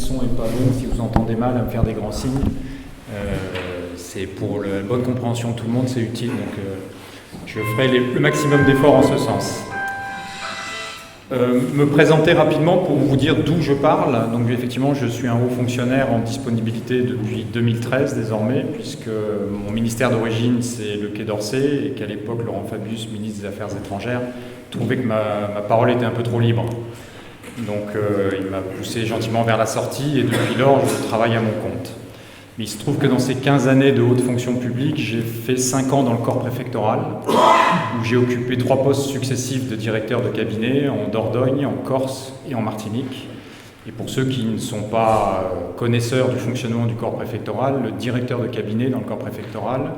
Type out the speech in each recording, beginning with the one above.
son n'est pas bon, si vous entendez mal, à me faire des grands signes. C'est pour la bonne compréhension de tout le monde, c'est utile, donc je ferai le maximum d'efforts en ce sens. Me présenter rapidement pour vous dire d'où je parle. Donc effectivement, je suis un haut fonctionnaire en disponibilité depuis 2013 désormais, puisque mon ministère d'origine c'est le Quai d'Orsay et qu'à l'époque Laurent Fabius, ministre des Affaires étrangères, trouvait que ma parole était un peu trop libre. Donc il m'a poussé gentiment vers la sortie et depuis lors je travaille à mon compte. Mais il se trouve que dans ces 15 années de haute fonction publique, j'ai fait 5 ans dans le corps préfectoral, où j'ai occupé 3 postes successifs de directeur de cabinet en Dordogne, en Corse et en Martinique. Et pour ceux qui ne sont pas connaisseurs du fonctionnement du corps préfectoral, le directeur de cabinet dans le corps préfectoral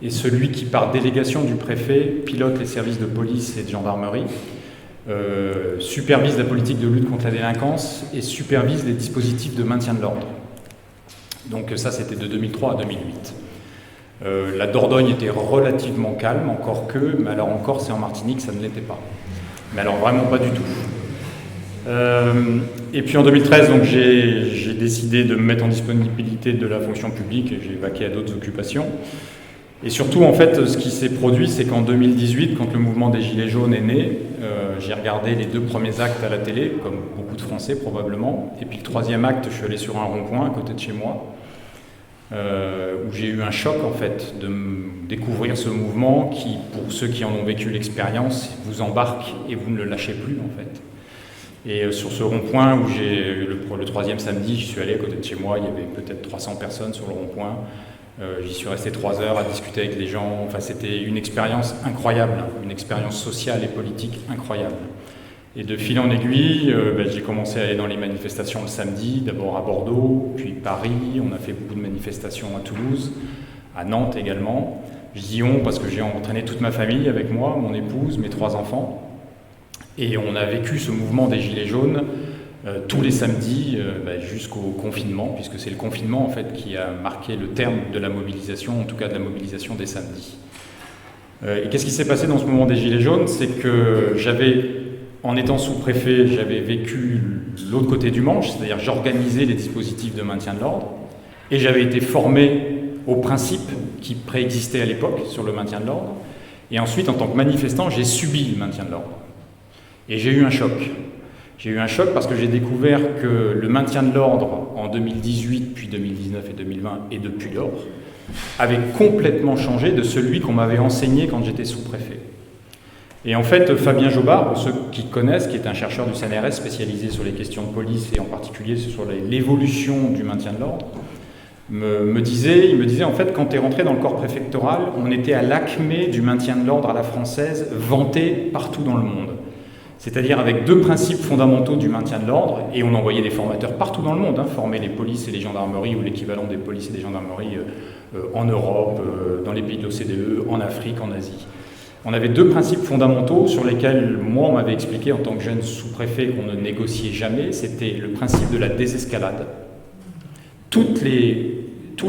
est celui qui, par délégation du préfet, pilote les services de police et de gendarmerie, supervise la politique de lutte contre la délinquance et supervise les dispositifs de maintien de l'ordre. Donc ça, c'était de 2003 à 2008. La Dordogne était relativement calme, encore que, mais alors en Corse et en Martinique, ça ne l'était pas. Mais alors vraiment pas du tout. Et puis en 2013, donc, j'ai décidé de me mettre en disponibilité de la fonction publique et j'ai vaqué à d'autres occupations. Et surtout, en fait, ce qui s'est produit, c'est qu'en 2018, quand le mouvement des Gilets jaunes est né, j'ai regardé les 2 premiers actes à la télé, comme beaucoup de Français probablement, et puis le 3e acte, je suis allé sur un rond-point à côté de chez moi, où j'ai eu un choc, en fait, de découvrir ce mouvement qui, pour ceux qui en ont vécu l'expérience, vous embarque et vous ne le lâchez plus, en fait. Et sur ce rond-point, où le 3e samedi, j'y suis allé à côté de chez moi, il y avait peut-être 300 personnes sur le rond-point. J'y suis resté 3 heures à discuter avec les gens. Enfin, c'était une expérience incroyable, une expérience sociale et politique incroyable. Et de fil en aiguille, j'ai commencé à aller dans les manifestations le samedi, d'abord à Bordeaux, puis Paris. On a fait beaucoup de manifestations à Toulouse, à Nantes également. Je dis on parce que j'ai entraîné toute ma famille avec moi, mon épouse, mes 3 enfants. Et on a vécu ce mouvement des Gilets jaunes tous les samedis jusqu'au confinement, puisque c'est le confinement en fait qui a marqué le terme de la mobilisation, en tout cas de la mobilisation des samedis. Et qu'est-ce qui s'est passé dans ce mouvement des Gilets jaunes? C'est que en étant sous-préfet, j'avais vécu l'autre côté du Manche, c'est-à-dire j'organisais les dispositifs de maintien de l'ordre, et j'avais été formé aux principes qui préexistaient à l'époque sur le maintien de l'ordre, et ensuite en tant que manifestant, j'ai subi le maintien de l'ordre. Et j'ai eu un choc. J'ai eu un choc parce que j'ai découvert que le maintien de l'ordre en 2018, puis 2019 et 2020, et depuis lors, avait complètement changé de celui qu'on m'avait enseigné quand j'étais sous-préfet. Et en fait, Fabien Jobard, pour ceux qui connaissent, qui est un chercheur du CNRS spécialisé sur les questions de police et en particulier sur l'évolution du maintien de l'ordre, il me disait en fait, quand tu es rentré dans le corps préfectoral, on était à l'acmé du maintien de l'ordre à la française, vanté partout dans le monde. C'est-à-dire avec 2 principes fondamentaux du maintien de l'ordre, et on envoyait des formateurs partout dans le monde, former les polices et les gendarmeries, ou l'équivalent des polices et des gendarmeries en Europe, dans les pays de l'OCDE, en Afrique, en Asie. On avait 2 principes fondamentaux sur lesquels, moi, on m'avait expliqué en tant que jeune sous-préfet qu'on ne négociait jamais. C'était le principe de la désescalade. Tous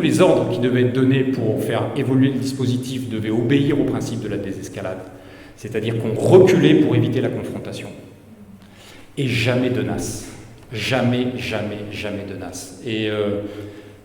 les ordres qui devaient être donnés pour faire évoluer le dispositif devaient obéir au principe de la désescalade. C'est-à-dire qu'on reculait pour éviter la confrontation. Et jamais de NAS. Jamais, jamais, jamais de NAS. Et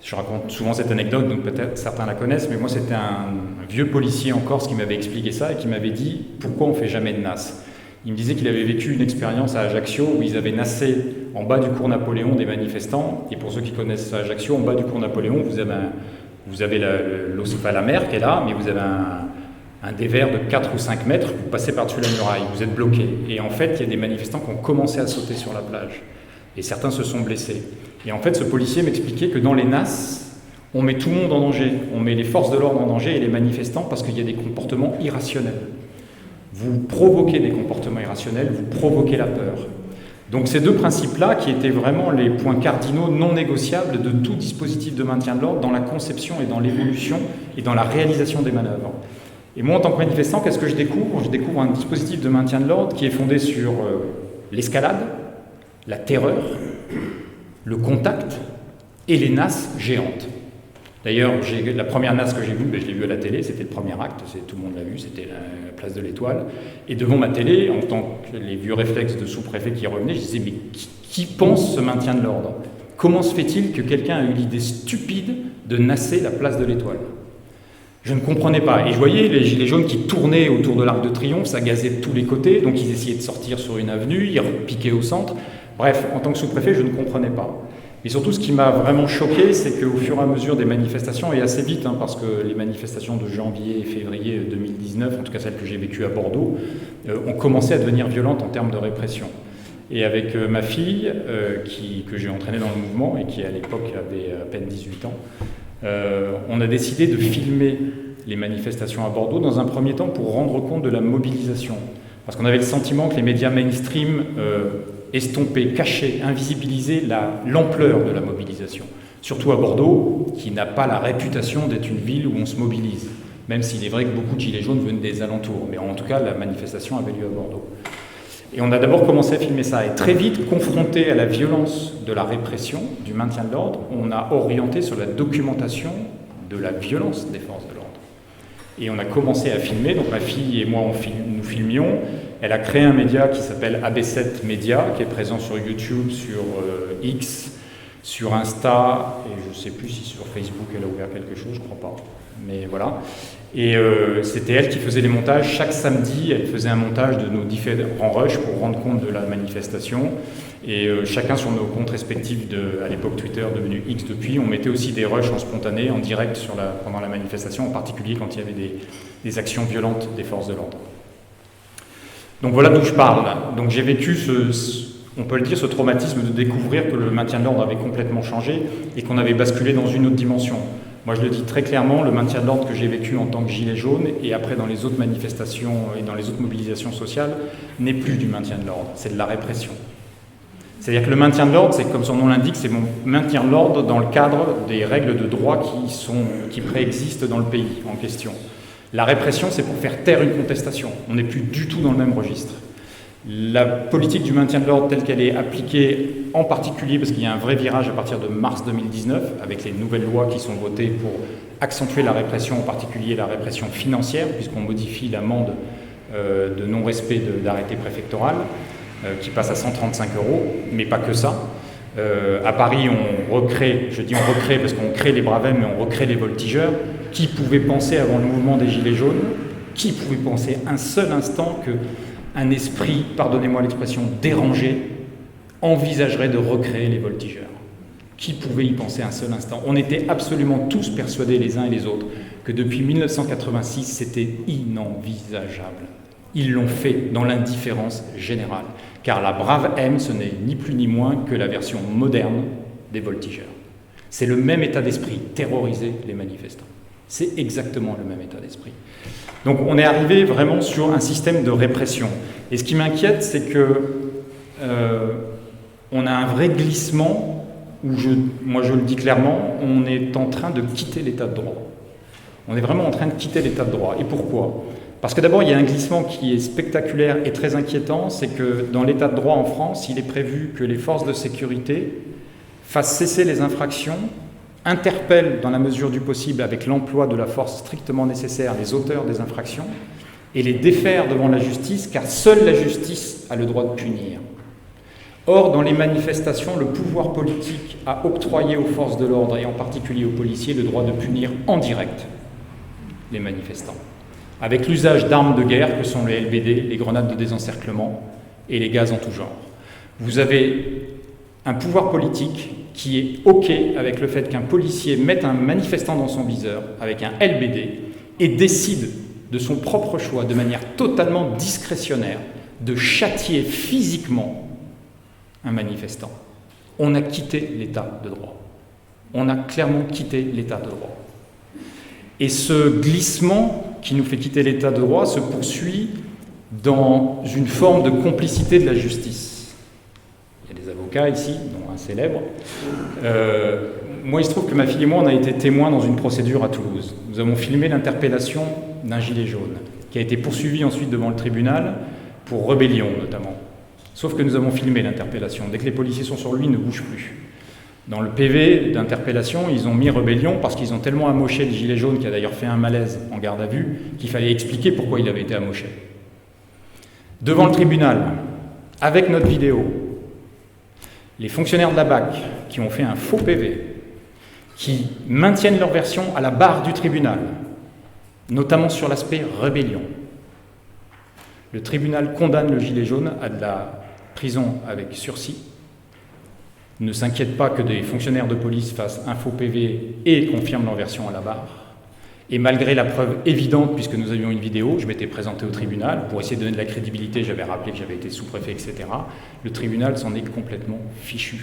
je raconte souvent cette anecdote, donc peut-être certains la connaissent, mais moi c'était un vieux policier en Corse qui m'avait expliqué ça et qui m'avait dit « Pourquoi on fait jamais de NAS ?» Il me disait qu'il avait vécu une expérience à Ajaccio où ils avaient nassé en bas du cours Napoléon des manifestants. Et pour ceux qui connaissent Ajaccio, en bas du cours Napoléon, vous avez la mer qui est là, mais vous avez un dévers de 4 ou 5 mètres, vous passez par-dessus la muraille, vous êtes bloqué. Et en fait, il y a des manifestants qui ont commencé à sauter sur la plage. Et certains se sont blessés. Et en fait, ce policier m'expliquait que dans les NAS, on met tout le monde en danger. On met les forces de l'ordre en danger et les manifestants parce qu'il y a des comportements irrationnels. Vous provoquez des comportements irrationnels, vous provoquez la peur. Donc ces 2 principes-là, qui étaient vraiment les points cardinaux non négociables de tout dispositif de maintien de l'ordre dans la conception et dans l'évolution et dans la réalisation des manœuvres. Et moi, en tant que manifestant, qu'est-ce que je découvre? Je découvre un dispositif de maintien de l'ordre qui est fondé sur l'escalade, la terreur, le contact et les NAS géantes. D'ailleurs, la première NAS que j'ai vue, je l'ai vue à la télé, c'était le premier acte, tout le monde l'a vu, c'était la place de l'Étoile. Et devant ma télé, en tant que les vieux réflexes de sous-préfet qui revenaient, je disais, mais qui pense ce maintien de l'ordre? Comment se fait-il que quelqu'un a eu l'idée stupide de nasser la place de l'Étoile? Je ne comprenais pas. Et je voyais les gilets jaunes qui tournaient autour de l'Arc de Triomphe, ça gazait de tous les côtés, donc ils essayaient de sortir sur une avenue, ils repiquaient au centre. Bref, en tant que sous-préfet, je ne comprenais pas. Et surtout, ce qui m'a vraiment choqué, c'est qu'au fur et à mesure des manifestations, et assez vite, parce que les manifestations de janvier et février 2019, en tout cas celles que j'ai vécues à Bordeaux, ont commencé à devenir violentes en termes de répression. Et avec ma fille, que j'ai entraînée dans le mouvement et qui à l'époque avait à peine 18 ans, on a décidé de filmer les manifestations à Bordeaux dans un premier temps pour rendre compte de la mobilisation. Parce qu'on avait le sentiment que les médias mainstream estompaient, cachaient, invisibilisaient l'ampleur de la mobilisation. Surtout à Bordeaux, qui n'a pas la réputation d'être une ville où on se mobilise. Même s'il est vrai que beaucoup de gilets jaunes viennent des alentours. Mais en tout cas, la manifestation avait lieu à Bordeaux. Et on a d'abord commencé à filmer ça. Et très vite, confronté à la violence de la répression, du maintien de l'ordre, on a orienté sur la documentation de la violence des forces de l'ordre. Et on a commencé à filmer, donc ma fille et moi nous filmions. Elle a créé un média qui s'appelle AB7 Média, qui est présent sur YouTube, sur X, sur Insta, et je ne sais plus si sur Facebook elle a ouvert quelque chose, je ne crois pas. Mais voilà. Et c'était elle qui faisait les montages. Chaque samedi, elle faisait un montage de nos différents rushs pour rendre compte de la manifestation. Et chacun sur nos comptes respectifs à l'époque Twitter, devenu X depuis, on mettait aussi des rushs en spontané, en direct pendant la manifestation, en particulier quand il y avait des actions violentes des forces de l'ordre. Donc voilà d'où je parle. Donc j'ai vécu on peut le dire, ce traumatisme de découvrir que le maintien de l'ordre avait complètement changé et qu'on avait basculé dans une autre dimension. Moi, je le dis très clairement, le maintien de l'ordre que j'ai vécu en tant que gilet jaune et après dans les autres manifestations et dans les autres mobilisations sociales n'est plus du maintien de l'ordre, c'est de la répression. C'est-à-dire que le maintien de l'ordre, c'est comme son nom l'indique, c'est maintenir l'ordre dans le cadre des règles de droit qui préexistent dans le pays en question. La répression, c'est pour faire taire une contestation. On n'est plus du tout dans le même registre. La politique du maintien de l'ordre telle qu'elle est appliquée, en particulier parce qu'il y a un vrai virage à partir de mars 2019, avec les nouvelles lois qui sont votées pour accentuer la répression, en particulier la répression financière, puisqu'on modifie l'amende de non-respect d'arrêté préfectoral, qui passe à 135 €, mais pas que ça. À Paris, on recrée, je dis on recrée parce qu'on crée les bravem, mais on recrée les voltigeurs. Qui pouvait penser avant le mouvement des Gilets jaunes, qui pouvait penser un seul instant qu'un esprit, pardonnez-moi l'expression, dérangé, envisagerait de recréer les voltigeurs? Qui pouvait y penser un seul instant? On était absolument tous persuadés les uns et les autres que depuis 1986, c'était inenvisageable. Ils l'ont fait dans l'indifférence générale, car la brave M, ce n'est ni plus ni moins que la version moderne des voltigeurs. C'est le même état d'esprit, terroriser les manifestants. C'est exactement le même état d'esprit. Donc on est arrivé vraiment sur un système de répression. Et ce qui m'inquiète, c'est que on a un vrai glissement où, moi je le dis clairement, on est en train de quitter l'état de droit. On est vraiment en train de quitter l'état de droit. Et pourquoi ? Parce que d'abord, il y a un glissement qui est spectaculaire et très inquiétant, c'est que dans l'état de droit en France, il est prévu que les forces de sécurité fassent cesser les infractions, interpellent dans la mesure du possible avec l'emploi de la force strictement nécessaire les auteurs des infractions et les défaire devant la justice, car seule la justice a le droit de punir. Or, dans les manifestations, le pouvoir politique a octroyé aux forces de l'ordre, et en particulier aux policiers, le droit de punir en direct les manifestants, avec l'usage d'armes de guerre que sont les LBD, les grenades de désencerclement et les gaz en tout genre. Vous avez un pouvoir politique qui est OK avec le fait qu'un policier mette un manifestant dans son viseur avec un LBD et décide de son propre choix, de manière totalement discrétionnaire, de châtier physiquement un manifestant. On a quitté l'état de droit. On a clairement quitté l'état de droit. Et ce glissement qui nous fait quitter l'état de droit se poursuit dans une forme de complicité de la justice. Il y a des avocats ici, dont un célèbre. Moi, il se trouve que ma fille et moi, on a été témoins dans une procédure à Toulouse. Nous avons filmé l'interpellation d'un gilet jaune, qui a été poursuivi ensuite devant le tribunal pour rébellion, notamment. Sauf que nous avons filmé l'interpellation. Dès que les policiers sont sur lui, ils ne bougent plus. Dans le PV d'interpellation, ils ont mis rébellion parce qu'ils ont tellement amoché le gilet jaune, qui a d'ailleurs fait un malaise en garde à vue, qu'il fallait expliquer pourquoi il avait été amoché. Devant le tribunal, avec notre vidéo, Les fonctionnaires de la BAC qui ont fait un faux PV, qui maintiennent leur version à la barre du tribunal, notamment sur l'aspect rébellion. Le tribunal condamne le gilet jaune à de la prison avec sursis, ne s'inquiète pas que des fonctionnaires de police fassent un faux PV et confirment leur version à la barre. Et malgré la preuve évidente, puisque nous avions une vidéo, je m'étais présenté au tribunal, pour essayer de donner de la crédibilité, j'avais rappelé que j'avais été sous-préfet, etc. Le tribunal s'en est complètement fichu.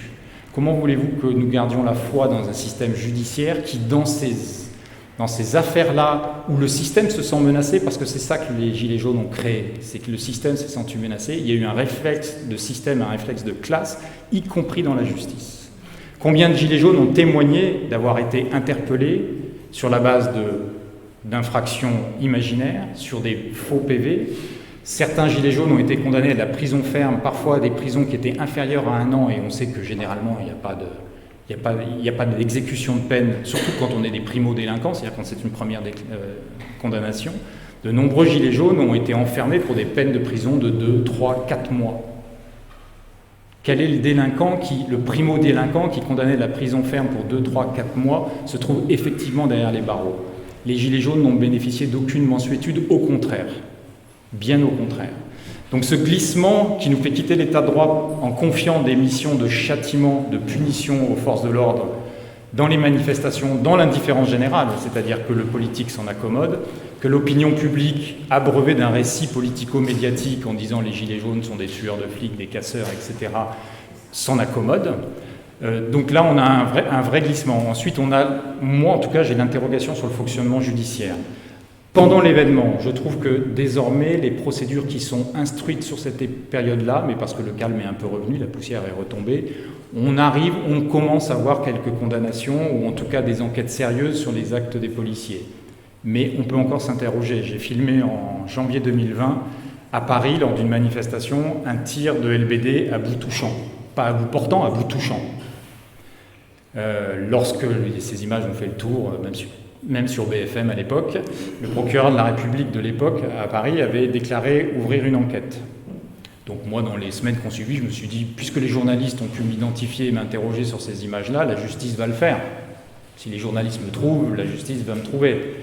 Comment voulez-vous que nous gardions la foi dans un système judiciaire qui, dans ces affaires-là, où le système se sent menacé, parce que c'est ça que les Gilets jaunes ont créé, c'est que le système s'est senti menacé, il y a eu un réflexe de système, un réflexe de classe, y compris dans la justice. Combien de Gilets jaunes ont témoigné d'avoir été interpellés sur la base d'infractions imaginaires, sur des faux PV? Certains Gilets jaunes ont été condamnés à de la prison ferme, parfois à des prisons qui étaient inférieures à 1 an, et on sait que généralement, il n'y a pas d'exécution de peine, surtout quand on est des primo-délinquants, c'est-à-dire quand c'est une première condamnation. De nombreux Gilets jaunes ont été enfermés pour des peines de prison de 2, 3, 4 mois. Quel est le primo-délinquant qui, condamné à la prison ferme pour 2, 3, 4 mois, se trouve effectivement derrière les barreaux? Les Gilets jaunes n'ont bénéficié d'aucune mansuétude, au contraire. Bien au contraire. Donc ce glissement qui nous fait quitter l'état de droit en confiant des missions de châtiment, de punition aux forces de l'ordre dans les manifestations, dans l'indifférence générale, c'est-à-dire que le politique s'en accommode, que l'opinion publique, abreuvée d'un récit politico-médiatique en disant les Gilets jaunes sont des tueurs de flics, des casseurs, etc., s'en accommode. Donc là, on a un vrai glissement. Ensuite, moi en tout cas, j'ai l'interrogation sur le fonctionnement judiciaire. Pendant l'événement, je trouve que désormais, les procédures qui sont instruites sur cette période-là, mais parce que le calme est un peu revenu, la poussière est retombée, on commence à voir quelques condamnations, ou en tout cas des enquêtes sérieuses sur les actes des policiers. Mais on peut encore s'interroger. J'ai filmé en janvier 2020, à Paris, lors d'une manifestation, un tir de LBD à bout touchant. Pas à bout portant, à bout touchant. Lorsque ces images ont fait le tour, même sur BFM à l'époque, le procureur de la République de l'époque, à Paris, avait déclaré ouvrir une enquête. Donc moi, dans les semaines qu'on suivit, je me suis dit, puisque les journalistes ont pu m'identifier et m'interroger sur ces images-là, la justice va le faire. Si les journalistes me trouvent, la justice va me trouver.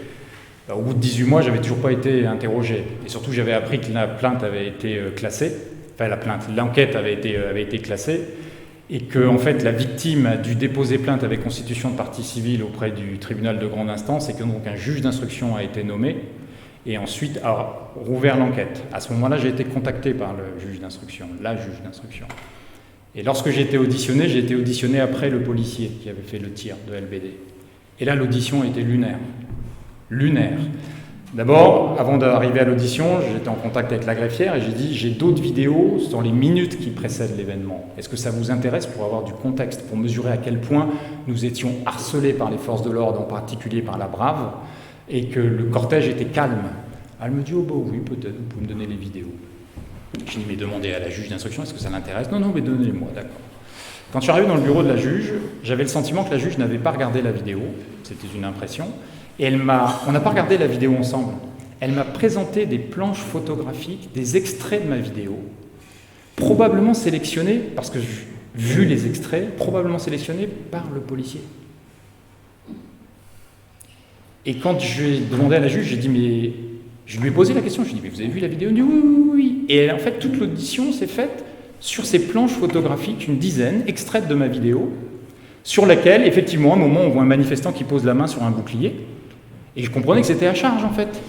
Au bout de 18 mois, j'avais toujours pas été interrogé. Et surtout, j'avais appris que la plainte avait été classée. Enfin, l'enquête avait été classée. Et que, en fait, la victime a dû déposer plainte avec constitution de partie civile auprès du tribunal de grande instance et que donc un juge d'instruction a été nommé et ensuite a rouvert l'enquête. À ce moment-là, j'ai été contacté par le juge d'instruction, la juge d'instruction. Et lorsque j'ai été auditionné après le policier qui avait fait le tir de LBD. Et là, l'audition était lunaire. Lunaire. D'abord, avant d'arriver à l'audition, j'étais en contact avec la greffière et j'ai dit « j'ai d'autres vidéos dans les minutes qui précèdent l'événement. Est-ce que ça vous intéresse pour avoir du contexte, pour mesurer à quel point nous étions harcelés par les forces de l'ordre, en particulier par la Brave, et que le cortège était calme ?» Elle me dit « oh bah oui, peut-être, vous pouvez me donner les vidéos. » J'ai dit « mais demandez à la juge d'instruction, est-ce que ça l'intéresse ?»« Non, mais donnez-les-moi, d'accord. » Quand je suis arrivé dans le bureau de la juge, j'avais le sentiment que la juge n'avait pas regardé la vidéo, c'était une impression. Et on n'a pas regardé la vidéo ensemble. Elle m'a présenté des planches photographiques, des extraits de ma vidéo, probablement sélectionnés, parce que vu les extraits, probablement sélectionnés par le policier. Et quand j'ai demandé à la juge, je lui ai posé la question, je lui ai dit, mais vous avez vu la vidéo? Elle m'a dit, oui, oui, oui. Et en fait, toute l'audition s'est faite sur ces planches photographiques, une dizaine, extraites de ma vidéo, sur laquelle, effectivement, à un moment, on voit un manifestant qui pose la main sur un bouclier. Et je comprenais que c'était à charge, en fait.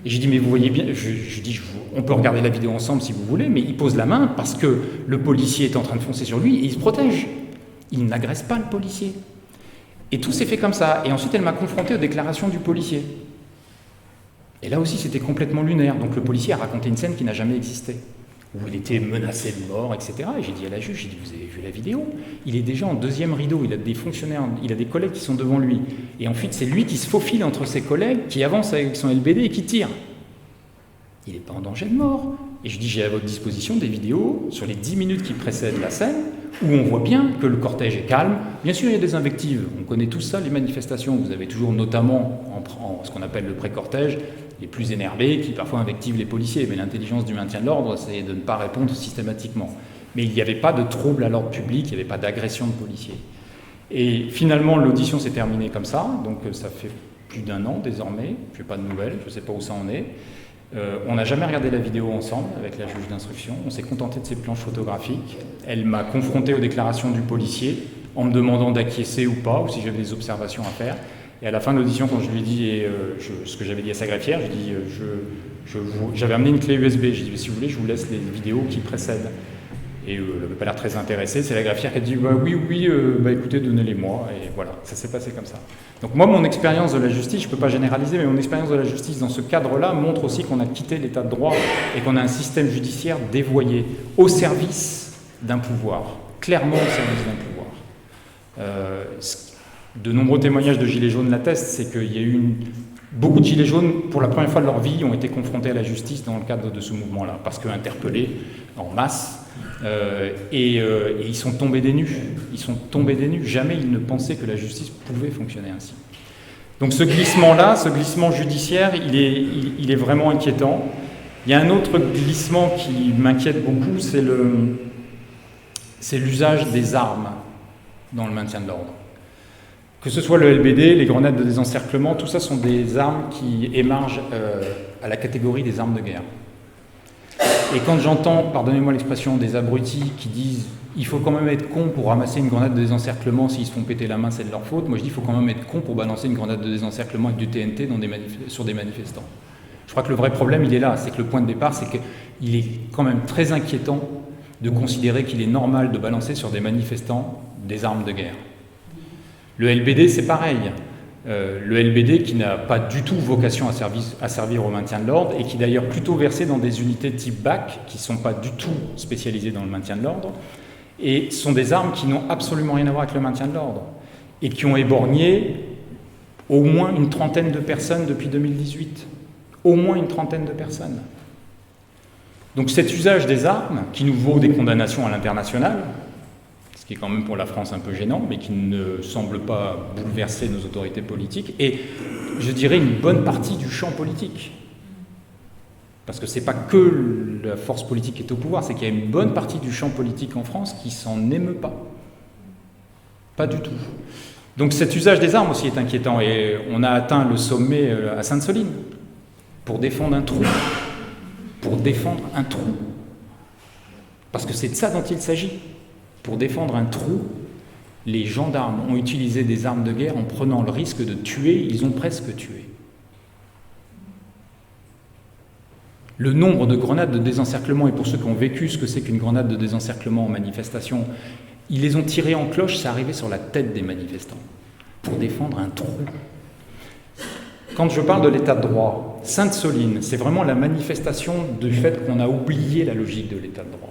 Et j'ai dit, mais vous voyez bien, on peut regarder la vidéo ensemble si vous voulez, mais il pose la main parce que le policier est en train de foncer sur lui et il se protège. Il n'agresse pas le policier. Et tout s'est fait comme ça. Et ensuite, elle m'a confronté aux déclarations du policier. Et là aussi, c'était complètement lunaire. Donc le policier a raconté une scène qui n'a jamais existé, où il était menacé de mort, etc. Et j'ai dit à la juge, vous avez vu la vidéo? Il est déjà en deuxième rideau, il a des fonctionnaires, il a des collègues qui sont devant lui. Et ensuite, c'est lui qui se faufile entre ses collègues, qui avance avec son LBD et qui tire. Il n'est pas en danger de mort. Et je dis, j'ai à votre disposition des vidéos sur les 10 minutes qui précèdent la scène, où on voit bien que le cortège est calme. Bien sûr, il y a des invectives. On connaît tous ça, les manifestations. Vous avez toujours, notamment, en ce qu'on appelle le pré-cortège, les plus énervés, qui parfois invectivent les policiers. Mais l'intelligence du maintien de l'ordre, c'est de ne pas répondre systématiquement. Mais il n'y avait pas de trouble à l'ordre public, il n'y avait pas d'agression de policiers. Et finalement, l'audition s'est terminée comme ça, donc ça fait plus d'1 an désormais, je n'ai pas de nouvelles, je ne sais pas où ça en est. On n'a jamais regardé la vidéo ensemble avec la juge d'instruction, on s'est contenté de ses planches photographiques. Elle m'a confronté aux déclarations du policier en me demandant d'acquiescer ou pas, ou si j'avais des observations à faire. Et à la fin de l'audition, quand je lui ai dit ce que j'avais dit à sa greffière, je lui ai dit j'avais amené une clé USB, j'ai dit si vous voulez, je vous laisse les vidéos qui précèdent. Et elle n'avait pas l'air très intéressée. C'est la greffière qui a dit oui, écoutez, donnez-les-moi. Et voilà, ça s'est passé comme ça. Donc moi, mon expérience de la justice, je ne peux pas généraliser, mais mon expérience de la justice dans ce cadre-là montre aussi qu'on a quitté l'état de droit et qu'on a un système judiciaire dévoyé au service d'un pouvoir, clairement au service d'un pouvoir. De nombreux témoignages de Gilets jaunes l'attestent, c'est qu'il y a eu beaucoup de Gilets jaunes, pour la première fois de leur vie, ont été confrontés à la justice dans le cadre de ce mouvement-là, parce qu'interpellés en masse, et ils sont tombés des nues. Ils sont tombés des nues. Jamais ils ne pensaient que la justice pouvait fonctionner ainsi. Donc ce glissement-là, ce glissement judiciaire, il est vraiment inquiétant. Il y a un autre glissement qui m'inquiète beaucoup, c'est l'usage des armes dans le maintien de l'ordre. Que ce soit le LBD, les grenades de désencerclement, tout ça sont des armes qui émargent à la catégorie des armes de guerre. Et quand j'entends, pardonnez-moi l'expression, des abrutis qui disent « il faut quand même être con pour ramasser une grenade de désencerclement, s'ils se font péter la main, c'est de leur faute », moi je dis « il faut quand même être con pour balancer une grenade de désencerclement avec du TNT sur des manifestants ». Je crois que le vrai problème, il est là, c'est que le point de départ, c'est qu'il est quand même très inquiétant de considérer qu'il est normal de balancer sur des manifestants des armes de guerre. Le LBD, c'est pareil. Le LBD qui n'a pas du tout vocation à servir au maintien de l'ordre et qui d'ailleurs plutôt versé dans des unités type BAC qui ne sont pas du tout spécialisées dans le maintien de l'ordre et sont des armes qui n'ont absolument rien à voir avec le maintien de l'ordre et qui ont éborgné au moins une trentaine de personnes depuis 2018. Au moins une trentaine de personnes. Donc cet usage des armes, qui nous vaut des condamnations à l'international, ce qui est quand même pour la France un peu gênant, mais qui ne semble pas bouleverser nos autorités politiques, et je dirais une bonne partie du champ politique. Parce que ce n'est pas que la force politique qui est au pouvoir, c'est qu'il y a une bonne partie du champ politique en France qui s'en émeut pas. Pas du tout. Donc cet usage des armes aussi est inquiétant, et on a atteint le sommet à Sainte-Soline, pour défendre un trou. Pour défendre un trou. Parce que c'est de ça dont il s'agit. Pour défendre un trou, les gendarmes ont utilisé des armes de guerre en prenant le risque de tuer, ils ont presque tué. Le nombre de grenades de désencerclement, et pour ceux qui ont vécu ce que c'est qu'une grenade de désencerclement en manifestation, ils les ont tirées en cloche, ça arrivait sur la tête des manifestants, pour défendre un trou. Quand je parle de l'état de droit, Sainte-Soline, c'est vraiment la manifestation du fait qu'on a oublié la logique de l'état de droit.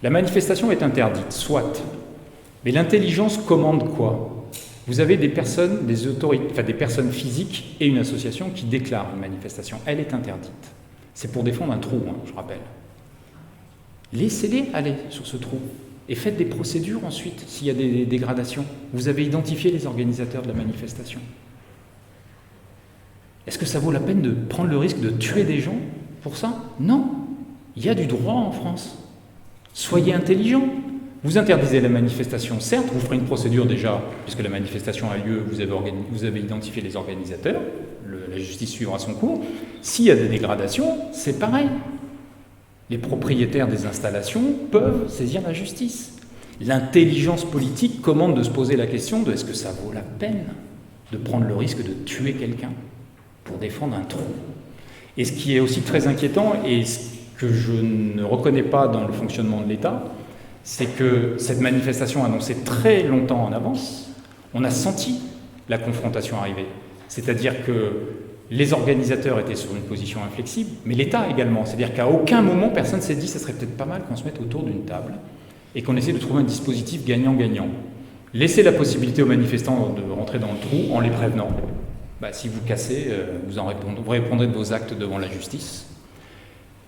La manifestation est interdite, soit. Mais l'intelligence commande quoi? Vous avez des personnes, des autorités, enfin des personnes physiques et une association qui déclarent une manifestation. Elle est interdite. C'est pour défendre un trou, je rappelle. Laissez-les aller sur ce trou et faites des procédures ensuite s'il y a des dégradations. Vous avez identifié les organisateurs de la manifestation. Est-ce que ça vaut la peine de prendre le risque de tuer des gens pour ça? Non. Il y a du droit en France. Soyez intelligents. Vous interdisez la manifestation, certes, vous ferez une procédure déjà, puisque la manifestation a lieu, vous avez identifié les organisateurs, la justice suivra son cours. S'il y a des dégradations, c'est pareil. Les propriétaires des installations peuvent saisir la justice. L'intelligence politique commande de se poser la question de est-ce que ça vaut la peine de prendre le risque de tuer quelqu'un pour défendre un trou. Et ce qui est aussi très inquiétant, et ce que je ne reconnais pas dans le fonctionnement de l'État, c'est que cette manifestation annoncée très longtemps en avance, on a senti la confrontation arriver. C'est-à-dire que les organisateurs étaient sur une position inflexible, mais l'État également. C'est-à-dire qu'à aucun moment, personne ne s'est dit que ce serait peut-être pas mal qu'on se mette autour d'une table et qu'on essaie de trouver un dispositif gagnant-gagnant. Laissez la possibilité aux manifestants de rentrer dans le trou en les prévenant. Si vous cassez, vous répondrez de vos actes devant la justice.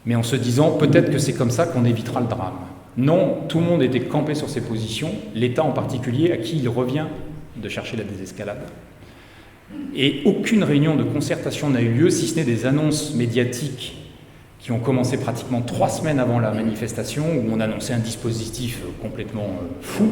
Mais en se disant, peut-être que c'est comme ça qu'on évitera le drame. Non, tout le monde était campé sur ses positions, l'État en particulier, à qui il revient de chercher la désescalade. Et aucune réunion de concertation n'a eu lieu, si ce n'est des annonces médiatiques qui ont commencé pratiquement 3 semaines avant la manifestation, où on annonçait un dispositif complètement fou,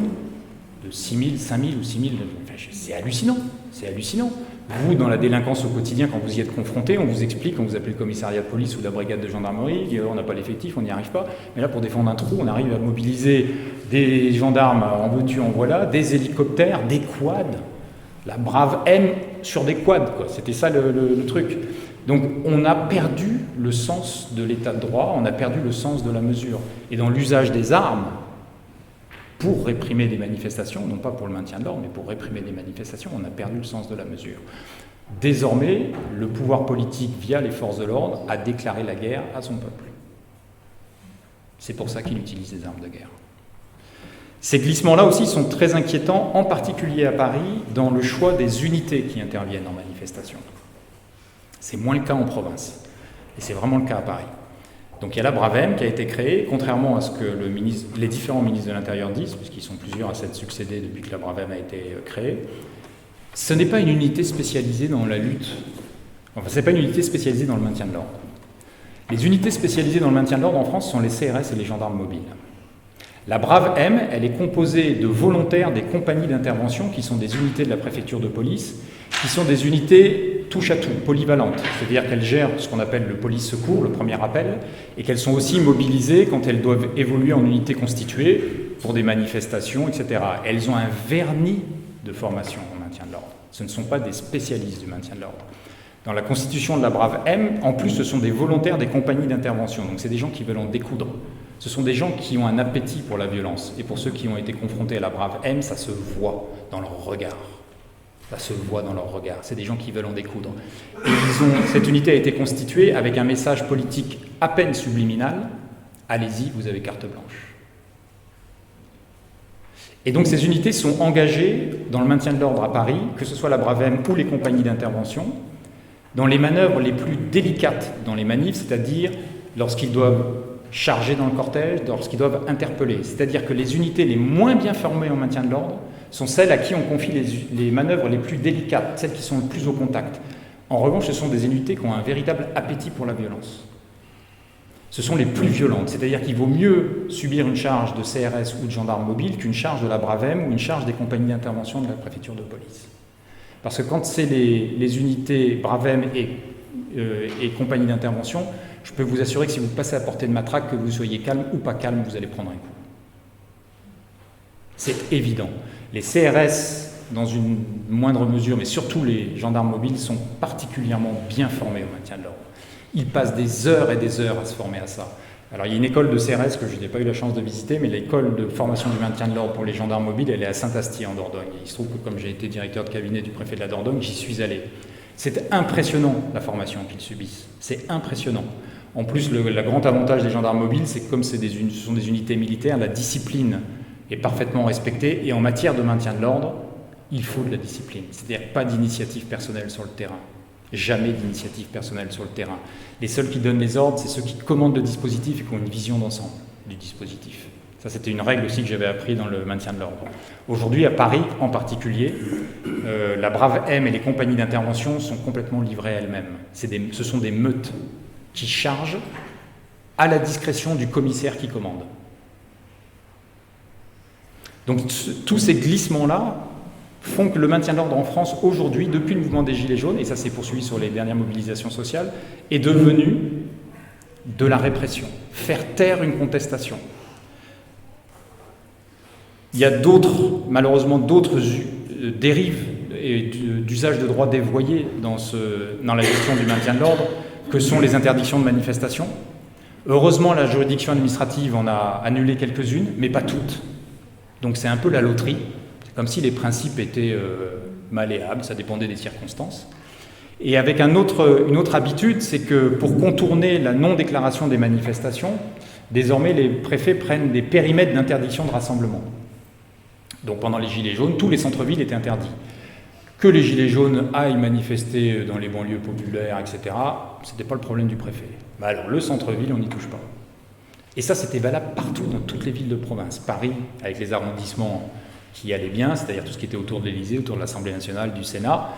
de 6 000, 5 000 ou 6 000. Enfin, c'est hallucinant, c'est hallucinant. Vous, dans la délinquance au quotidien, quand vous y êtes confronté, on vous explique, quand vous appelez le commissariat de police ou la brigade de gendarmerie, on n'a pas l'effectif, on n'y arrive pas. Mais là, pour défendre un trou, on arrive à mobiliser des gendarmes en veux-tu, en voilà, des hélicoptères, des quads. La brave M sur des quads, quoi. C'était ça le truc. Donc on a perdu le sens de l'état de droit, on a perdu le sens de la mesure. Et dans l'usage des armes, pour réprimer des manifestations, non pas pour le maintien de l'ordre, mais pour réprimer des manifestations, on a perdu le sens de la mesure. Désormais, le pouvoir politique, via les forces de l'ordre, a déclaré la guerre à son peuple. C'est pour ça qu'il utilise des armes de guerre. Ces glissements-là aussi sont très inquiétants, en particulier à Paris, dans le choix des unités qui interviennent en manifestation. C'est moins le cas en province, et c'est vraiment le cas à Paris. Donc il y a la Bravem qui a été créée, contrairement à ce que les différents ministres de l'Intérieur disent, puisqu'ils sont plusieurs à s'être succédés depuis que la Bravem a été créée. Ce n'est pas une unité spécialisée dans la lutte, enfin ce n'est pas une unité spécialisée dans le maintien de l'ordre. Les unités spécialisées dans le maintien de l'ordre en France sont les CRS et les gendarmes mobiles. La Brave M, elle est composée de volontaires des compagnies d'intervention qui sont des unités de la préfecture de police, qui sont des unités touche à tout, polyvalentes. C'est-à-dire qu'elles gèrent ce qu'on appelle le police secours, le premier appel, et qu'elles sont aussi mobilisées quand elles doivent évoluer en unités constituées pour des manifestations, etc. Elles ont un vernis de formation en maintien de l'ordre. Ce ne sont pas des spécialistes du maintien de l'ordre. Dans la constitution de la Brave M, en plus, ce sont des volontaires des compagnies d'intervention. Donc c'est des gens qui veulent en découdre. Ce sont des gens qui ont un appétit pour la violence. Et pour ceux qui ont été confrontés à la Brave M, ça se voit dans leur regard. Ça se voit dans leur regard. C'est des gens qui veulent en découdre. Et cette unité a été constituée avec un message politique à peine subliminal. Allez-y, vous avez carte blanche. Et donc ces unités sont engagées dans le maintien de l'ordre à Paris, que ce soit la Brave M ou les compagnies d'intervention, dans les manœuvres les plus délicates dans les manifs, c'est-à-dire lorsqu'ils doivent charger dans le cortège, lorsqu'ils doivent interpeller. C'est-à-dire que les unités les moins bien formées en maintien de l'ordre sont celles à qui on confie les manœuvres les plus délicates, celles qui sont le plus au contact. En revanche, ce sont des unités qui ont un véritable appétit pour la violence. Ce sont les plus violentes, c'est-à-dire qu'il vaut mieux subir une charge de CRS ou de gendarme mobile qu'une charge de la Brave M ou une charge des compagnies d'intervention de la préfecture de police. Parce que quand c'est les unités Brave M et compagnies d'intervention, je peux vous assurer que si vous passez à portée de matraque, que vous soyez calme ou pas calme, vous allez prendre un coup. C'est évident. Les CRS, dans une moindre mesure, mais surtout les gendarmes mobiles, sont particulièrement bien formés au maintien de l'ordre. Ils passent des heures et des heures à se former à ça. Alors il y a une école de CRS que je n'ai pas eu la chance de visiter, mais l'école de formation du maintien de l'ordre pour les gendarmes mobiles, elle est à Saint-Astier en Dordogne. Il se trouve que comme j'ai été directeur de cabinet du préfet de la Dordogne, j'y suis allé. C'est impressionnant la formation qu'ils subissent. C'est impressionnant. En plus, le grand avantage des gendarmes mobiles, c'est que comme ce sont des unités militaires, la discipline est parfaitement respectée. Et en matière de maintien de l'ordre, il faut de la discipline. C'est-à-dire pas d'initiative personnelle sur le terrain. Jamais d'initiative personnelle sur le terrain. Les seuls qui donnent les ordres, c'est ceux qui commandent le dispositif et qui ont une vision d'ensemble du dispositif. Ça, c'était une règle aussi que j'avais appris dans le maintien de l'ordre. Aujourd'hui, à Paris en particulier, la Brave M et les compagnies d'intervention sont complètement livrées à elles-mêmes. Ce sont des meutes qui chargent à la discrétion du commissaire qui commande. Donc tous ces glissements-là font que le maintien de l'ordre en France aujourd'hui, depuis le mouvement des Gilets jaunes, et ça s'est poursuivi sur les dernières mobilisations sociales, est devenu de la répression, faire taire une contestation. Il y a malheureusement d'autres dérives et d'usage de droits dévoyés dans la gestion du maintien de l'ordre, que sont les interdictions de manifestation. Heureusement, la juridiction administrative en a annulé quelques-unes, mais pas toutes. Donc c'est un peu la loterie. C'est comme si les principes étaient malléables, ça dépendait des circonstances. Et avec une autre habitude, c'est que pour contourner la non-déclaration des manifestations, désormais les préfets prennent des périmètres d'interdiction de rassemblement. Donc pendant les Gilets jaunes, tous les centres-villes étaient interdits. Que les Gilets jaunes aillent manifester dans les banlieues populaires, etc., ce n'était pas le problème du préfet. Mais alors le centre-ville, on n'y touche pas. Et ça, c'était valable partout, dans toutes les villes de province. Paris, avec les arrondissements qui allaient bien, c'est-à-dire tout ce qui était autour de l'Élysée, autour de l'Assemblée nationale, du Sénat.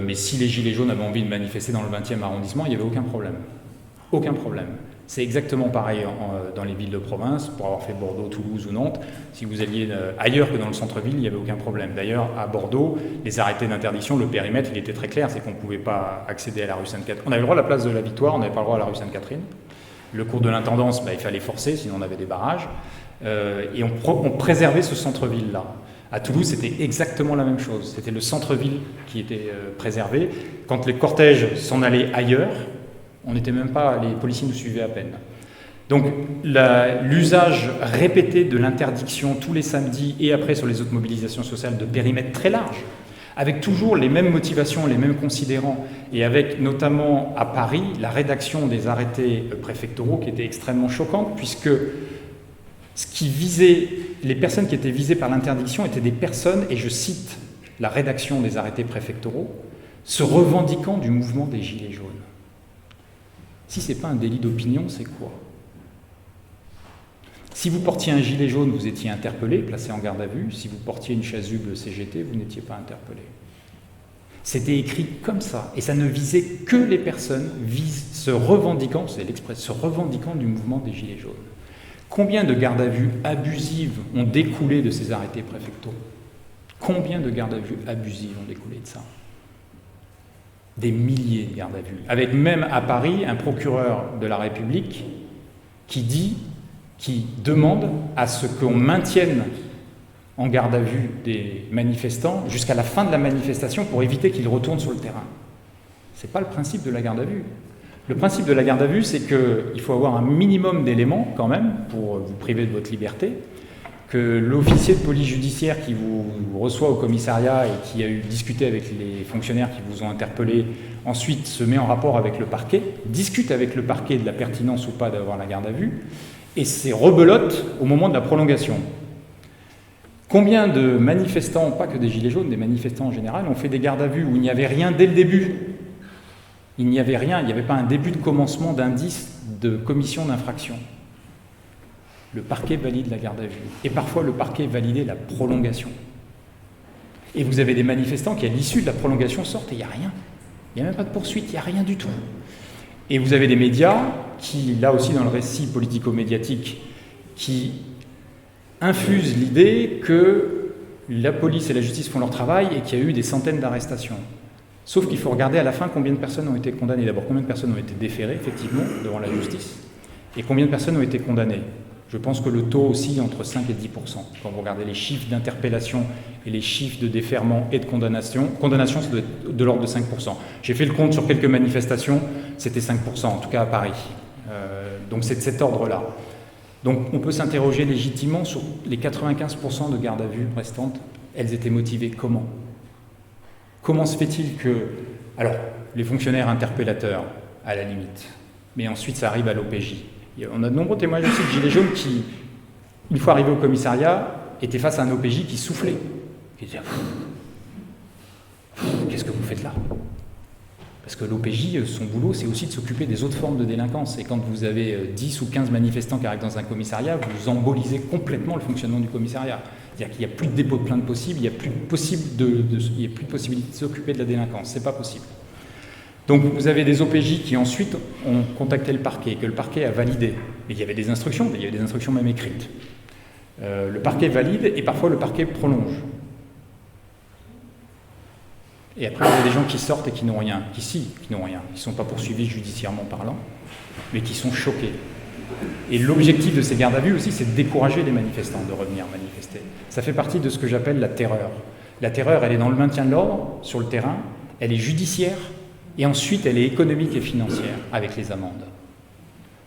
Mais si les Gilets jaunes avaient envie de manifester dans le 20e arrondissement, il n'y avait aucun problème. Aucun problème. C'est exactement pareil dans les villes de province, pour avoir fait Bordeaux, Toulouse ou Nantes. Si vous alliez ailleurs que dans le centre-ville, il n'y avait aucun problème. D'ailleurs, à Bordeaux, les arrêtés d'interdiction, le périmètre, il était très clair, c'est qu'on ne pouvait pas accéder à la rue Sainte-Catherine. On avait le droit à la place de la Victoire, on n'avait pas le droit à la rue Sainte-Catherine. Le cours de l'intendance, il fallait forcer, sinon on avait des barrages. Et on préservait ce centre-ville-là. À Toulouse, c'était exactement la même chose. C'était le centre-ville qui était préservé. Quand les cortèges s'en allaient ailleurs, on n'était même pas, les policiers nous suivaient à peine. Donc l'usage répété de l'interdiction tous les samedis et après sur les autres mobilisations sociales de périmètres très larges, avec toujours les mêmes motivations, les mêmes considérants, et avec notamment à Paris la rédaction des arrêtés préfectoraux qui était extrêmement choquante, puisque les personnes qui étaient visées par l'interdiction étaient des personnes, et je cite la rédaction des arrêtés préfectoraux, se revendiquant du mouvement des Gilets jaunes. Si ce n'est pas un délit d'opinion, c'est quoi? Si vous portiez un gilet jaune, vous étiez interpellé, placé en garde à vue. Si vous portiez une chasuble CGT, vous n'étiez pas interpellé. C'était écrit comme ça, et ça ne visait que les personnes se revendiquant, c'est l'expression, se revendiquant du mouvement des Gilets jaunes. Combien de gardes à vue abusives ont découlé de ces arrêtés préfectoraux? Combien de gardes à vue abusives ont découlé de ça? Des milliers de gardes à vue. Avec même à Paris un procureur de la République qui demande à ce qu'on maintienne en garde à vue des manifestants jusqu'à la fin de la manifestation pour éviter qu'ils retournent sur le terrain. Ce n'est pas le principe de la garde à vue. Le principe de la garde à vue, c'est qu'il faut avoir un minimum d'éléments quand même pour vous priver de votre liberté, que l'officier de police judiciaire qui vous reçoit au commissariat et qui a discuté avec les fonctionnaires qui vous ont interpellé, ensuite se met en rapport avec le parquet, discute avec le parquet de la pertinence ou pas d'avoir la garde à vue, et c'est rebelote au moment de la prolongation. Combien de manifestants, pas que des gilets jaunes, des manifestants en général, ont fait des gardes à vue où il n'y avait rien dès le début? Il n'y avait rien, il n'y avait pas un début de commencement d'indice de commission d'infraction. Le parquet valide la garde à vue. Et parfois, le parquet validait la prolongation. Et vous avez des manifestants qui, à l'issue de la prolongation, sortent et il n'y a rien. Il n'y a même pas de poursuite, il n'y a rien du tout. Et vous avez des médias qui, là aussi dans le récit politico-médiatique, qui infusent l'idée que la police et la justice font leur travail et qu'il y a eu des centaines d'arrestations. Sauf qu'il faut regarder à la fin combien de personnes ont été condamnées. D'abord, combien de personnes ont été déférées, effectivement, devant la justice, et combien de personnes ont été condamnées. Je pense que le taux oscille entre 5 et 10%. Quand vous regardez les chiffres d'interpellation et les chiffres de déferment et de condamnation, ça doit être de l'ordre de 5%. J'ai fait le compte sur quelques manifestations, c'était 5%, en tout cas à Paris. Donc c'est de cet ordre-là. Donc on peut s'interroger légitimement sur les 95% de garde à vue restantes, elles étaient motivées comment? Comment se fait-il que... Alors, les fonctionnaires interpellateurs, à la limite, mais ensuite ça arrive à l'OPJ. On a de nombreux témoignages aussi de gilets jaunes qui, une fois arrivés au commissariat, étaient face à un OPJ qui soufflait, qui disait « Qu'est-ce que vous faites là ?» Parce que l'OPJ, son boulot, c'est aussi de s'occuper des autres formes de délinquance. Et quand vous avez 10 ou 15 manifestants qui arrivent dans un commissariat, vous embolisez complètement le fonctionnement du commissariat. C'est-à-dire qu'il n'y a plus de dépôt de plainte possible, il n'y a plus de possibilité de s'occuper de la délinquance. C'est pas possible. Donc vous avez des OPJ qui ensuite ont contacté le parquet, que le parquet a validé. Et il y avait des instructions, même écrites. Le parquet valide et parfois le parquet prolonge. Et après, il y a des gens qui sortent et qui n'ont rien, qui n'ont rien, qui ne sont pas poursuivis judiciairement parlant, mais qui sont choqués. Et l'objectif de ces gardes à vue aussi, c'est de décourager les manifestants de revenir manifester. Ça fait partie de ce que j'appelle la terreur. La terreur, elle est dans le maintien de l'ordre, sur le terrain, elle est judiciaire, et ensuite elle est économique et financière, avec les amendes.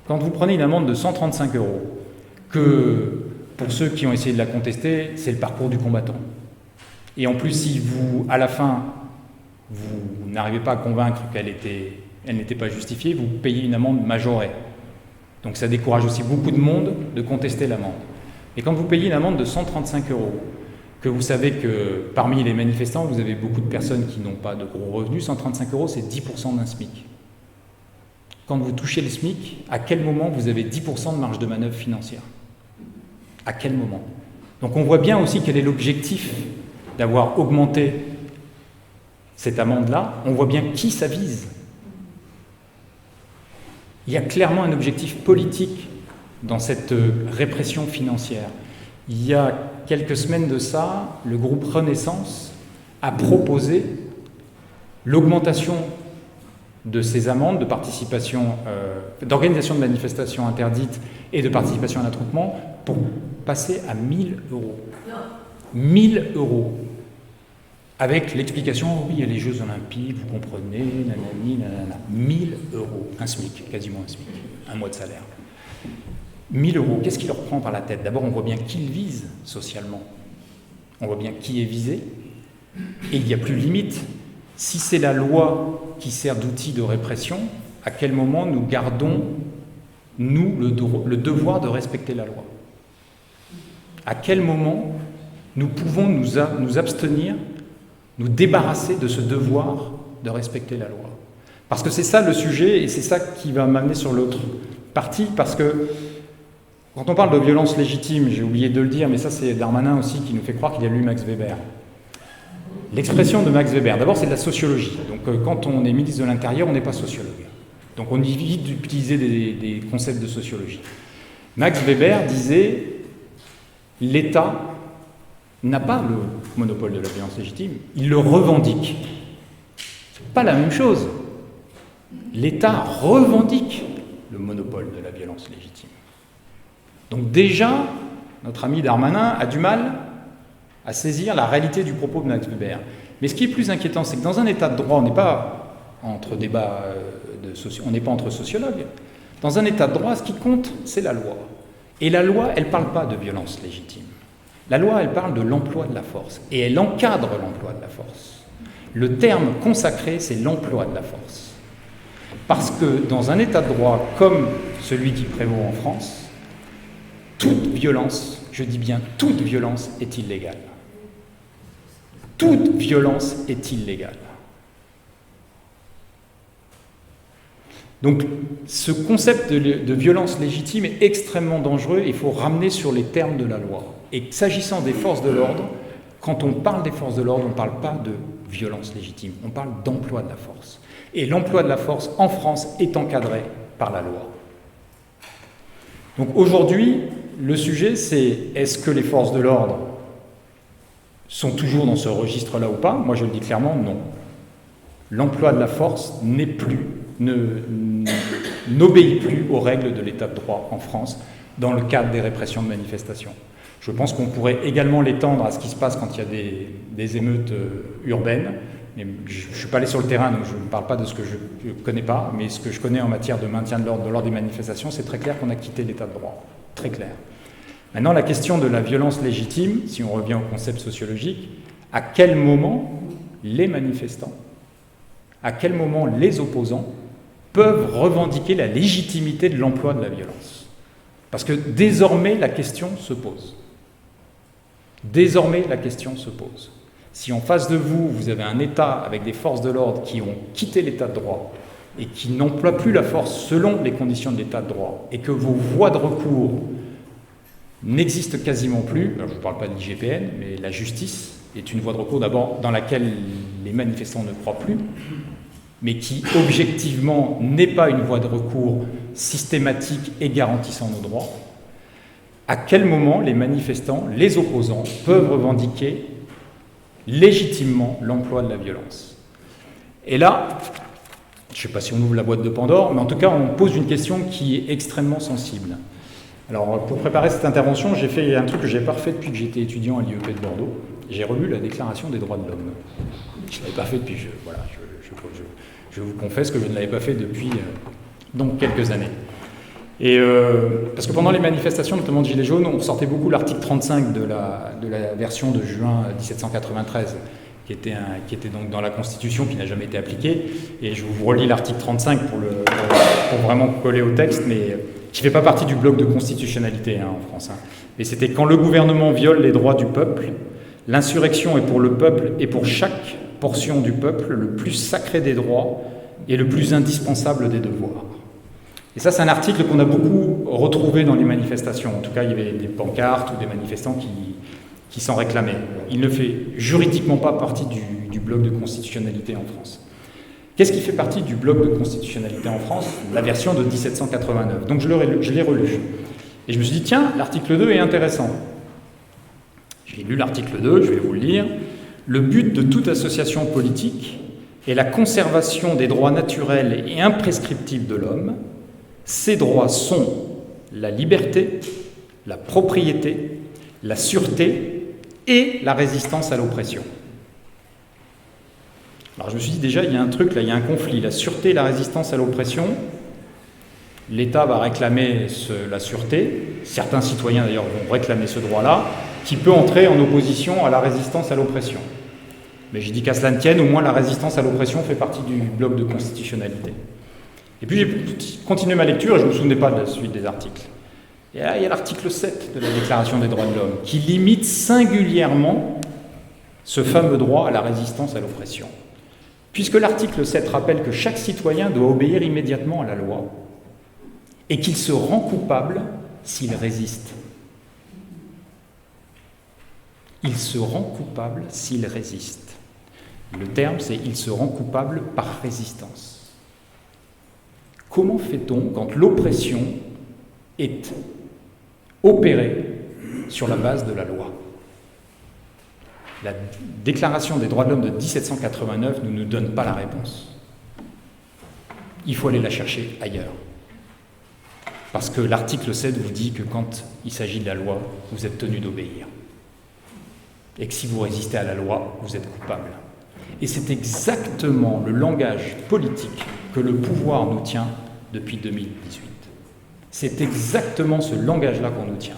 Quand vous prenez une amende de 135 €, que pour ceux qui ont essayé de la contester, c'est le parcours du combattant. Et en plus, si vous, à la fin, vous n'arrivez pas à convaincre qu'elle n'était pas justifiée, vous payez une amende majorée. Donc ça décourage aussi beaucoup de monde de contester l'amende. Et quand vous payez une amende de 135 €, que vous savez que parmi les manifestants, vous avez beaucoup de personnes qui n'ont pas de gros revenus, 135 €, c'est 10% d'un SMIC. Quand vous touchez le SMIC, à quel moment vous avez 10% de marge de manœuvre financière? À quel moment? Donc on voit bien aussi quel est l'objectif d'avoir augmenté cette amende-là. On voit bien qui ça vise. Il y a clairement un objectif politique dans cette répression financière. Il y a quelques semaines de ça, le groupe Renaissance a proposé l'augmentation de ces amendes de participation, d'organisation de manifestations interdites et de participation à l'attroupement pour passer à 1 000 euros. 1 000 euros. Avec l'explication, oui, il y a les Jeux Olympiques, vous comprenez, nanani, nanana. 1 000 euros. Un SMIC, quasiment un SMIC. Un mois de salaire. 1 000 euros, qu'est-ce qui leur prend par la tête? D'abord, on voit bien qui ils visent socialement. On voit bien qui est visé. Et il n'y a plus de limite. Si c'est la loi qui sert d'outil de répression, à quel moment nous gardons, nous, le devoir de respecter la loi? À quel moment nous pouvons nous abstenir, nous débarrasser de ce devoir de respecter la loi? Parce que c'est ça le sujet, et c'est ça qui va m'amener sur l'autre partie, parce que quand on parle de violence légitime, j'ai oublié de le dire, mais ça c'est Darmanin aussi qui nous fait croire qu'il a lu Max Weber. L'expression de Max Weber, d'abord c'est de la sociologie. Donc quand on est ministre de l'Intérieur, on n'est pas sociologue. Donc on évite d'utiliser des concepts de sociologie. Max Weber disait « l'État n'a pas le monopole de la violence légitime, il le revendique ». C'est pas la même chose. L'État revendique le monopole de la violence légitime. Donc déjà, notre ami Darmanin a du mal à saisir la réalité du propos de Max Weber. Mais ce qui est plus inquiétant, c'est que dans un état de droit, on n'est pas entre débats on n'est pas entre sociologues. Dans un état de droit, ce qui compte, c'est la loi. Et la loi, elle ne parle pas de violence légitime. La loi, elle parle de l'emploi de la force. Et elle encadre l'emploi de la force. Le terme consacré, c'est l'emploi de la force. Parce que dans un état de droit comme celui qui prévaut en France, toute violence, je dis bien toute violence, est illégale. Toute violence est illégale. Donc, ce concept de violence légitime est extrêmement dangereux et il faut ramener sur les termes de la loi. Et s'agissant des forces de l'ordre, quand on parle des forces de l'ordre, on ne parle pas de violence légitime, on parle d'emploi de la force. Et l'emploi de la force en France est encadré par la loi. Donc aujourd'hui, le sujet c'est est-ce que les forces de l'ordre sont toujours dans ce registre-là ou pas? Moi je le dis clairement, non. L'emploi de la force n'obéit plus aux règles de l'état de droit en France dans le cadre des répressions de manifestations. Je pense qu'on pourrait également l'étendre à ce qui se passe quand il y a des émeutes urbaines. Mais je ne suis pas allé sur le terrain, donc je ne parle pas de ce que je ne connais pas, mais ce que je connais en matière de maintien de l'ordre lors des manifestations, c'est très clair qu'on a quitté l'état de droit. Très clair. Maintenant, la question de la violence légitime, si on revient au concept sociologique, à quel moment les manifestants, à quel moment les opposants peuvent revendiquer la légitimité de l'emploi de la violence? Parce que désormais, la question se pose. Désormais, la question se pose. Si en face de vous, vous avez un État avec des forces de l'ordre qui ont quitté l'état de droit et qui n'emploient plus la force selon les conditions de l'état de droit, et que vos voies de recours n'existent quasiment plus, alors je ne vous parle pas de l'IGPN, mais la justice est une voie de recours d'abord dans laquelle les manifestants ne croient plus, mais qui objectivement n'est pas une voie de recours systématique et garantissant nos droits. À quel moment les manifestants, les opposants, peuvent revendiquer légitimement l'emploi de la violence? Et là, je ne sais pas si on ouvre la boîte de Pandore, mais en tout cas, on pose une question qui est extrêmement sensible. Alors, pour préparer cette intervention, j'ai fait un truc que je n'avais pas fait depuis que j'étais étudiant à l'IEP de Bordeaux. J'ai relu la Déclaration des droits de l'homme. Je ne l'avais pas fait depuis, je vous confesse que je ne l'avais pas fait depuis donc quelques années. Et parce que pendant les manifestations, notamment de Gilets jaunes, on sortait beaucoup l'article 35 de la version de juin 1793, qui était donc dans la Constitution, qui n'a jamais été appliquée. Et je vous relis l'article 35 pour vraiment coller au texte, mais qui ne fait pas partie du bloc de constitutionnalité en France. Mais c'était quand le gouvernement viole les droits du peuple, l'insurrection est pour le peuple et pour chaque portion du peuple le plus sacré des droits et le plus indispensable des devoirs. Et ça, c'est un article qu'on a beaucoup retrouvé dans les manifestations. En tout cas, il y avait des pancartes ou des manifestants qui s'en réclamaient. Il ne fait juridiquement pas partie du bloc de constitutionnalité en France. Qu'est-ce qui fait partie du bloc de constitutionnalité en France? La version de 1789. Donc je l'ai relu. Et je me suis dit, tiens, l'article 2 est intéressant. J'ai lu l'article 2, je vais vous le lire. Le but de toute association politique est la conservation des droits naturels et imprescriptibles de l'homme. Ces droits sont la liberté, la propriété, la sûreté et la résistance à l'oppression. Alors je me suis dit déjà, il y a un truc là, il y a un conflit. La sûreté et la résistance à l'oppression, l'État va réclamer la sûreté, certains citoyens d'ailleurs vont réclamer ce droit-là, qui peut entrer en opposition à la résistance à l'oppression. Mais j'ai dit qu'à cela ne tienne, au moins la résistance à l'oppression fait partie du bloc de constitutionnalité. Et puis j'ai continué ma lecture et je ne me souvenais pas de la suite des articles. Et là, il y a l'article 7 de la Déclaration des droits de l'homme qui limite singulièrement ce fameux droit à la résistance à l'oppression. Puisque l'article 7 rappelle que chaque citoyen doit obéir immédiatement à la loi et qu'il se rend coupable s'il résiste. Il se rend coupable s'il résiste. Le terme, c'est « il se rend coupable par résistance ». Comment fait-on quand l'oppression est opérée sur la base de la loi? La Déclaration des droits de l'homme de 1789 ne nous donne pas la réponse. Il faut aller la chercher ailleurs. Parce que l'article 7 vous dit que quand il s'agit de la loi, vous êtes tenu d'obéir. Et que si vous résistez à la loi, vous êtes coupable. Et c'est exactement le langage politique que le pouvoir nous tient depuis 2018. C'est exactement ce langage-là qu'on nous tient.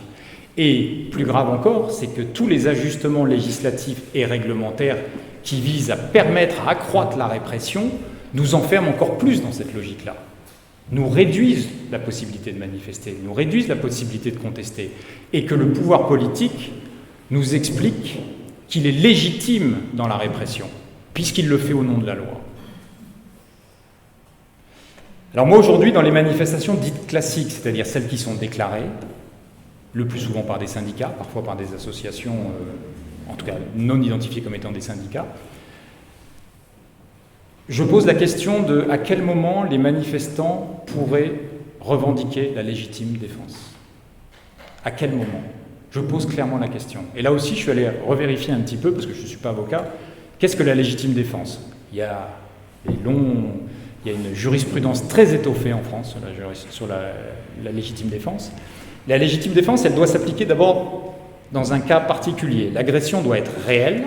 Et plus grave encore, c'est que tous les ajustements législatifs et réglementaires qui visent à permettre, à accroître la répression, nous enferment encore plus dans cette logique-là. Nous réduisent la possibilité de manifester, nous réduisent la possibilité de contester. Et que le pouvoir politique nous explique qu'il est légitime dans la répression, puisqu'il le fait au nom de la loi. Alors moi, aujourd'hui, dans les manifestations dites classiques, c'est-à-dire celles qui sont déclarées, le plus souvent par des syndicats, parfois par des associations, en tout cas non identifiées comme étant des syndicats, je pose la question de à quel moment les manifestants pourraient revendiquer la légitime défense. À quel moment? Je pose clairement la question. Et là aussi, je suis allé revérifier un petit peu, parce que je ne suis pas avocat, qu'est-ce que la légitime défense? Il y a une jurisprudence très étoffée en France sur la légitime défense. La légitime défense, elle doit s'appliquer d'abord dans un cas particulier. L'agression doit être réelle,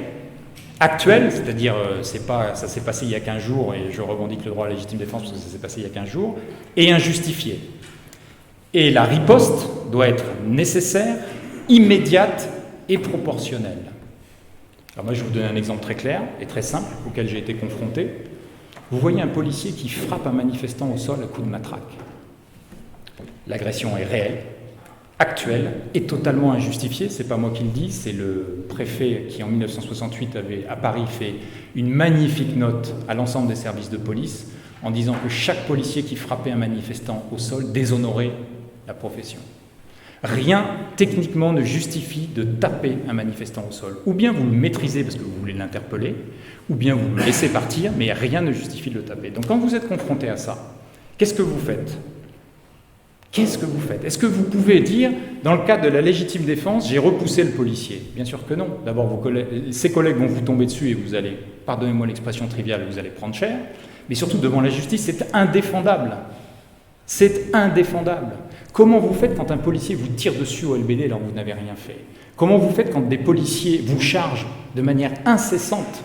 actuelle, c'est-à-dire ça s'est passé il y a 15 jours et je revendique le droit à la légitime défense parce que ça s'est passé il y a 15 jours, et injustifiée. Et la riposte doit être nécessaire, immédiate et proportionnelle. Alors moi, je vais vous donner un exemple très clair et très simple auquel j'ai été confronté. Vous voyez un policier qui frappe un manifestant au sol à coups de matraque. L'agression est réelle, actuelle et totalement injustifiée. C'est pas moi qui le dis, c'est le préfet qui en 1968 avait à Paris fait une magnifique note à l'ensemble des services de police en disant que chaque policier qui frappait un manifestant au sol déshonorait la profession. Rien techniquement ne justifie de taper un manifestant au sol. Ou bien vous le maîtrisez parce que vous voulez l'interpeller, ou bien vous le laissez partir, mais rien ne justifie de le taper. Donc quand vous êtes confronté à ça, qu'est-ce que vous faites? Qu'est-ce que vous faites? Est-ce que vous pouvez dire, dans le cadre de la légitime défense, j'ai repoussé le policier? Bien sûr que non. D'abord, ses collègues vont vous tomber dessus et vous allez, pardonnez-moi l'expression triviale, vous allez prendre cher. Mais surtout, devant la justice, c'est indéfendable. C'est indéfendable. Comment vous faites quand un policier vous tire dessus au LBD alors que vous n'avez rien fait? Comment vous faites quand des policiers vous chargent de manière incessante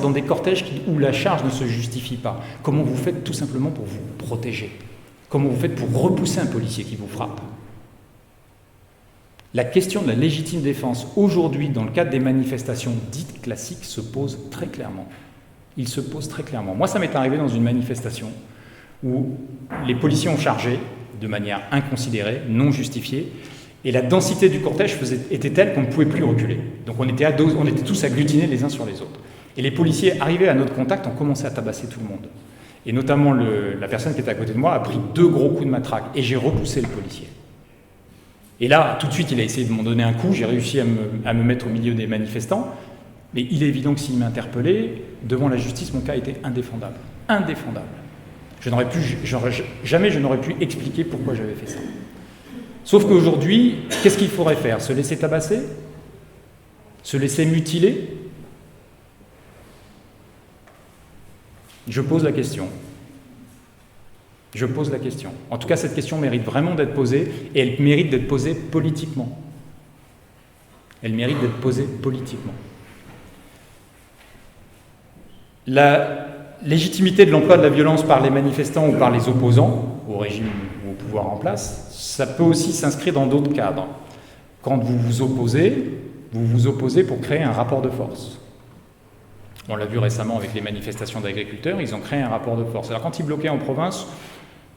dans des cortèges où la charge ne se justifie pas? Comment vous faites tout simplement pour vous protéger? Comment vous faites pour repousser un policier qui vous frappe? La question de la légitime défense, aujourd'hui, dans le cadre des manifestations dites classiques, se pose très clairement. Il se pose très clairement. Moi, ça m'est arrivé dans une manifestation où les policiers ont chargé de manière inconsidérée, non justifiée, et la densité du cortège était telle qu'on ne pouvait plus reculer. Donc on était tous agglutinés les uns sur les autres. Et les policiers, arrivés à notre contact, ont commencé à tabasser tout le monde. Et notamment, la personne qui était à côté de moi a pris 2 gros coups de matraque, et j'ai repoussé le policier. Et là, tout de suite, il a essayé de m'en donner un coup, j'ai réussi à me mettre au milieu des manifestants, Mais il est évident que s'il m'interpellait, devant la justice, mon cas était indéfendable. Indéfendable. Jamais je n'aurais pu expliquer pourquoi j'avais fait ça. Sauf qu'aujourd'hui, qu'est-ce qu'il faudrait faire? Se laisser tabasser? Se laisser mutiler? Je pose la question. Je pose la question. En tout cas, cette question mérite vraiment d'être posée, et elle mérite d'être posée politiquement. Elle mérite d'être posée politiquement. La légitimité de l'emploi de la violence par les manifestants ou par les opposants au régime ou au pouvoir en place, ça peut aussi s'inscrire dans d'autres cadres. Quand vous vous opposez pour créer un rapport de force. On l'a vu récemment avec les manifestations d'agriculteurs, ils ont créé un rapport de force. Alors quand ils bloquaient en province,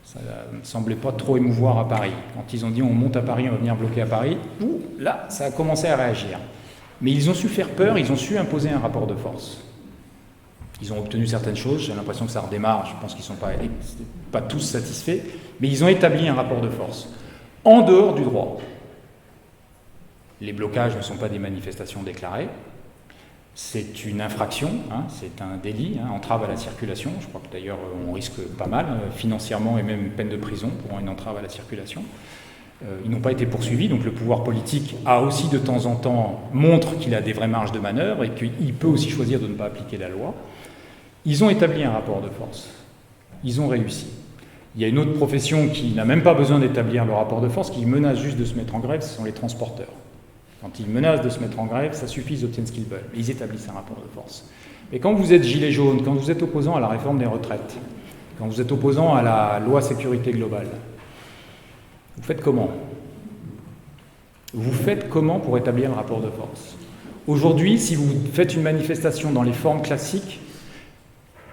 ça ne semblait pas trop émouvoir à Paris. Quand ils ont dit on monte à Paris, on va venir bloquer à Paris, là, ça a commencé à réagir. Mais ils ont su faire peur, ils ont su imposer un rapport de force. Ils ont obtenu certaines choses, j'ai l'impression que ça redémarre, je pense qu'ils ne sont pas tous satisfaits, mais ils ont établi un rapport de force, en dehors du droit. Les blocages ne sont pas des manifestations déclarées, c'est une infraction, c'est un délit, entrave à la circulation, je crois que d'ailleurs on risque pas mal, financièrement et même une peine de prison pour une entrave à la circulation. Ils n'ont pas été poursuivis, donc le pouvoir politique a aussi de temps en temps, montre qu'il a des vraies marges de manœuvre et qu'il peut aussi choisir de ne pas appliquer la loi. Ils ont établi un rapport de force. Ils ont réussi. Il y a une autre profession qui n'a même pas besoin d'établir le rapport de force, qui menace juste de se mettre en grève, ce sont les transporteurs. Quand ils menacent de se mettre en grève, ça suffit, ils obtiennent ce qu'ils veulent. Ils établissent un rapport de force. Mais quand vous êtes gilet jaune, quand vous êtes opposant à la réforme des retraites, quand vous êtes opposant à la loi sécurité globale, vous faites comment? Vous faites comment pour établir le rapport de force? Aujourd'hui, si vous faites une manifestation dans les formes classiques,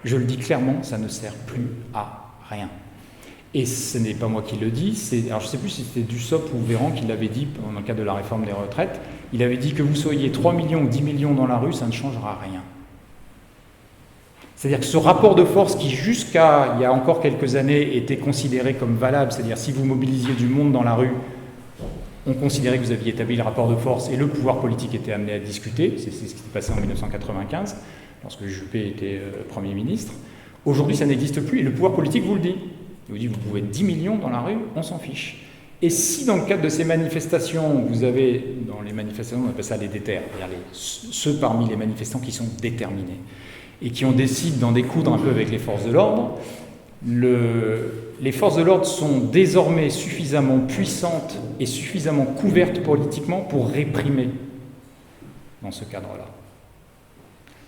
je le dis clairement, ça ne sert plus à rien. Et ce n'est pas moi qui le dis, alors je ne sais plus si c'était Dussopt ou Véran qui l'avait dit dans le cadre de la réforme des retraites, il avait dit que vous soyez 3 millions ou 10 millions dans la rue, ça ne changera rien. C'est-à-dire que ce rapport de force qui, jusqu'à il y a encore quelques années, était considéré comme valable, c'est-à-dire si vous mobilisiez du monde dans la rue, on considérait que vous aviez établi le rapport de force et le pouvoir politique était amené à discuter, c'est ce qui s'est passé en 1995, lorsque Juppé était Premier ministre. Aujourd'hui, ça n'existe plus et le pouvoir politique vous le dit. Il vous dit, vous pouvez être 10 millions dans la rue, on s'en fiche. Et si dans le cadre de ces manifestations, vous avez, dans les manifestations, on appelle ça les déterres, c'est-à-dire ceux parmi les manifestants qui sont déterminés et qui ont décidé d'en découdre un peu avec les forces de l'ordre, les forces de l'ordre sont désormais suffisamment puissantes et suffisamment couvertes politiquement pour réprimer dans ce cadre-là.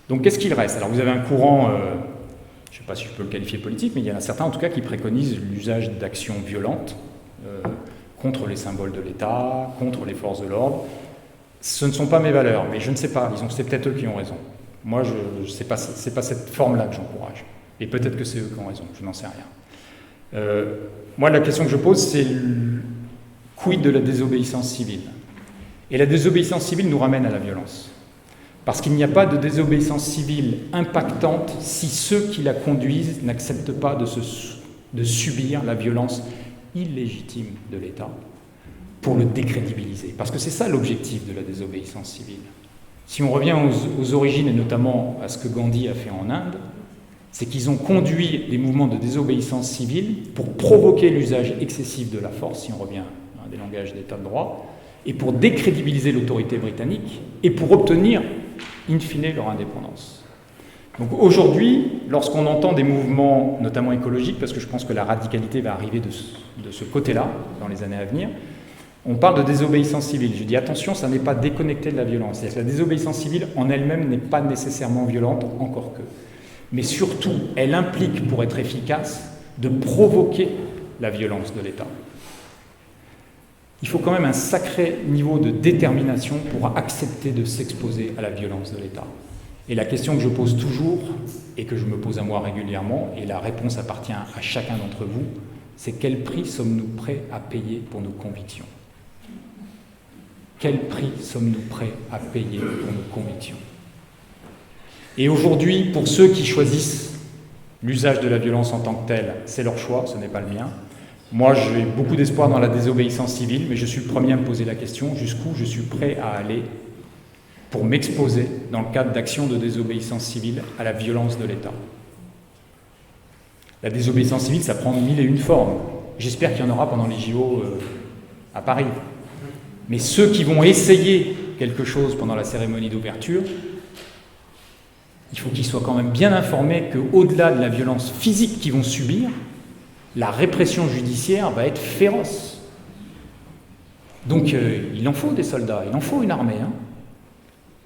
Donc qu'est-ce qu'il reste? Alors vous avez un courant, je ne sais pas si je peux le qualifier politique, mais il y en a certains en tout cas qui préconisent l'usage d'actions violentes contre les symboles de l'État, contre les forces de l'ordre. Ce ne sont pas mes valeurs, mais je ne sais pas, c'est peut-être eux qui ont raison. Moi, c'est pas cette forme-là que j'encourage. Et peut-être que c'est eux qui ont raison, je n'en sais rien. Moi, la question que je pose, c'est quid de la désobéissance civile? Et la désobéissance civile nous ramène à la violence. Parce qu'il n'y a pas de désobéissance civile impactante si ceux qui la conduisent n'acceptent pas de subir la violence illégitime de l'État pour le décrédibiliser. Parce que c'est ça l'objectif de la désobéissance civile. Si on revient aux origines, et notamment à ce que Gandhi a fait en Inde, c'est qu'ils ont conduit des mouvements de désobéissance civile pour provoquer l'usage excessif de la force, si on revient à des langages d'état de droit, et pour décrédibiliser l'autorité britannique, et pour obtenir, in fine, leur indépendance. Donc aujourd'hui, lorsqu'on entend des mouvements, notamment écologiques, parce que je pense que la radicalité va arriver de ce côté-là, dans les années à venir, on parle de désobéissance civile. Je dis attention, ça n'est pas déconnecté de la violence. C'est-à-dire que la désobéissance civile en elle-même n'est pas nécessairement violente, encore que. Mais surtout, elle implique, pour être efficace, de provoquer la violence de l'État. Il faut quand même un sacré niveau de détermination pour accepter de s'exposer à la violence de l'État. Et la question que je pose toujours, et que je me pose à moi régulièrement, et la réponse appartient à chacun d'entre vous, c'est quel prix sommes-nous prêts à payer pour nos convictions? Quel prix sommes-nous prêts à payer pour nos convictions? Et aujourd'hui, pour ceux qui choisissent l'usage de la violence en tant que tel, c'est leur choix, ce n'est pas le mien. Moi, j'ai beaucoup d'espoir dans la désobéissance civile, mais je suis le premier à me poser la question, jusqu'où je suis prêt à aller pour m'exposer dans le cadre d'actions de désobéissance civile à la violence de l'État. La désobéissance civile, ça prend 1001 formes. J'espère qu'il y en aura pendant les JO à Paris. Mais ceux qui vont essayer quelque chose pendant la cérémonie d'ouverture, il faut qu'ils soient quand même bien informés qu'au-delà de la violence physique qu'ils vont subir, la répression judiciaire va être féroce. Donc il en faut des soldats, il en faut une armée. Hein.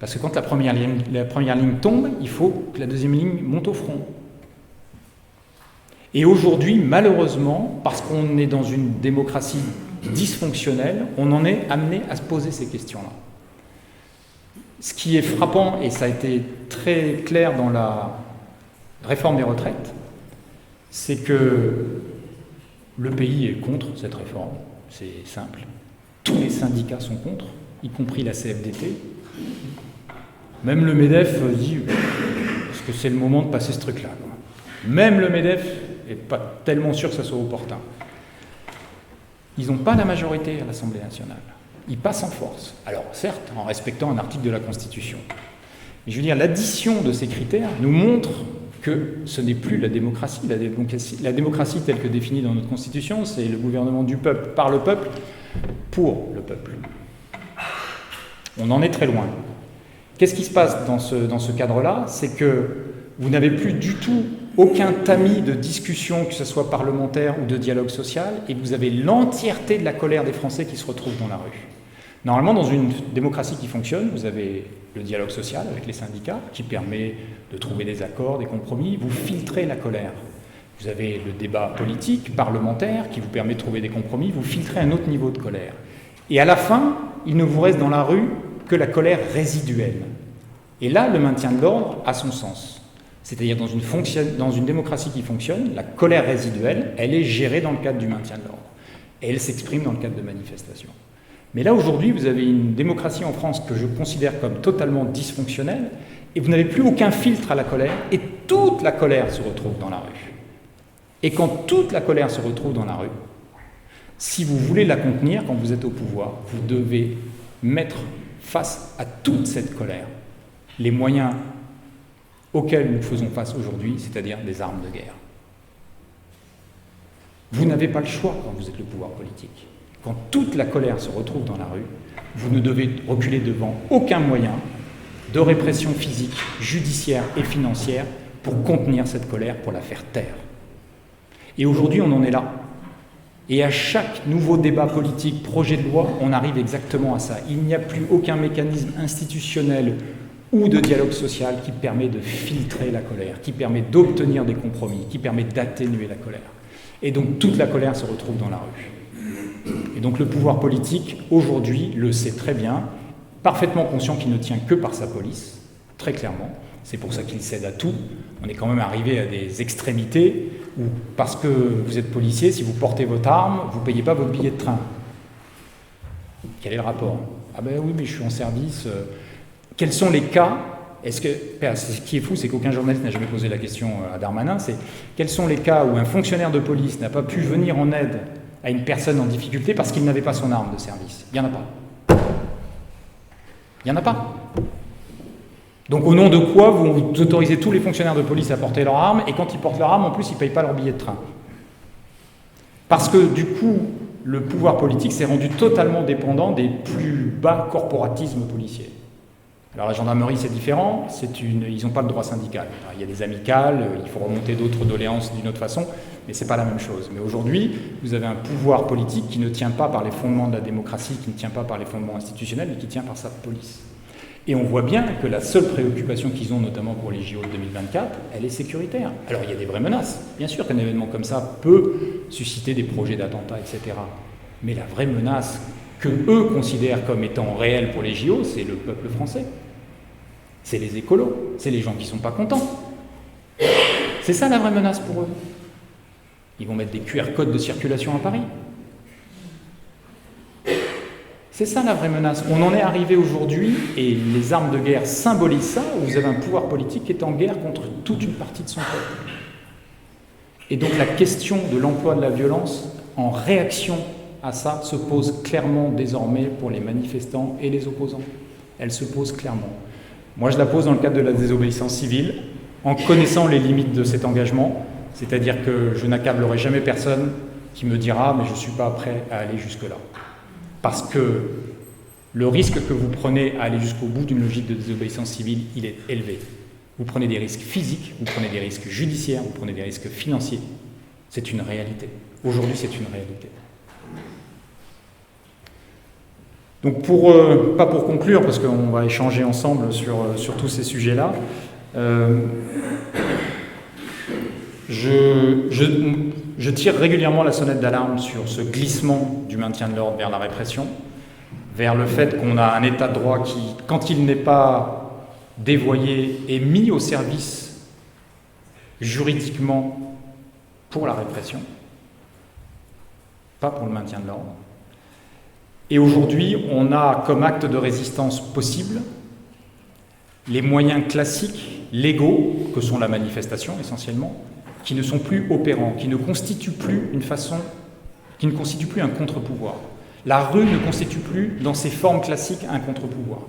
Parce que quand la première ligne tombe, il faut que la deuxième ligne monte au front. Et aujourd'hui, malheureusement, parce qu'on est dans une démocratie dysfonctionnelle, on en est amené à se poser ces questions-là. Ce qui est frappant, et ça a été très clair dans la réforme des retraites, c'est que le pays est contre cette réforme. C'est simple. Tous les syndicats sont contre, y compris la CFDT. Même le MEDEF dit est-ce que c'est le moment de passer ce truc-là. Même le MEDEF n'est pas tellement sûr que ça soit opportun. Ils n'ont pas la majorité à l'Assemblée nationale. Ils passent en force. Alors, certes, en respectant un article de la Constitution. Mais je veux dire, l'addition de ces critères nous montre que ce n'est plus la démocratie. La démocratie telle que définie dans notre Constitution, c'est le gouvernement du peuple, par le peuple, pour le peuple. On en est très loin. Qu'est-ce qui se passe dans ce cadre-là? C'est que vous n'avez plus du tout aucun tamis de discussion, que ce soit parlementaire ou de dialogue social, et vous avez l'entièreté de la colère des Français qui se retrouvent dans la rue. Normalement, dans une démocratie qui fonctionne, vous avez le dialogue social avec les syndicats, qui permet de trouver des accords, des compromis, vous filtrez la colère. Vous avez le débat politique, parlementaire, qui vous permet de trouver des compromis, vous filtrez un autre niveau de colère. Et à la fin, il ne vous reste dans la rue que la colère résiduelle. Et là, le maintien de l'ordre a son sens. C'est-à-dire dans une démocratie qui fonctionne, la colère résiduelle, elle est gérée dans le cadre du maintien de l'ordre. Et elle s'exprime dans le cadre de manifestations. Mais là, aujourd'hui, vous avez une démocratie en France que je considère comme totalement dysfonctionnelle, et vous n'avez plus aucun filtre à la colère, et toute la colère se retrouve dans la rue. Et quand toute la colère se retrouve dans la rue, si vous voulez la contenir, quand vous êtes au pouvoir, vous devez mettre face à toute cette colère les moyens auxquels nous faisons face aujourd'hui, c'est-à-dire des armes de guerre. Vous n'avez pas le choix quand vous êtes le pouvoir politique. Quand toute la colère se retrouve dans la rue, vous ne devez reculer devant aucun moyen de répression physique, judiciaire et financière pour contenir cette colère, pour la faire taire. Et aujourd'hui, on en est là. Et à chaque nouveau débat politique, projet de loi, on arrive exactement à ça. Il n'y a plus aucun mécanisme institutionnel ou de dialogue social qui permet de filtrer la colère, qui permet d'obtenir des compromis, qui permet d'atténuer la colère. Et donc toute la colère se retrouve dans la rue. Et donc le pouvoir politique, aujourd'hui, le sait très bien, parfaitement conscient qu'il ne tient que par sa police, très clairement. C'est pour ça qu'il cède à tout. On est quand même arrivé à des extrémités où, parce que vous êtes policier, si vous portez votre arme, vous ne payez pas votre billet de train. Quel est le rapport? Ah ben oui, mais je suis en service. Quels sont les cas? Ce qui est fou, c'est qu'aucun journaliste n'a jamais posé la question à Darmanin, c'est quels sont les cas où un fonctionnaire de police n'a pas pu venir en aide à une personne en difficulté parce qu'il n'avait pas son arme de service? Il n'y en a pas. Il n'y en a pas. Donc au nom de quoi vous autorisez tous les fonctionnaires de police à porter leur arme, et quand ils portent leur arme, en plus, ils ne payent pas leur billet de train? Parce que du coup, le pouvoir politique s'est rendu totalement dépendant des plus bas corporatismes policiers. Alors la gendarmerie, c'est différent, ils n'ont pas le droit syndical. Alors, il y a des amicales, il faut remonter d'autres doléances d'une autre façon, mais ce n'est pas la même chose. Mais aujourd'hui, vous avez un pouvoir politique qui ne tient pas par les fondements de la démocratie, qui ne tient pas par les fondements institutionnels, mais qui tient par sa police. Et on voit bien que la seule préoccupation qu'ils ont, notamment pour les JO de 2024, elle est sécuritaire. Alors il y a des vraies menaces. Bien sûr qu'un événement comme ça peut susciter des projets d'attentats, etc. Mais la vraie menace que eux considèrent comme étant réelle pour les JO, c'est le peuple français. C'est les écolos, c'est les gens qui ne sont pas contents. C'est ça la vraie menace pour eux. Ils vont mettre des QR codes de circulation à Paris. C'est ça la vraie menace. On en est arrivé aujourd'hui, et les armes de guerre symbolisent ça, où vous avez un pouvoir politique qui est en guerre contre toute une partie de son peuple. Et donc la question de l'emploi de la violence en réaction à ça se pose clairement désormais pour les manifestants et les opposants. Elle se pose clairement. Moi, je la pose dans le cadre de la désobéissance civile, en connaissant les limites de cet engagement, c'est-à-dire que je n'accablerai jamais personne qui me dira « mais je ne suis pas prêt à aller jusque-là ». Parce que le risque que vous prenez à aller jusqu'au bout d'une logique de désobéissance civile, il est élevé. Vous prenez des risques physiques, vous prenez des risques judiciaires, vous prenez des risques financiers. C'est une réalité. Aujourd'hui, c'est une réalité. Donc, pas pour conclure, parce qu'on va échanger ensemble sur tous ces sujets-là, je tire régulièrement la sonnette d'alarme sur ce glissement du maintien de l'ordre vers la répression, vers le fait qu'on a un état de droit qui, quand il n'est pas dévoyé, est mis au service juridiquement pour la répression, pas pour le maintien de l'ordre. Et aujourd'hui, on a comme acte de résistance possible les moyens classiques, légaux, que sont la manifestation essentiellement, qui ne sont plus opérants, qui ne constituent plus un contre-pouvoir. La rue ne constitue plus, dans ses formes classiques, un contre-pouvoir.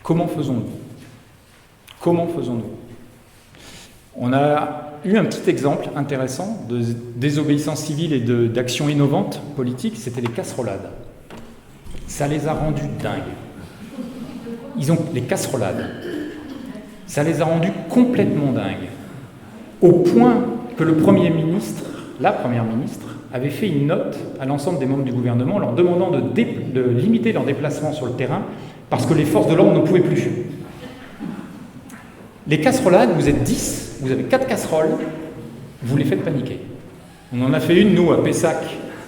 Comment faisons-nous ? On a eu un petit exemple intéressant de désobéissance civile et d'action innovante politique, c'était les casserolades. Ça les a rendus dingues. Les casserolades, ça les a rendus complètement dingues. Au point que la Première ministre, avait fait une note à l'ensemble des membres du gouvernement leur demandant de limiter leurs déplacements sur le terrain parce que les forces de l'ordre ne pouvaient plus. Les casserolades, vous êtes 10, vous avez 4 casseroles, vous les faites paniquer. On en a fait une, nous, à Pessac,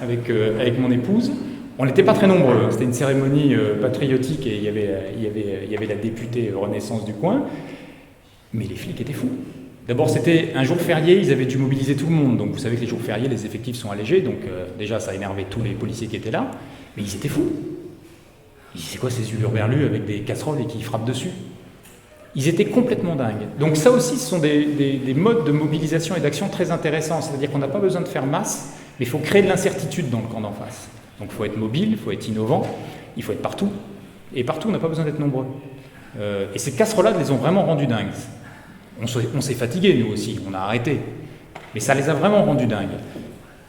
avec mon épouse. On n'était pas très nombreux, c'était une cérémonie patriotique et il y avait la députée Renaissance du coin, mais les flics étaient fous. D'abord, c'était un jour férié, ils avaient dû mobiliser tout le monde, donc vous savez que les jours fériés, les effectifs sont allégés, donc déjà ça énervait tous les policiers qui étaient là, mais ils étaient fous. Ils disaient, c'est quoi ces hurluberlus avec des casseroles et qui frappent dessus ? Ils étaient complètement dingues. Donc ça aussi, ce sont des modes de mobilisation et d'action très intéressants, c'est-à-dire qu'on n'a pas besoin de faire masse, mais il faut créer de l'incertitude dans le camp d'en face. Donc il faut être mobile, il faut être innovant, il faut être partout, et partout on n'a pas besoin d'être nombreux. Et ces casserolades les ont vraiment rendus dingues. On s'est fatigués, nous aussi, on a arrêté. Mais ça les a vraiment rendus dingues.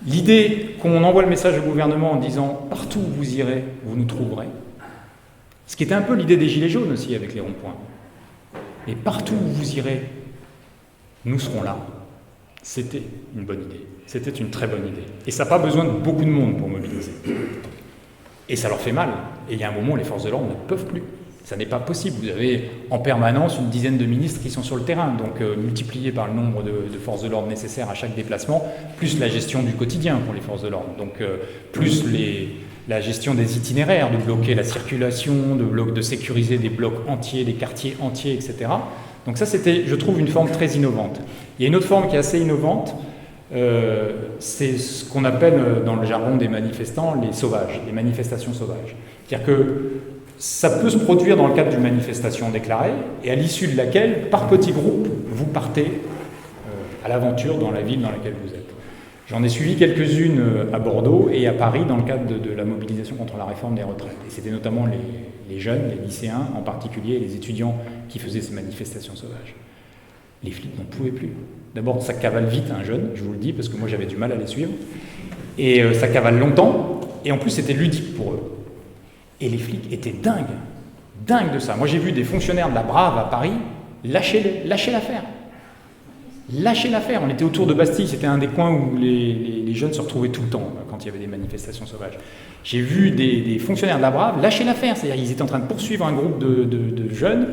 L'idée qu'on envoie le message au gouvernement en disant « partout où vous irez, vous nous trouverez », ce qui était un peu l'idée des Gilets jaunes aussi avec les ronds-points. Et partout où vous irez, nous serons là. C'était une bonne idée. C'était une très bonne idée. Et ça n'a pas besoin de beaucoup de monde pour mobiliser. Et ça leur fait mal. Et il y a un moment où les forces de l'ordre ne peuvent plus. Ça n'est pas possible. Vous avez en permanence une dizaine de ministres qui sont sur le terrain, donc multiplié par le nombre de forces de l'ordre nécessaires à chaque déplacement, plus la gestion du quotidien pour les forces de l'ordre, donc plus la gestion des itinéraires, de bloquer la circulation, de sécuriser des blocs entiers, des quartiers entiers, etc. Donc ça, c'était, je trouve, une forme très innovante. Il y a une autre forme qui est assez innovante, c'est ce qu'on appelle dans le jargon des manifestants les sauvages, les manifestations sauvages. C'est-à-dire que ça peut se produire dans le cadre d'une manifestation déclarée et à l'issue de laquelle, par petits groupes, vous partez à l'aventure dans la ville dans laquelle vous êtes. J'en ai suivi quelques-unes à Bordeaux et à Paris dans le cadre de la mobilisation contre la réforme des retraites. Et c'était notamment les jeunes, les lycéens en particulier, les étudiants qui faisaient ces manifestations sauvages. Les flics n'en pouvaient plus. D'abord, ça cavale vite un jeune, je vous le dis, parce que moi j'avais du mal à les suivre. Et ça cavale longtemps, et en plus c'était ludique pour eux. Et les flics étaient dingues de ça. Moi j'ai vu des fonctionnaires de la Brave à Paris lâcher l'affaire. Lâcher l'affaire. On était autour de Bastille, c'était un des coins où les jeunes se retrouvaient tout le temps quand il y avait des manifestations sauvages. J'ai vu des fonctionnaires de la Brave lâcher l'affaire, c'est-à-dire qu'ils étaient en train de poursuivre un groupe de jeunes,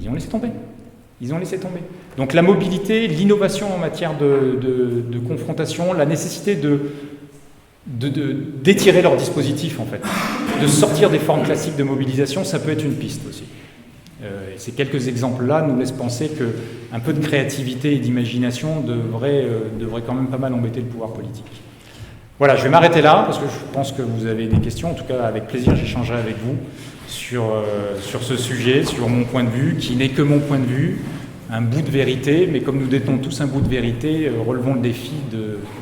ils ont laissé tomber. Donc la mobilité, l'innovation en matière de confrontation, la nécessité d'étirer leur dispositif en fait, de sortir des formes classiques de mobilisation, ça peut être une piste aussi. Ces quelques exemples-là nous laissent penser qu'un peu de créativité et d'imagination devrait quand même pas mal embêter le pouvoir politique. Voilà, je vais m'arrêter là parce que je pense que vous avez des questions. En tout cas, avec plaisir, j'échangerai avec vous sur ce sujet, sur mon point de vue, qui n'est que mon point de vue, un bout de vérité, mais comme nous détenons tous un bout de vérité, relevons le défi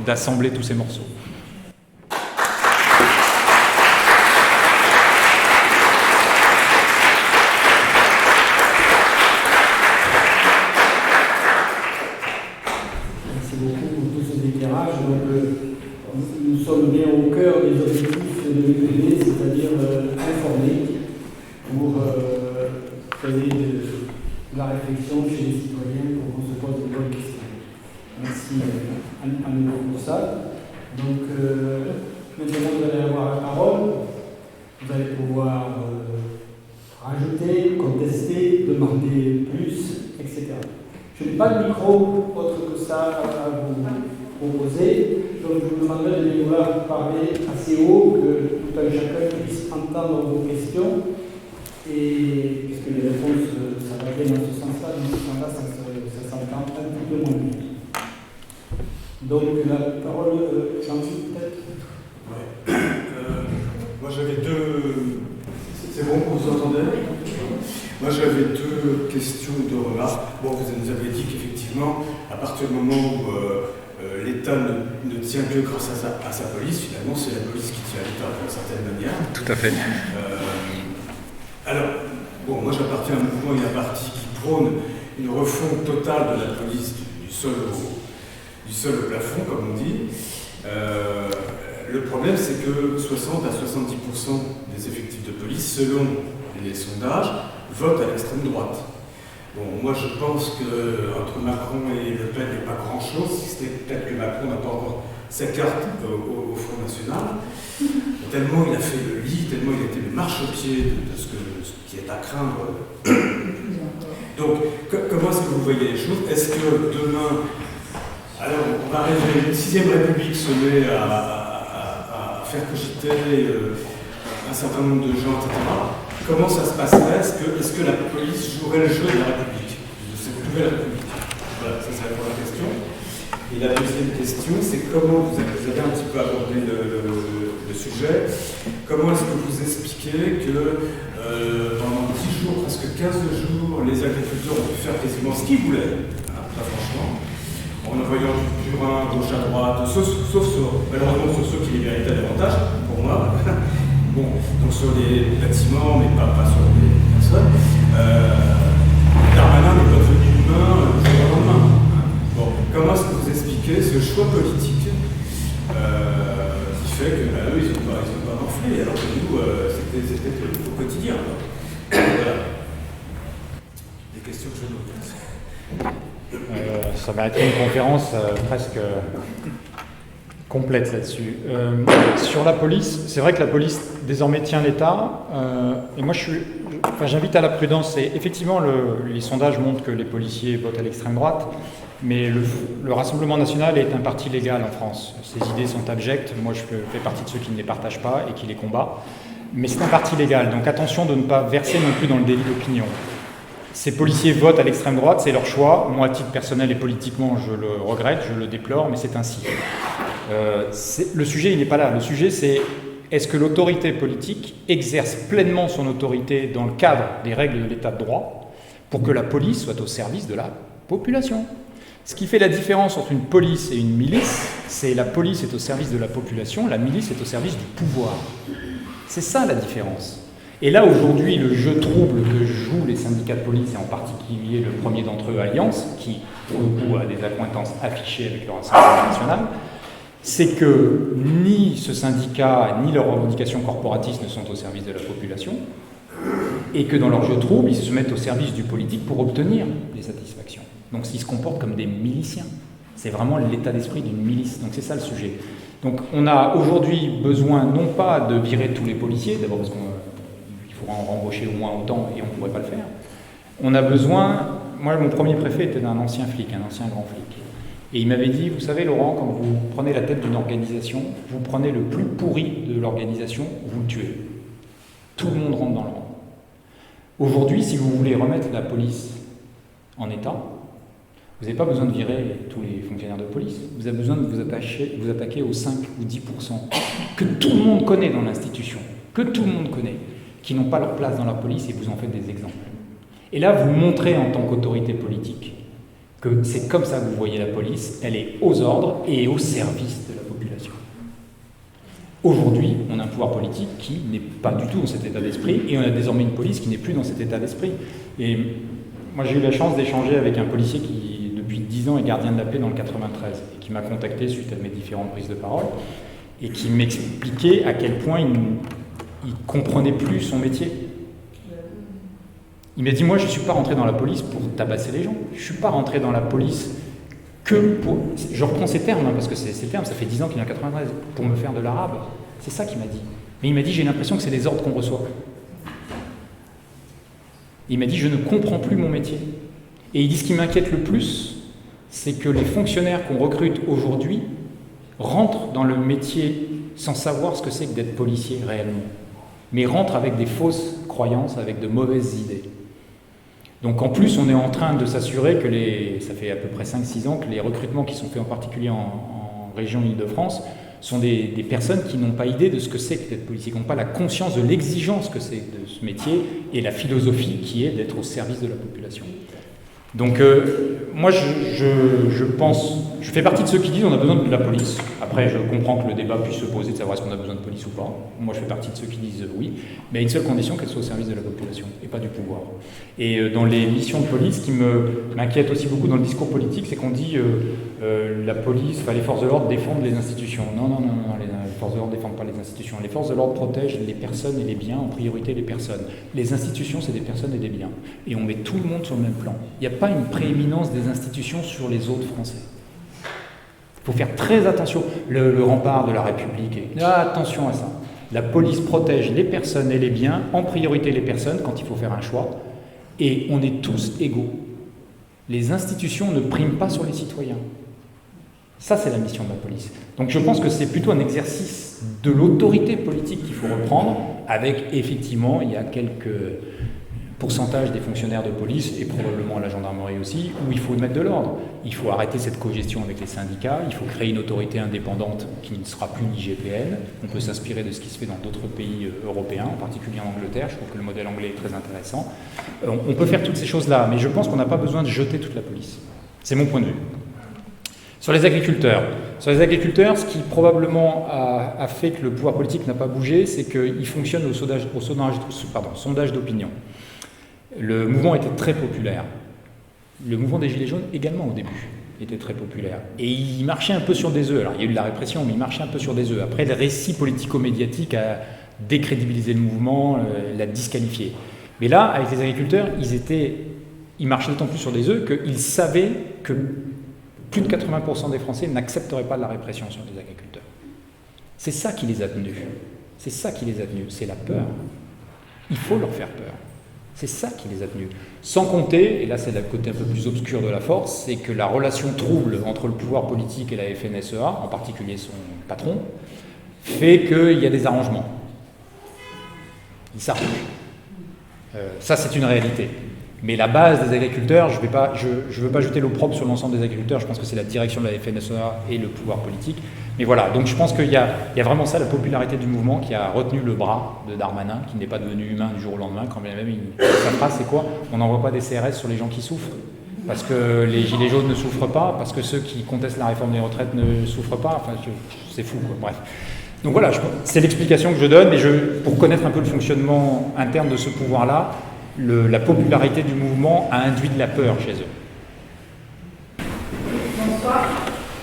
d'assembler tous ces morceaux. de l'UPB, c'est-à-dire informer pour créer de la réflexion chez les citoyens pour qu'on se pose de bonnes questions. Merci à nouveau pour ça. Donc, maintenant, vous allez avoir la parole. Vous allez pouvoir rajouter, contester, demander plus, etc. Je n'ai pas de micro autre que ça à vous proposer, donc je vous demanderai de vouloir parler assez haut, que tout un chacun puisse entendre vos questions, et puisque les réponses, ça va bien dans ce sens-là, ça s'entend un petit peu moins bien. Donc la parole, Jean-Luc, peut-être. Ouais. Moi j'avais deux... C'est bon, vous entendez? Moi j'avais deux questions, deux remarques. Bon, vous nous avez dit qu'effectivement, à partir du moment où l'État ne tient que grâce à sa police, finalement c'est la police qui tient l'État d'une certaine manière. Tout à fait. Alors, bon, moi j'appartiens à un mouvement et à un parti qui prône une refonte totale de la police du sol au plafond, comme on dit. Le problème, c'est que 60 à 70% des effectifs de police, selon les sondages, votent à l'extrême droite. Bon, moi je pense qu'entre Macron et Le Pen, il n'y a pas grand-chose, si ce n'est peut-être que Macron n'a pas encore sa carte au Front National. Tellement il a fait le lit, tellement il a été le marchepied de ce qui est à craindre. Donc, comment est-ce que vous voyez les choses? Est-ce que demain, alors on va arriver, une 6ème République se met à faire cogiter un certain nombre de gens, etc. Comment ça se passerait? Est-ce que la police jouerait le jeu de la République, de cette nouvelle République? Voilà, ça c'est la première question. Et la deuxième question, c'est comment vous avez un petit peu abordé le sujet. Comment est-ce que vous expliquez que pendant 10 jours, presque 15 jours, les agriculteurs ont pu faire quasiment ce qu'ils voulaient, hein, très franchement, en envoyant du purin gauche à droite, sauf malheureusement sur ceux qui les méritaient davantage, pour moi. Bon, donc sur les bâtiments, mais pas sur les personnes. Darmanin n'est pas devenu humain du jour au lendemain. Bon, comment est-ce que vous expliquez ce choix politique qui fait que eux, ils n'ont pas morflé, alors que nous, c'était au quotidien. Voilà. Des questions que je me pose. Ça mériterait une conférence presque complète là-dessus. Sur la police, c'est vrai que la police désormais tient l'État, et moi j'invite à la prudence. Et effectivement, les sondages montrent que les policiers votent à l'extrême droite, mais le Rassemblement national est un parti légal en France. Ses idées sont abjectes, moi je fais partie de ceux qui ne les partagent pas et qui les combattent, mais c'est un parti légal, donc attention de ne pas verser non plus dans le délit d'opinion. Ces policiers votent à l'extrême droite, c'est leur choix. Moi, à titre personnel et politiquement, je le regrette, je le déplore, mais c'est ainsi. Le sujet, il n'est pas là. Le sujet, c'est est-ce que l'autorité politique exerce pleinement son autorité dans le cadre des règles de l'état de droit pour que la police soit au service de la population. Ce qui fait la différence entre une police et une milice, c'est la police est au service de la population, la milice est au service du pouvoir. C'est ça la différence. Et là, aujourd'hui, le jeu trouble que jouent les syndicats de police, et en particulier le premier d'entre eux, Alliance, qui, pour le coup, a des accointances affichées avec le Rassemblement national, c'est que ni ce syndicat, ni leurs revendications corporatistes ne sont au service de la population, et que dans leur jeu trouble, ils se mettent au service du politique pour obtenir des satisfactions. Donc, ils se comportent comme des miliciens. C'est vraiment l'état d'esprit d'une milice. Donc, c'est ça le sujet. Donc, on a aujourd'hui besoin, non pas de virer tous les policiers, d'abord parce qu'il faudra en rembaucher au moins autant et on ne pourrait pas le faire. On a besoin... Moi, mon premier préfet était un ancien flic, un ancien grand flic. Et il m'avait dit, vous savez, Laurent, quand vous prenez la tête d'une organisation, vous prenez le plus pourri de l'organisation, vous le tuez. Tout le monde rentre dans le rang. Aujourd'hui, si vous voulez remettre la police en état, vous n'avez pas besoin de virer tous les fonctionnaires de police. Vous avez besoin de vous attaquer aux 5 ou 10% que tout le monde connaît dans l'institution, que tout le monde connaît, qui n'ont pas leur place dans la police et vous en faites des exemples. Et là, vous montrez en tant qu'autorité politique que c'est comme ça que vous voyez la police, elle est aux ordres et au service de la population. Aujourd'hui, on a un pouvoir politique qui n'est pas du tout dans cet état d'esprit et on a désormais une police qui n'est plus dans cet état d'esprit. Et moi, j'ai eu la chance d'échanger avec un policier qui, depuis 10 ans, est gardien de la paix dans le 93 et qui m'a contacté suite à mes différentes prises de parole. et qui m'expliquait à quel point il ne comprenait plus son métier. Il m'a dit, moi je ne suis pas rentré dans la police pour tabasser les gens, je ne suis pas rentré dans la police que pour... Je reprends ces termes, hein, parce que ces termes, ça fait 10 ans qu'il est en 93, pour me faire de l'arabe. C'est ça qu'il m'a dit. Mais il m'a dit, j'ai l'impression que c'est des ordres qu'on reçoit. Il m'a dit, je ne comprends plus mon métier. Et il dit, ce qui m'inquiète le plus, c'est que les fonctionnaires qu'on recrute aujourd'hui rentrent dans le métier sans savoir ce que c'est que d'être policier réellement, mais rentrent avec des fausses croyances, avec de mauvaises idées. Donc en plus, on est en train de s'assurer que ça fait à peu près 5-6 ans que les recrutements qui sont faits en particulier en région Île-de-France sont des personnes qui n'ont pas idée de ce que c'est que d'être policier, qui n'ont pas la conscience de l'exigence que c'est de ce métier et la philosophie qui est d'être au service de la population. Donc moi je pense, je fais partie de ceux qui disent on a besoin de la police. Après je comprends que le débat puisse se poser de savoir est-ce qu'on a besoin de police ou pas. Moi je fais partie de ceux qui disent oui, mais à une seule condition, qu'elle soit au service de la population et pas du pouvoir. Et dans les missions de police, ce qui m'inquiète aussi beaucoup dans le discours politique, c'est qu'on dit la police, les forces de l'ordre défendent les institutions. Non, les forces de l'ordre ne défendent pas les institutions. Les forces de l'ordre protègent les personnes et les biens, en priorité les personnes. Les institutions, c'est des personnes et des biens. Et on met tout le monde sur le même plan. Il n'y a pas une prééminence des institutions sur les autres Français. Il faut faire très attention. Le rempart de la République, attention à ça. La police protège les personnes et les biens, en priorité les personnes, quand il faut faire un choix. Et on est tous égaux. Les institutions ne priment pas sur les citoyens. Ça, c'est la mission de la police. Donc je pense que c'est plutôt un exercice de l'autorité politique qu'il faut reprendre, avec effectivement, il y a quelques pourcentages des fonctionnaires de police, et probablement la gendarmerie aussi, où il faut mettre de l'ordre. Il faut arrêter cette cogestion avec les syndicats, il faut créer une autorité indépendante qui ne sera plus l'IGPN. On peut s'inspirer de ce qui se fait dans d'autres pays européens, en particulier en Angleterre. Je trouve que le modèle anglais est très intéressant. On peut faire toutes ces choses-là, mais je pense qu'on n'a pas besoin de jeter toute la police. C'est mon point de vue. Sur les agriculteurs, ce qui probablement a fait que le pouvoir politique n'a pas bougé, c'est qu'il fonctionne au sondage d'opinion. Le mouvement était très populaire. Le mouvement des Gilets jaunes également au début était très populaire. Et il marchait un peu sur des œufs. Alors il y a eu de la répression, mais il marchait un peu sur des œufs. Après, le récit politico-médiatique a décrédibilisé le mouvement, l'a disqualifié. Mais là, avec les agriculteurs, ils marchaient d'autant plus sur des œufs qu'ils savaient que plus de 80% des Français n'accepteraient pas de la répression sur les agriculteurs. C'est ça qui les a tenus. C'est la peur. Il faut leur faire peur. C'est ça qui les a tenus. Sans compter, et là c'est le côté un peu plus obscur de la force, c'est que la relation trouble entre le pouvoir politique et la FNSEA, en particulier son patron, fait qu'il y a des arrangements. Ils s'arrangent. Ça c'est une réalité. Mais la base des agriculteurs, je veux pas jeter l'opprobre sur l'ensemble des agriculteurs, je pense que c'est la direction de la FNSEA et le pouvoir politique. Mais voilà, donc je pense qu'il y a vraiment ça, la popularité du mouvement qui a retenu le bras de Darmanin, qui n'est pas devenu humain du jour au lendemain, quand bien même sa phrase c'est quoi ? On n'envoie pas des CRS sur les gens qui souffrent, parce que les gilets jaunes ne souffrent pas, parce que ceux qui contestent la réforme des retraites ne souffrent pas, enfin c'est fou quoi, bref. Donc voilà, c'est l'explication que je donne, et pour connaître un peu le fonctionnement interne de ce pouvoir-là, la popularité du mouvement a induit de la peur chez eux. Bonsoir.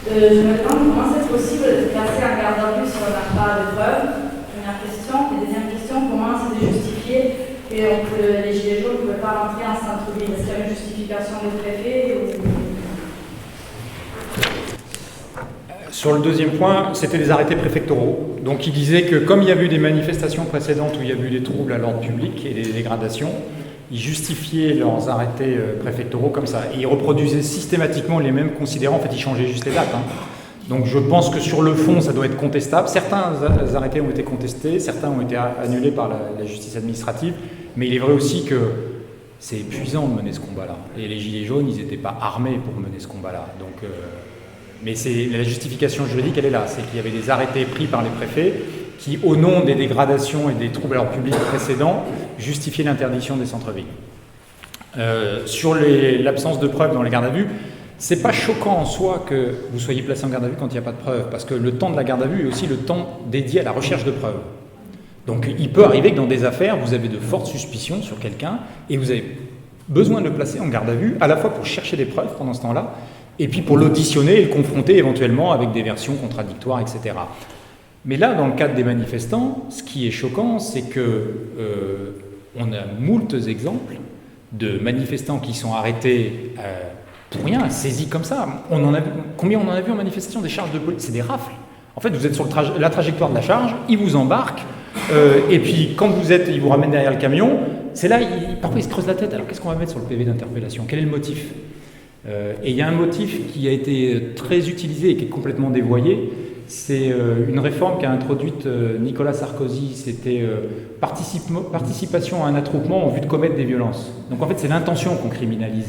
Je me demande comment c'est possible de placer un garde à vue sur un pas de preuve. Première question. Et deuxième question, comment c'est justifié que les gilets jaunes ne pouvaient pas rentrer en centre-ville? Est-ce qu'il y a une justification des préfets Sur le deuxième point, c'était des arrêtés préfectoraux. Donc ils disaient que comme il y a eu des manifestations précédentes où il y a eu des troubles à l'ordre public et des dégradations, ils justifiaient leurs arrêtés préfectoraux comme ça. Et ils reproduisaient systématiquement les mêmes considérants. En fait, ils changeaient juste les dates. Donc je pense que sur le fond, ça doit être contestable. Certains arrêtés ont été contestés, certains ont été annulés par la justice administrative. Mais il est vrai aussi que c'est épuisant de mener ce combat-là. Et les Gilets jaunes, ils n'étaient pas armés pour mener ce combat-là. Donc, mais la justification juridique, elle est là. C'est qu'il y avait des arrêtés pris par les préfets qui, au nom des dégradations et des troubles à l'ordre public précédents, justifiaient l'interdiction des centres-villes. Sur l'absence de preuves dans les gardes à vue, c'est pas choquant en soi que vous soyez placé en garde à vue quand il n'y a pas de preuves, parce que le temps de la garde à vue est aussi le temps dédié à la recherche de preuves. Donc il peut arriver que dans des affaires, vous avez de fortes suspicions sur quelqu'un et vous avez besoin de le placer en garde à vue, à la fois pour chercher des preuves pendant ce temps-là, et puis pour l'auditionner et le confronter éventuellement avec des versions contradictoires, etc. Mais là, dans le cadre des manifestants, ce qui est choquant, c'est que on a moult exemples de manifestants qui sont arrêtés pour rien, saisis comme ça. Combien on en a vu en manifestation des charges de police? C'est des rafles. En fait, vous êtes sur la trajectoire de la charge, ils vous embarquent, et puis quand ils vous ramènent derrière le camion, c'est là, parfois ils se creusent la tête. Alors qu'est-ce qu'on va mettre sur le PV d'interpellation? Quel est le motif? Et il y a un motif qui a été très utilisé et qui est complètement dévoyé. C'est une réforme qu'a introduite Nicolas Sarkozy, c'était participation à un attroupement en vue de commettre des violences. Donc en fait, c'est l'intention qu'on criminalise.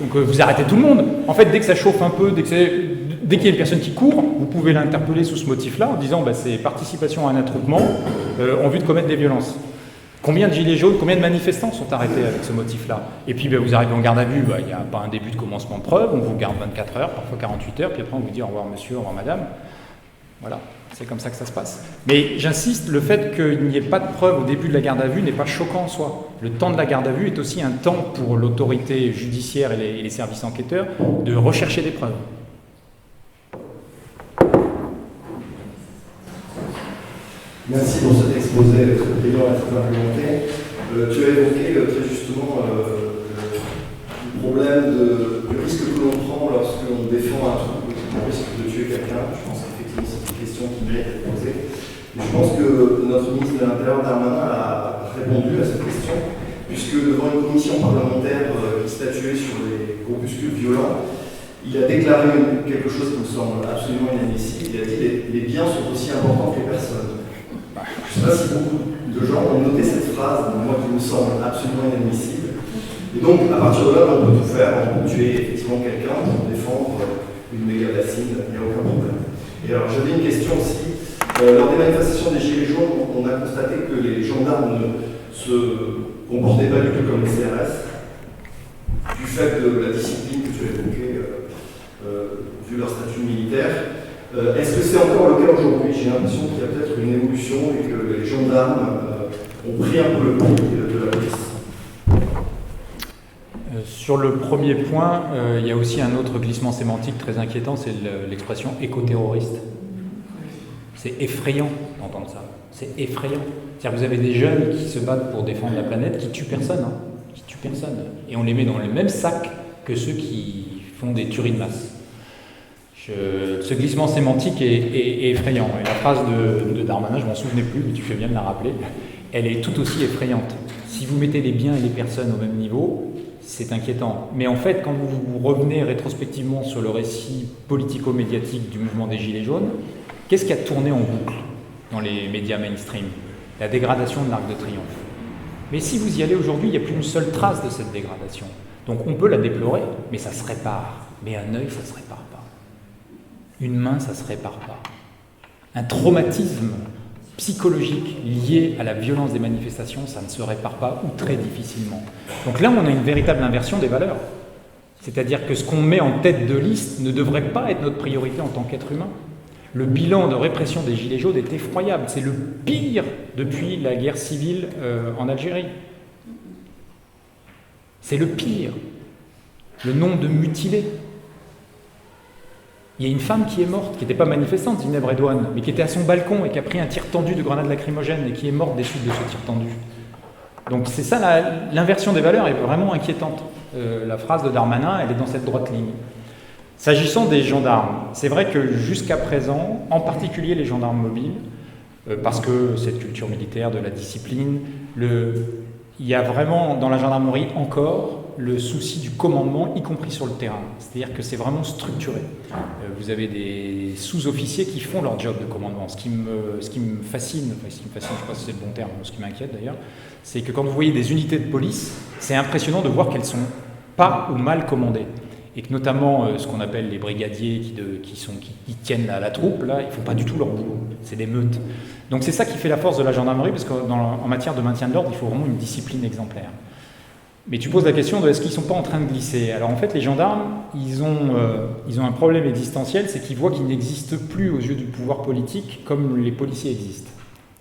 Donc vous arrêtez tout le monde. En fait, dès que ça chauffe un peu, dès qu'il y a une personne qui court, vous pouvez l'interpeller sous ce motif-là en disant c'est participation à un attroupement en vue de commettre des violences. Combien de gilets jaunes, combien de manifestants sont arrêtés avec ce motif-là? Et puis vous arrivez en garde à vue, il n'y a pas un début de commencement de preuve, on vous garde 24 heures, parfois 48 heures, puis après on vous dit au revoir monsieur, au revoir madame. Voilà, c'est comme ça que ça se passe. Mais j'insiste, le fait qu'il n'y ait pas de preuve au début de la garde à vue n'est pas choquant en soi. Le temps de la garde à vue est aussi un temps pour l'autorité judiciaire et les services enquêteurs de rechercher des preuves. Merci pour cet exposé très brillant et très argumenté. Tu as évoqué très justement le problème du risque que l'on prend lorsque l'on défend un truc, le risque de tuer quelqu'un. Je pense qu'effectivement c'est une question qui mérite d'être posée. Et je pense que notre ministre de l'Intérieur Darmanin a répondu à cette question, puisque devant une commission parlementaire qui statuait sur les groupuscules violents, il a déclaré quelque chose qui me semble absolument inadmissible. Il a dit que les biens sont aussi importants que les personnes. Je ne sais pas si beaucoup de gens ont noté cette phrase, moi qui me semble absolument inadmissible. Et donc, à partir de là, on peut tout faire, on peut tuer effectivement quelqu'un pour défendre une méga bassine, il n'y a aucun problème. Et alors, j'avais une question aussi. Lors des manifestations des Gilets jaunes, on a constaté que les gendarmes ne se comportaient pas du tout comme les CRS, du fait de la discipline que tu as évoquée, vu leur statut militaire. Est-ce que c'est encore le cas aujourd'hui? J'ai l'impression qu'il y a peut-être une évolution et que les gendarmes ont pris un peu le pli de la police. Sur le premier point, il y a aussi un autre glissement sémantique très inquiétant, c'est l'expression éco-terroriste. C'est effrayant d'entendre ça. C'est effrayant. C'est-à-dire que vous avez des jeunes qui se battent pour défendre la planète, qui tuent personne. Qui tuent personne. Et on les met dans le même sac que ceux qui font des tueries de masse. Ce glissement sémantique est effrayant. Et la phrase de Darmanin, je ne m'en souvenais plus, mais tu fais bien de la rappeler, elle est tout aussi effrayante. Si vous mettez les biens et les personnes au même niveau, c'est inquiétant. Mais en fait, quand vous revenez rétrospectivement sur le récit politico-médiatique du mouvement des Gilets jaunes, qu'est-ce qui a tourné en boucle dans les médias mainstream? La dégradation de l'Arc de Triomphe. Mais si vous y allez aujourd'hui, il n'y a plus une seule trace de cette dégradation. Donc on peut la déplorer, mais ça se répare. Mais un œil, ça ne se répare pas. Une main, ça ne se répare pas. Un traumatisme psychologique lié à la violence des manifestations, ça ne se répare pas ou très difficilement. Donc là, on a une véritable inversion des valeurs. C'est-à-dire que ce qu'on met en tête de liste ne devrait pas être notre priorité en tant qu'être humain. Le bilan de répression des Gilets jaunes est effroyable. C'est le pire depuis la guerre civile en Algérie. C'est le pire. Le nombre de mutilés. Il y a une femme qui est morte, qui n'était pas manifestante, Zineb Redouane, mais qui était à son balcon et qui a pris un tir tendu de grenade lacrymogène et qui est morte des suites de ce tir tendu. Donc c'est ça, l'inversion des valeurs est vraiment inquiétante. La phrase de Darmanin, elle est dans cette droite ligne. S'agissant des gendarmes, c'est vrai que jusqu'à présent, en particulier les gendarmes mobiles, parce que cette culture militaire de la discipline, il y a vraiment dans la gendarmerie encore le souci du commandement, y compris sur le terrain. C'est-à-dire que c'est vraiment structuré. Vous avez des sous-officiers qui font leur job de commandement. Ce qui me fascine, je ne sais pas si c'est le bon terme, ce qui m'inquiète d'ailleurs, c'est que quand vous voyez des unités de police, c'est impressionnant de voir qu'elles ne sont pas ou mal commandées. Et que notamment ce qu'on appelle les brigadiers qui tiennent la troupe, là, ils ne font pas du tout leur boulot. C'est des meutes. Donc c'est ça qui fait la force de la gendarmerie, parce qu'en matière de maintien de l'ordre, il faut vraiment une discipline exemplaire. Mais tu poses la question de est-ce qu'ils ne sont pas en train de glisser? Alors en fait, les gendarmes, ils ont un problème existentiel, c'est qu'ils voient qu'ils n'existent plus aux yeux du pouvoir politique comme les policiers existent.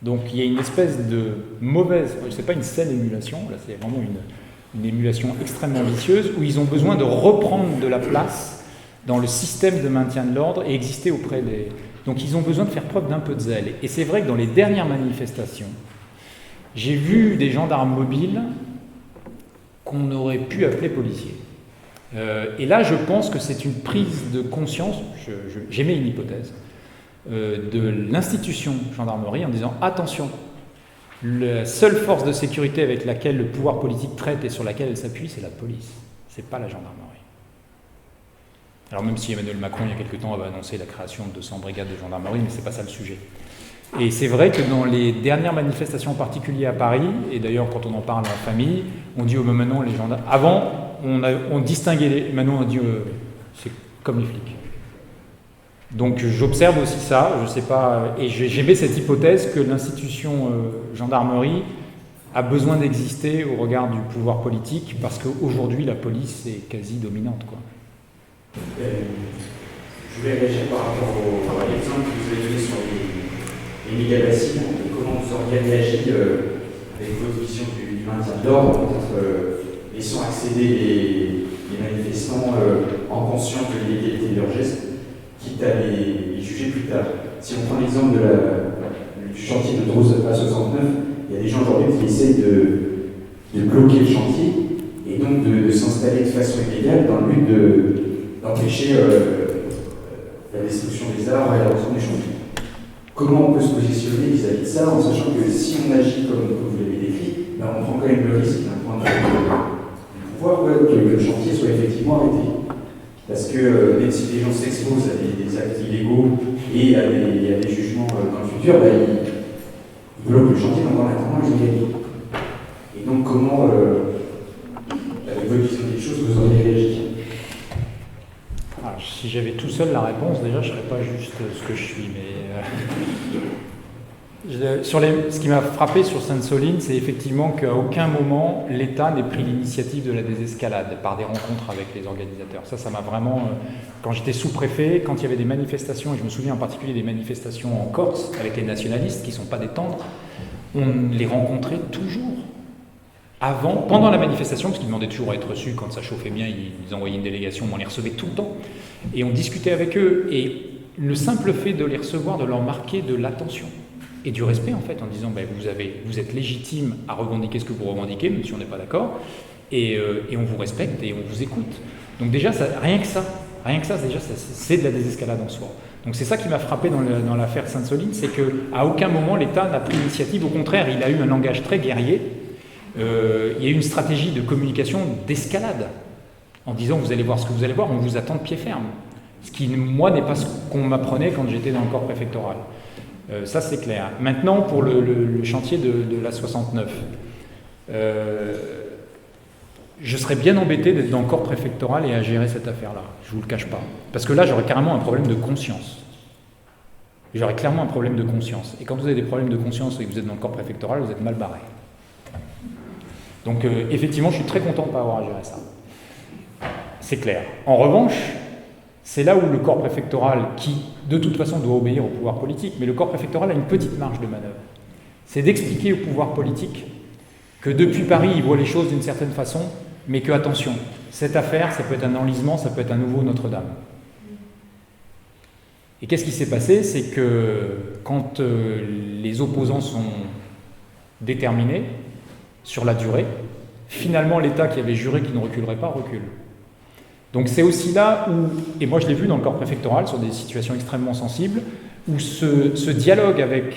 Donc il y a une espèce de mauvaise, je ne sais pas, une saine émulation, là c'est vraiment une émulation extrêmement vicieuse, où ils ont besoin de reprendre de la place dans le système de maintien de l'ordre et exister auprès Donc ils ont besoin de faire preuve d'un peu de zèle. Et c'est vrai que dans les dernières manifestations, j'ai vu des gendarmes mobiles qu'on aurait pu appeler policiers. Et là, je pense que c'est une prise de conscience, j'émets une hypothèse, de l'institution gendarmerie en disant « Attention, la seule force de sécurité avec laquelle le pouvoir politique traite et sur laquelle elle s'appuie, c'est la police, c'est pas la gendarmerie. » Alors même si Emmanuel Macron, il y a quelque temps, avait annoncé la création de 200 brigades de gendarmerie, mais c'est pas ça le sujet. Et c'est vrai que dans les dernières manifestations en particulier à Paris, et d'ailleurs quand on en parle en famille, on dit maintenant les gendarmes... Avant, on distinguait les... Maintenant on dit c'est comme les flics. Donc j'observe aussi ça, je sais pas... Et j'émets cette hypothèse que l'institution gendarmerie a besoin d'exister au regard du pouvoir politique, parce qu'aujourd'hui la police est quasi dominante, quoi. Je voulais réagir par rapport à l'exemple que vous avez donné sur les méga-bassines, comment vous auriez réagi avec votre vision du maintien de l'ordre, peut-être laissant accéder les manifestants en conscience de l'illégalité de leurs gestes, quitte à les juger plus tard. Si on prend l'exemple du chantier de Drose A69, il y a des gens aujourd'hui qui essaient de bloquer le chantier et donc de s'installer de façon illégale dans le but d'empêcher la destruction des arbres et la retour du chantier. Comment on peut se positionner vis-à-vis de ça, en sachant que si on agit comme vous l'avez décrit, ben on prend quand même le risque d'un point de vue du pouvoir que le chantier soit effectivement arrêté. Parce que même si les gens s'exposent à des actes illégaux et à des jugements dans le futur, ben, ils bloquent le chantier pendant l'internement, ils ont gagné. Et donc comment, avec votre vision des choses, vous auriez réagi? Alors, si j'avais tout seul la réponse, déjà, je ne serais pas juste ce que je suis. Mais ce qui m'a frappé sur Sainte-Soline, c'est effectivement qu'à aucun moment l'État n'ait pris l'initiative de la désescalade par des rencontres avec les organisateurs. Ça m'a vraiment... Quand j'étais sous-préfet, quand il y avait des manifestations, et je me souviens en particulier des manifestations en Corse avec les nationalistes, qui ne sont pas des tendres, on les rencontrait toujours. Pendant la manifestation, parce qu'ils demandaient toujours à être reçus, quand ça chauffait bien, ils envoyaient une délégation, on les recevait tout le temps, et on discutait avec eux, et le simple fait de les recevoir, de leur marquer de l'attention, et du respect en fait, en disant vous êtes légitime à revendiquer ce que vous revendiquez, même si on n'est pas d'accord, et on vous respecte, et on vous écoute. Donc déjà, rien que ça, déjà, c'est de la désescalade en soi. Donc c'est ça qui m'a frappé dans l'affaire Sainte-Soline, c'est qu'à aucun moment l'État n'a pris l'initiative, au contraire, il a eu un langage très guerrier. Il y a eu une stratégie de communication d'escalade, en disant vous allez voir ce que vous allez voir, on vous attend de pied ferme. Ce qui, moi, n'est pas ce qu'on m'apprenait quand j'étais dans le corps préfectoral. Ça, c'est clair. Maintenant, pour le chantier de la 69, je serais bien embêté d'être dans le corps préfectoral et à gérer cette affaire-là. Je ne vous le cache pas. Parce que là, j'aurais carrément un problème de conscience. J'aurais clairement un problème de conscience. Et quand vous avez des problèmes de conscience et que vous êtes dans le corps préfectoral, vous êtes mal barré. Donc effectivement, je suis très content de ne pas avoir à gérer ça. C'est clair. En revanche, c'est là où le corps préfectoral, qui de toute façon doit obéir au pouvoir politique, mais le corps préfectoral a une petite marge de manœuvre. C'est d'expliquer au pouvoir politique que depuis Paris, il voit les choses d'une certaine façon, mais que, attention, cette affaire, ça peut être un enlisement, ça peut être un nouveau Notre-Dame. Et qu'est-ce qui s'est passé? C'est que quand les opposants sont déterminés, sur la durée, finalement l'État qui avait juré qu'il ne reculerait pas, recule. Donc c'est aussi là où, et moi je l'ai vu dans le corps préfectoral, sur des situations extrêmement sensibles, où ce dialogue avec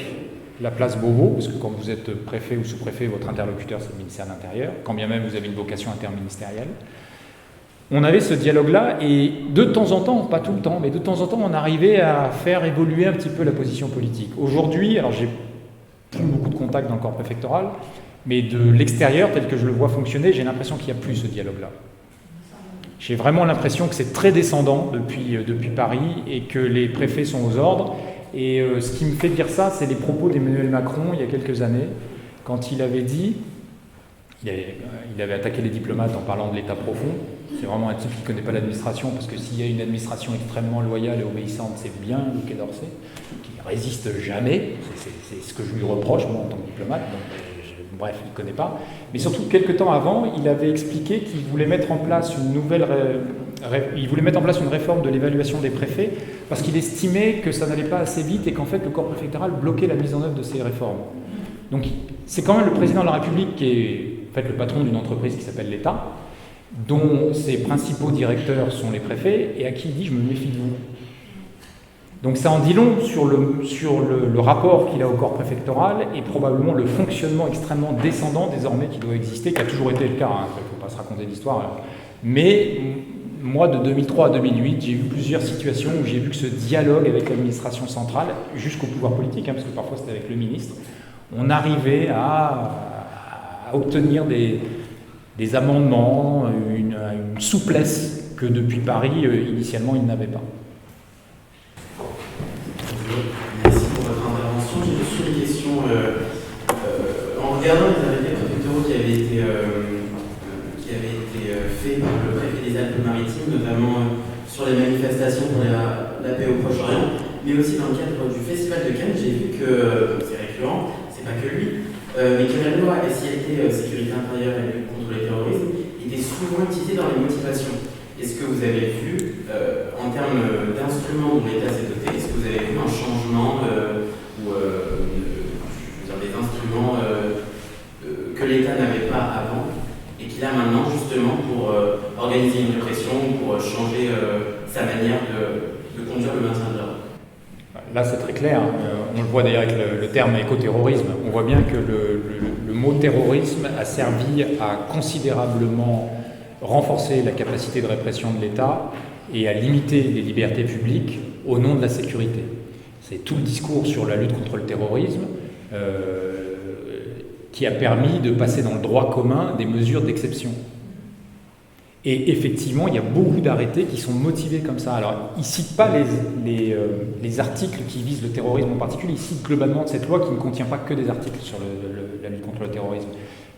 la place Beauvau, parce que quand vous êtes préfet ou sous-préfet, votre interlocuteur c'est le ministère de l'Intérieur, quand bien même vous avez une vocation interministérielle, on avait ce dialogue-là, et de temps en temps, pas tout le temps, mais de temps en temps, on arrivait à faire évoluer un petit peu la position politique. Aujourd'hui, alors j'ai plus beaucoup de contacts dans le corps préfectoral, mais de l'extérieur, tel que je le vois fonctionner, j'ai l'impression qu'il n'y a plus ce dialogue-là. J'ai vraiment l'impression que c'est très descendant depuis Paris et que les préfets sont aux ordres. Et ce qui me fait dire ça, c'est les propos d'Emmanuel Macron il y a quelques années, quand il avait dit, il avait attaqué les diplomates en parlant de l'État profond. C'est vraiment un type qui ne connaît pas l'administration, parce que s'il y a une administration extrêmement loyale et obéissante, c'est bien le Quai d'Orsay, qui ne résiste jamais. C'est ce que je lui reproche, moi, en tant que diplomate. Donc, bref, il ne connaît pas. Mais surtout, quelques temps avant, il avait expliqué qu'il voulait mettre en place une nouvelle il voulait mettre en place une réforme de l'évaluation des préfets parce qu'il estimait que ça n'allait pas assez vite et qu'en fait le corps préfectoral bloquait la mise en œuvre de ces réformes. Donc c'est quand même le président de la République qui est en fait le patron d'une entreprise qui s'appelle l'État, dont ses principaux directeurs sont les préfets et à qui il dit « je me méfie de vous ». Donc ça en dit long sur le rapport qu'il a au corps préfectoral et probablement le fonctionnement extrêmement descendant désormais qui doit exister, qui a toujours été le cas, hein, il ne faut pas se raconter d'histoire. Mais moi, de 2003 à 2008, j'ai eu plusieurs situations où j'ai vu que ce dialogue avec l'administration centrale, jusqu'au pouvoir politique, hein, parce que parfois c'était avec le ministre, on arrivait à obtenir des amendements, une souplesse que depuis Paris, initialement, il n'avait pas. Merci pour votre intervention. J'ai juste une question. En regardant les arrêtés préfectoraux qui avaient été faits par le préfet des Alpes-Maritimes, notamment sur les manifestations pour la paix au Proche-Orient, mais aussi dans le cadre du Festival de Cannes, j'ai vu que, c'est récurrent, c'est pas que lui, mais que la loi SILT, sécurité intérieure et lutte contre le terrorisme, était souvent utilisée dans les motivations. Est-ce que vous avez vu, en termes d'instruments dont l'État s'est doté, est-ce que vous avez vu un changement des instruments que l'État n'avait pas avant et qu'il a maintenant justement pour organiser une répression, pour changer sa manière de conduire le maintien de l'ordre? Là, c'est très clair. On le voit d'ailleurs avec le terme écoterrorisme. On voit bien que le mot terrorisme a servi à considérablement renforcer la capacité de répression de l'État et à limiter les libertés publiques au nom de la sécurité. C'est tout le discours sur la lutte contre le terrorisme qui a permis de passer dans le droit commun des mesures d'exception. Et effectivement, il y a beaucoup d'arrêtés qui sont motivés comme ça. Alors, ils ne citent pas les articles qui visent le terrorisme en particulier, ils citent globalement cette loi qui ne contient pas que des articles sur la lutte contre le terrorisme.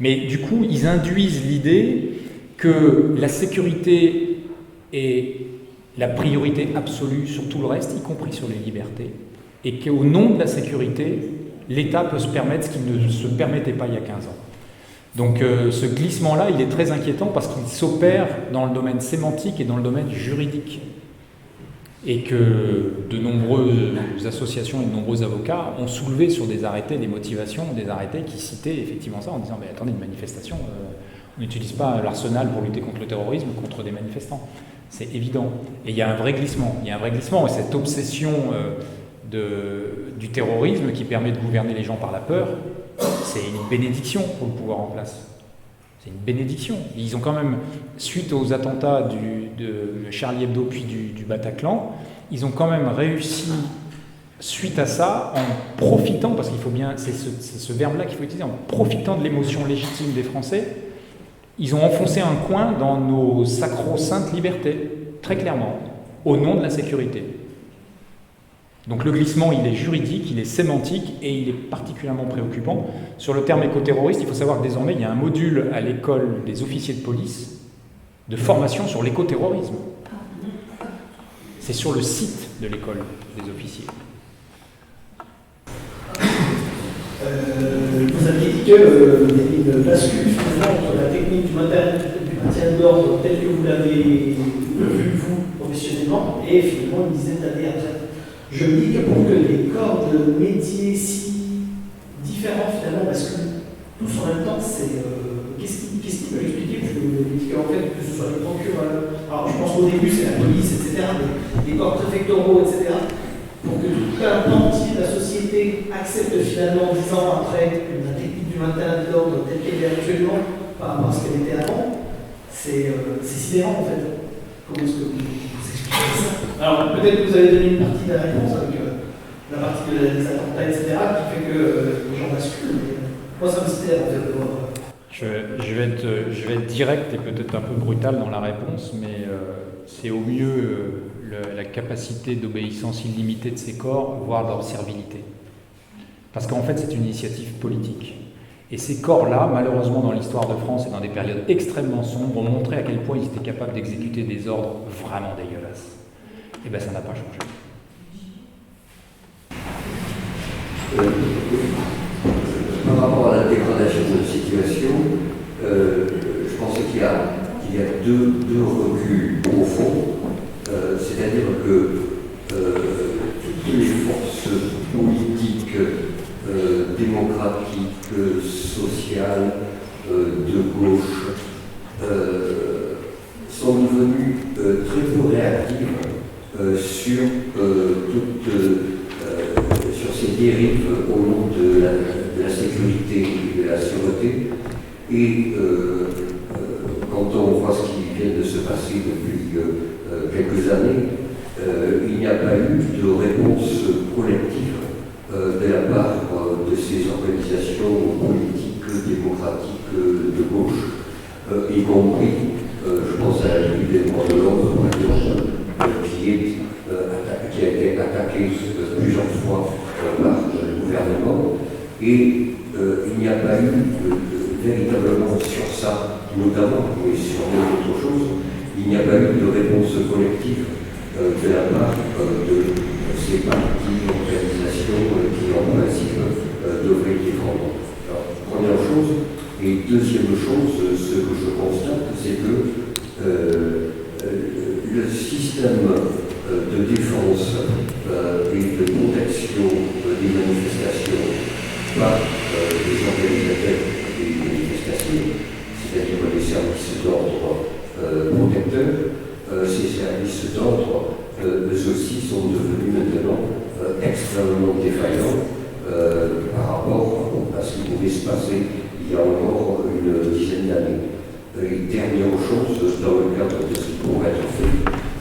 Mais du coup, ils induisent l'idée que la sécurité est la priorité absolue sur tout le reste, y compris sur les libertés, et qu'au nom de la sécurité, l'État peut se permettre ce qu'il ne se permettait pas il y a 15 ans. Donc ce glissement-là, il est très inquiétant parce qu'il s'opère dans le domaine sémantique et dans le domaine juridique. Et que de nombreuses associations et de nombreux avocats ont soulevé sur des arrêtés, des motivations, des arrêtés qui citaient effectivement ça en disant « mais attendez, une manifestation, on n'utilise pas l'arsenal pour lutter contre le terrorisme ou contre des manifestants ». C'est évident. Et il y a un vrai glissement. Il y a un vrai glissement et cette obsession du terrorisme qui permet de gouverner les gens par la peur, c'est une bénédiction pour le pouvoir en place. C'est une bénédiction. Ils ont quand même, suite aux attentats de Charlie Hebdo puis du Bataclan, ils ont quand même réussi, suite à ça, en profitant, parce qu'il faut bien, c'est ce verbe-là qu'il faut utiliser, en profitant de l'émotion légitime des Français, ils ont enfoncé un coin dans nos sacro-saintes libertés, très clairement, au nom de la sécurité. Donc le glissement, il est juridique, il est sémantique et il est particulièrement préoccupant. Sur le terme écoterroriste, il faut savoir que désormais, il y a un module à l'école des officiers de police de formation sur l'écoterrorisme. C'est sur le site de l'école des officiers. Vous aviez dit qu'il y avait une bascule finalement entre la technique du maintien de l'ordre tel que vous l'avez vu, vous, professionnellement, et finalement une dizaine d'années après. Je me dis que pour que les corps de métiers si différents finalement basculent tous en même temps, c'est qu'est-ce qui peut l'expliquer? Parce que vous avez dit qu'en fait, que ce soit les procureurs, alors je pense qu'au début c'est la police, etc., les corps préfectoraux, etc., pour que tout un pan entier de la société accepte finalement 10 ans après la technique du maintien de l'ordre telle qu'elle est actuellement par rapport à ce qu'elle était avant, c'est sidérant en fait. Comment est-ce que vous expliquez ça? Alors peut-être que vous avez donné une partie de la réponse avec la partie des attentats, etc., qui fait que les gens basculent. Moi ça me sidère en fait de voir. Je vais être direct et peut-être un peu brutal dans la réponse, mais c'est au mieux la capacité d'obéissance illimitée de ces corps, voire leur servilité. Parce qu'en fait, c'est une initiative politique. Et ces corps-là, malheureusement, dans l'histoire de France et dans des périodes extrêmement sombres, ont montré à quel point ils étaient capables d'exécuter des ordres vraiment dégueulasses. Et bien, ça n'a pas changé. Par rapport à la dégradation de la situation, je pense qu'il y a deux reculs profonds. sur sur ces dérives au nom de la sécurité et de la sûreté. Et quand on voit ce qui vient de se passer depuis quelques années, il n'y a pas eu de réponse collective de la part de ces organisations politiques, démocratiques de gauche, y compris, je pense à la Ligue des droits de l'homme, par exemple, qui a été attaquée plusieurs fois par le gouvernement, et il n'y a pas eu véritablement sur ça, notamment, mais sur d'autres choses, il n'y a pas eu de réponse collective de la part de ces partis, organisations qui, en principe, devraient défendre. Alors, première chose. Et deuxième chose, ce que je constate, c'est que le système de défense et de protection des manifestations par les organisateurs des manifestations, c'est-à-dire les services d'ordre protecteurs, ces services d'ordre, eux aussi, sont devenus maintenant extrêmement défaillants par rapport à ce qui pouvait se passer il y a encore une dizaine d'années. Et dernière chose, dans le cadre de ce qui pourrait être fait,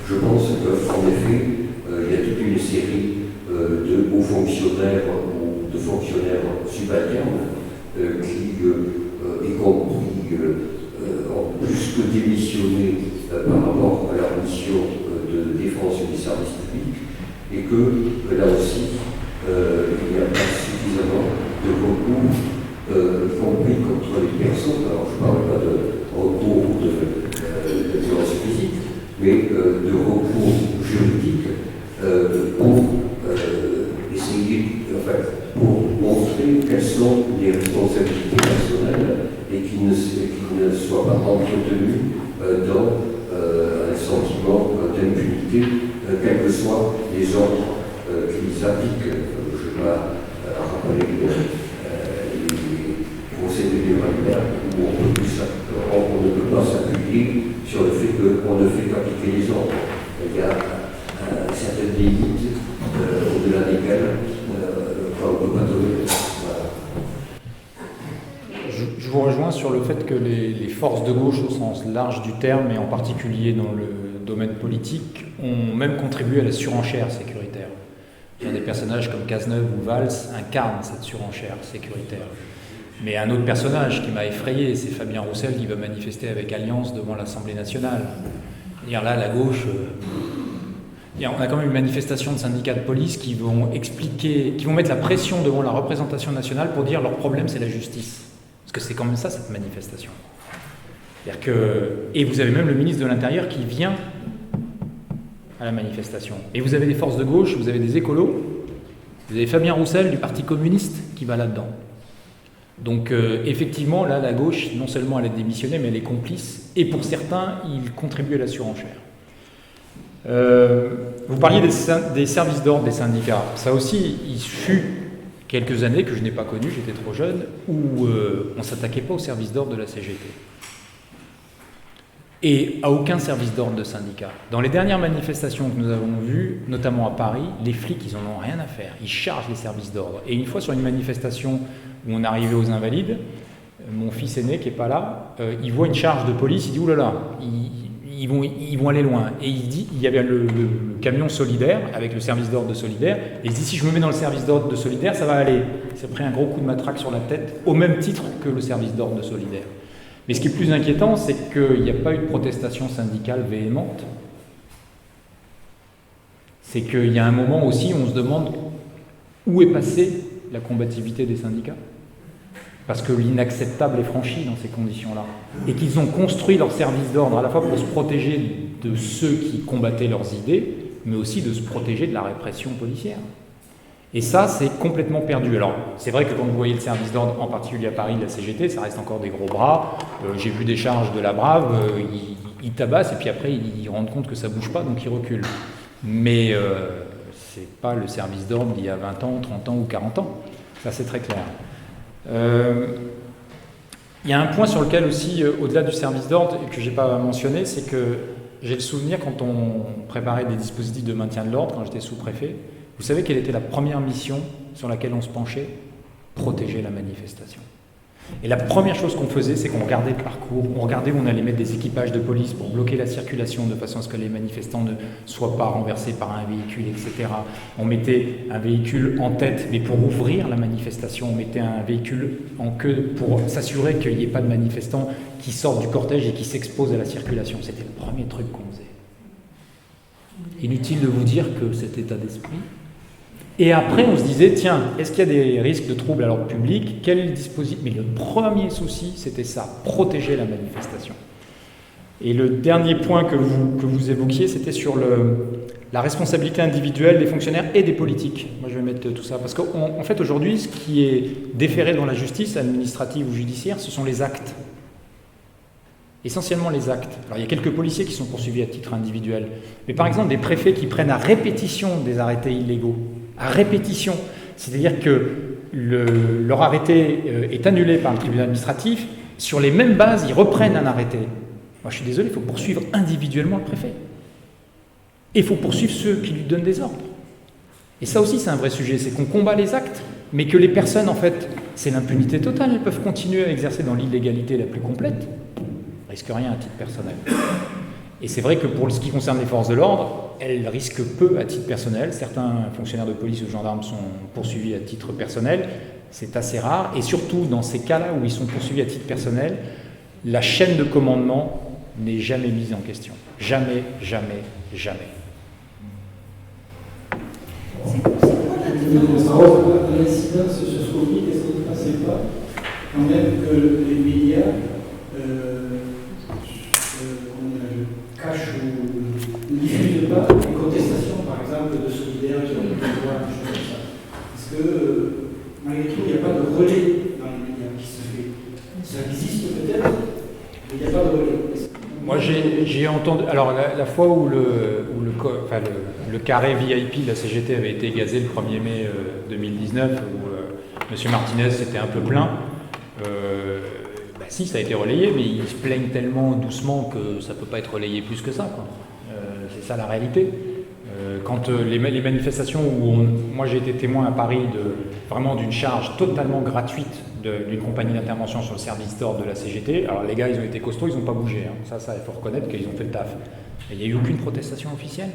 je pense qu'en effet, il y a toute une série de hauts fonctionnaires ou de fonctionnaires subalternes qui, y compris, ont plus que démissionné par rapport à leur mission de défense des services publics, et que là aussi, il n'y a pas suffisamment de recours, y compris contre les personnes. Alors je ne parle pas de recours de violence physique, mais de recours juridique pour essayer, enfin, pour montrer quelles sont les responsabilités personnelles et qui ne soient pas entretenues dans un sentiment d'impunité, quels que soient les ordres qu'ils appliquent. Je vais rappeler les procédés humanitaires où on ne peut pas s'appuyer sur le fait qu'on ne fait qu'appliquer les ordres. Il y a certaines limites au-delà desquelles on ne peut pas donner. Voilà. Je vous rejoins sur le fait que les forces de gauche au sens large du terme, et en particulier dans le domaine politique, ont même contribué à la surenchère sécuritaire. Des personnages comme Cazeneuve ou Valls incarnent cette surenchère sécuritaire. Mais un autre personnage qui m'a effrayé, c'est Fabien Roussel qui va manifester avec Alliance devant l'Assemblée nationale. Là, la gauche... on a quand même une manifestation de syndicats de police qui vont mettre la pression devant la représentation nationale pour dire leur problème c'est la justice. Parce que c'est quand même ça, cette manifestation. Et vous avez même le ministre de l'Intérieur qui vient à la manifestation. Et vous avez des forces de gauche, vous avez des écolos, vous avez Fabien Roussel du Parti communiste qui va là-dedans. Donc effectivement, là, la gauche, non seulement elle est démissionnée, mais elle est complice. Et pour certains, ils contribuent à la surenchère. Vous parliez des services d'ordre des syndicats. Ça aussi, il fut quelques années que je n'ai pas connu, j'étais trop jeune, où on ne s'attaquait pas aux services d'ordre de la CGT. Et à aucun service d'ordre de syndicat. Dans les dernières manifestations que nous avons vues, notamment à Paris, les flics, ils n'en ont rien à faire. Ils chargent les services d'ordre. Et une fois sur une manifestation où on arrivait aux Invalides, mon fils aîné qui n'est pas là, il voit une charge de police, il dit « Ouh là là, ils vont aller loin ». Et il y avait le camion solidaire, avec le service d'ordre de solidaire, et il se dit « Si je me mets dans le service d'ordre de solidaire, ça va aller ». Il s'est pris un gros coup de matraque sur la tête, au même titre que le service d'ordre de solidaire. Mais ce qui est plus inquiétant, c'est qu'il n'y a pas eu de protestation syndicale véhémente. C'est qu'il y a un moment aussi où on se demande où est passée la combativité des syndicats. Parce que l'inacceptable est franchi dans ces conditions-là. Et qu'ils ont construit leur service d'ordre à la fois pour se protéger de ceux qui combattaient leurs idées, mais aussi de se protéger de la répression policière. Et ça, c'est complètement perdu. Alors, c'est vrai que quand vous voyez le service d'ordre, en particulier à Paris, de la CGT, ça reste encore des gros bras. J'ai vu des charges de la Brave, ils tabassent, et puis après, ils rendent compte que ça bouge pas, donc ils reculent. Mais c'est pas le service d'ordre d'il y a 20 ans, 30 ans ou 40 ans. Ça, c'est très clair. Il y a un point sur lequel aussi, au-delà du service d'ordre, que je n'ai pas mentionné, c'est que j'ai le souvenir quand on préparait des dispositifs de maintien de l'ordre, quand j'étais sous-préfet, vous savez quelle était la première mission sur laquelle on se penchait? Protéger la manifestation. Et la première chose qu'on faisait, c'est qu'on regardait le parcours, on regardait où on allait mettre des équipages de police pour bloquer la circulation de façon à ce que les manifestants ne soient pas renversés par un véhicule, etc. On mettait un véhicule en tête, mais pour ouvrir la manifestation, on mettait un véhicule en queue pour s'assurer qu'il n'y ait pas de manifestants qui sortent du cortège et qui s'exposent à la circulation. C'était le premier truc qu'on faisait. Inutile de vous dire que cet état d'esprit. Et après, on se disait, tiens, est-ce qu'il y a des risques de troubles à l'ordre public? Quel dispositif? Mais le premier souci, c'était ça, protéger la manifestation. Et le dernier point que vous évoquiez, c'était sur la responsabilité individuelle des fonctionnaires et des politiques. Moi, je vais mettre tout ça. Parce qu'en fait, aujourd'hui, ce qui est déféré dans la justice administrative ou judiciaire, ce sont les actes. Essentiellement les actes. Alors, il y a quelques policiers qui sont poursuivis à titre individuel. Mais par exemple, des préfets qui prennent à répétition des arrêtés illégaux. À répétition. C'est-à-dire que leur arrêté est annulé par le tribunal administratif. Sur les mêmes bases, ils reprennent un arrêté. Moi, je suis désolé, il faut poursuivre individuellement le préfet. Et il faut poursuivre ceux qui lui donnent des ordres. Et ça aussi, c'est un vrai sujet. C'est qu'on combat les actes, mais que les personnes, en fait, c'est l'impunité totale. Elles peuvent continuer à exercer dans l'illégalité la plus complète. Elles risquent rien à titre personnel. Et c'est vrai que pour ce qui concerne les forces de l'ordre, elles risquent peu à titre personnel. Certains fonctionnaires de police ou gendarmes sont poursuivis à titre personnel. C'est assez rare. Et surtout, dans ces cas-là où ils sont poursuivis à titre personnel, la chaîne de commandement n'est jamais mise en question. Jamais, jamais, jamais. L'incidence sur ce Covid, est-ce que vous ne pensez pas quand même que les médias cachent ou ne diffusent pas les contestations, par exemple, de solidaires qui ont des pouvoirs, des choses comme ça? Parce que, malgré tout, il n'y a pas de relais dans les médias qui se fait. Ça existe peut-être, mais il n'y a pas de relais. Moi, j'ai entendu... Alors, la fois où le carré VIP de la CGT avait été gazé le 1er mai 2019, où M. Martinez s'était un peu plaint, si, ça a été relayé, mais ils se plaignent tellement doucement que ça ne peut pas être relayé plus que ça, quoi. C'est ça la réalité. Quand les manifestations où moi j'ai été témoin à Paris vraiment d'une charge totalement gratuite d'une compagnie d'intervention sur le service d'ordre de la CGT, alors les gars ils ont été costauds, ils n'ont pas bougé, hein. Ça il faut reconnaître qu'ils ont fait le taf. Et il n'y a eu aucune protestation officielle.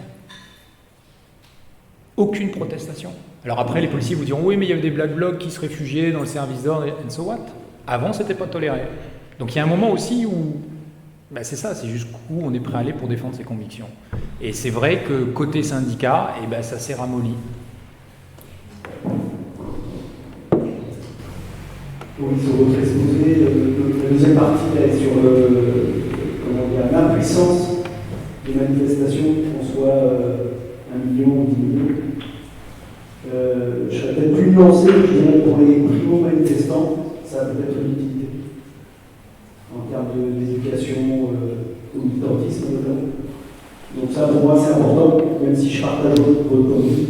Aucune protestation. Alors après les policiers vous diront oui mais il y avait des black blocs qui se réfugiaient dans le service d'ordre, and so what? Avant c'était pas toléré. Donc il y a un moment aussi où c'est ça, c'est jusqu'où on est prêt à aller pour défendre ses convictions. Et c'est vrai que côté syndicat, ça s'est ramolli. Oui, sur votre exposé, la deuxième partie est sur l'impuissance des manifestations, qu'on soit 1 million ou 10 millions. Je serais peut-être plus nuancé, je dirais, pour les primo-manifestants, ça a peut-être une utilité en termes d'éducation au militantisme notamment. Donc ça pour moi c'est important, même si je partage votre point de vue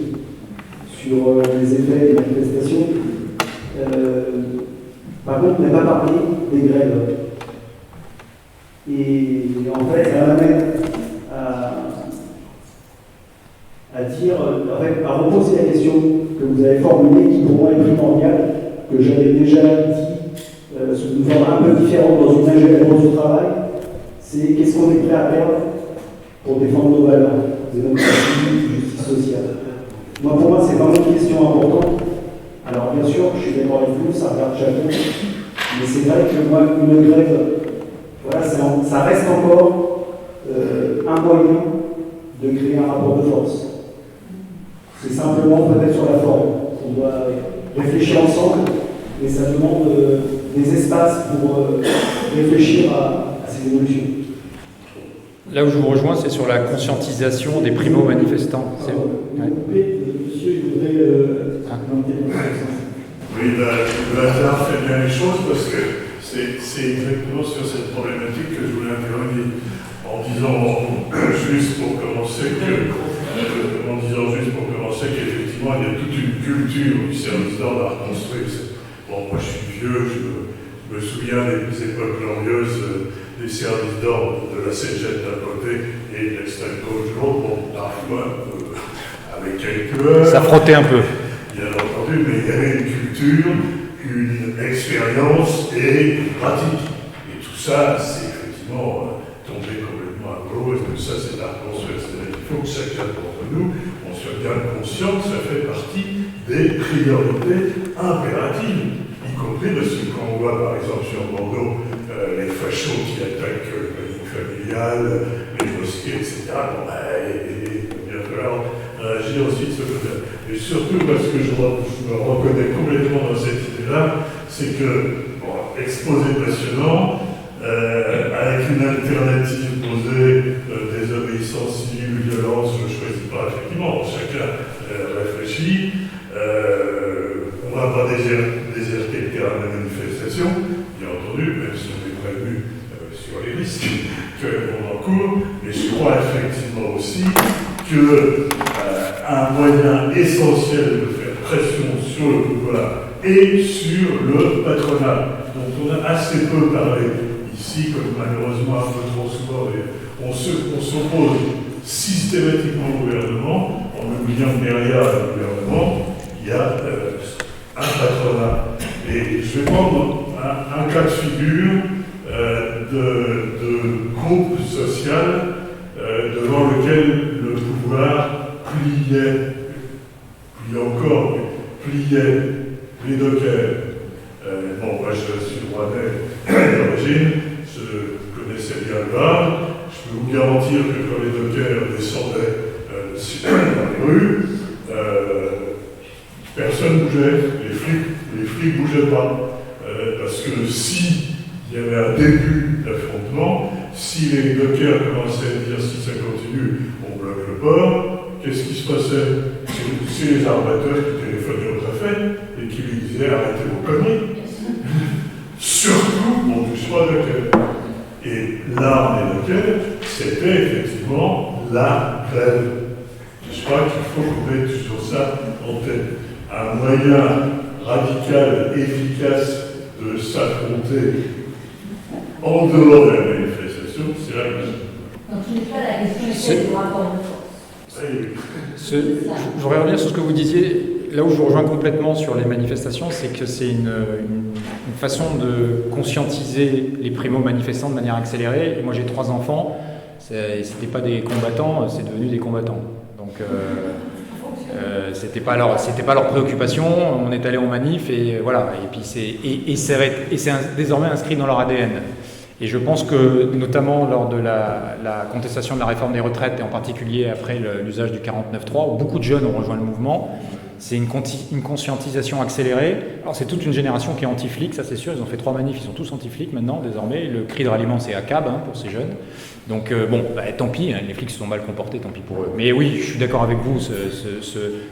sur les effets des manifestations. Par contre, on n'a pas parlé des grèves. Et en fait, ça m'amène à dire, à reposer la question que vous avez formulée, qui pour moi est primordiale, que j'avais déjà dit sous une forme un peu différente dans une ingénierie du travail, c'est qu'est-ce qu'on est prêt à perdre pour défendre nos valeurs, démocratie, justice sociale. Moi, pour moi, c'est vraiment une question importante. Alors, bien sûr, je suis d'accord avec vous, ça regarde chacun, mais c'est vrai que moi, une grève, voilà, ça reste encore un moyen de créer un rapport de force. C'est simplement peut-être sur la forme. On doit réfléchir ensemble, et ça demande des espaces pour réfléchir à ces évolutions. Là où je vous rejoins, c'est sur la conscientisation des primo-manifestants. Monsieur, il voudrait Oui, le hasard fait bien les choses parce que c'est exactement sur cette problématique que je voulais intervenir en disant juste pour commencer qu'effectivement il y a toute une culture du service d'ordre à reconstruire. Bon, moi je suis vieux, je me souviens des époques glorieuses des services d'ordre de la CGT d'un côté et de l'extrême-gauche de l'autre, bon, parfois avec quelques heures. Ça frottait un peu. Bien entendu, mais il y avait une culture, une expérience et une pratique. Et tout ça, c'est effectivement tombé complètement à l'eau, et tout ça, c'est à reconstruire. C'est-à-dire qu'il faut que chacun d'entre nous, on soit bien conscient que ça fait partie des priorités impératives, y compris parce que quand on voit par exemple sur Bordeaux les fachos qui attaquent le planning familial, les mosquées, etc., bon, il va bien falloir agir aussi de ce côté-là. Et surtout parce que je me reconnais complètement dans cette idée-là, c'est que, bon, exposé passionnant, avec une alternative posée, désobéissance civile, violence, je ne choisis pas, effectivement, chacun réfléchit. On ne va pas déserter le terrain de la manifestation, bien entendu, même si on est prévenu sur les risques qu'on encourt, mais je crois effectivement aussi qu'un moyen essentiel de faire pression sur le pouvoir et sur le patronat, dont on a assez peu parlé ici, comme malheureusement un peu trop souvent, on s'oppose systématiquement au gouvernement, en oubliant que derrière le gouvernement, il y a un patronat. Et je vais prendre un cas de figure de groupe social devant lequel le pouvoir pliait les dockers. Bon, moi je suis rouennais d'origine, je connaissais bien le Var. Je peux vous garantir que quand les dockers descendaient dans les rues, personne ne bougeait, les flics ne bougeaient pas. Parce que si il y avait un début d'affrontement, si les dockers commençaient à dire si ça continue, on bloque le port, qu'est-ce qui se passait? C'est les armateurs qui téléphonaient au préfet et qui lui disaient arrêtez vos conneries. Surtout, on ne touche pas docker. Et l'arme des dockers, c'était effectivement la grève. Je crois qu'il faut qu'on mette toujours ça en tête. Un moyen radical, efficace de s'affronter en dehors de la manifestation, c'est la grève. Donc, tu n'es pas la question du rapport de force. Je voudrais revenir sur ce que vous disiez. Là où je vous rejoins complètement sur les manifestations, c'est que c'est une façon de conscientiser les primo-manifestants de manière accélérée. Et moi, j'ai 3 enfants. C'était pas des combattants, c'est devenu des combattants. Donc, c'était pas leur préoccupation. On est allé en manif et voilà. Et puis c'est désormais inscrit dans leur ADN. Et je pense que, notamment lors de la contestation de la réforme des retraites, et en particulier après l'usage du 49.3, où beaucoup de jeunes ont rejoint le mouvement, c'est une conscientisation accélérée. Alors c'est toute une génération qui est anti-flic, ça c'est sûr, ils ont fait 3 manifs, ils sont tous anti-flics maintenant, désormais. Le cri de ralliement, c'est ACAB pour ces jeunes. Donc tant pis, les flics se sont mal comportés, tant pis pour eux. Mais oui, je suis d'accord avec vous,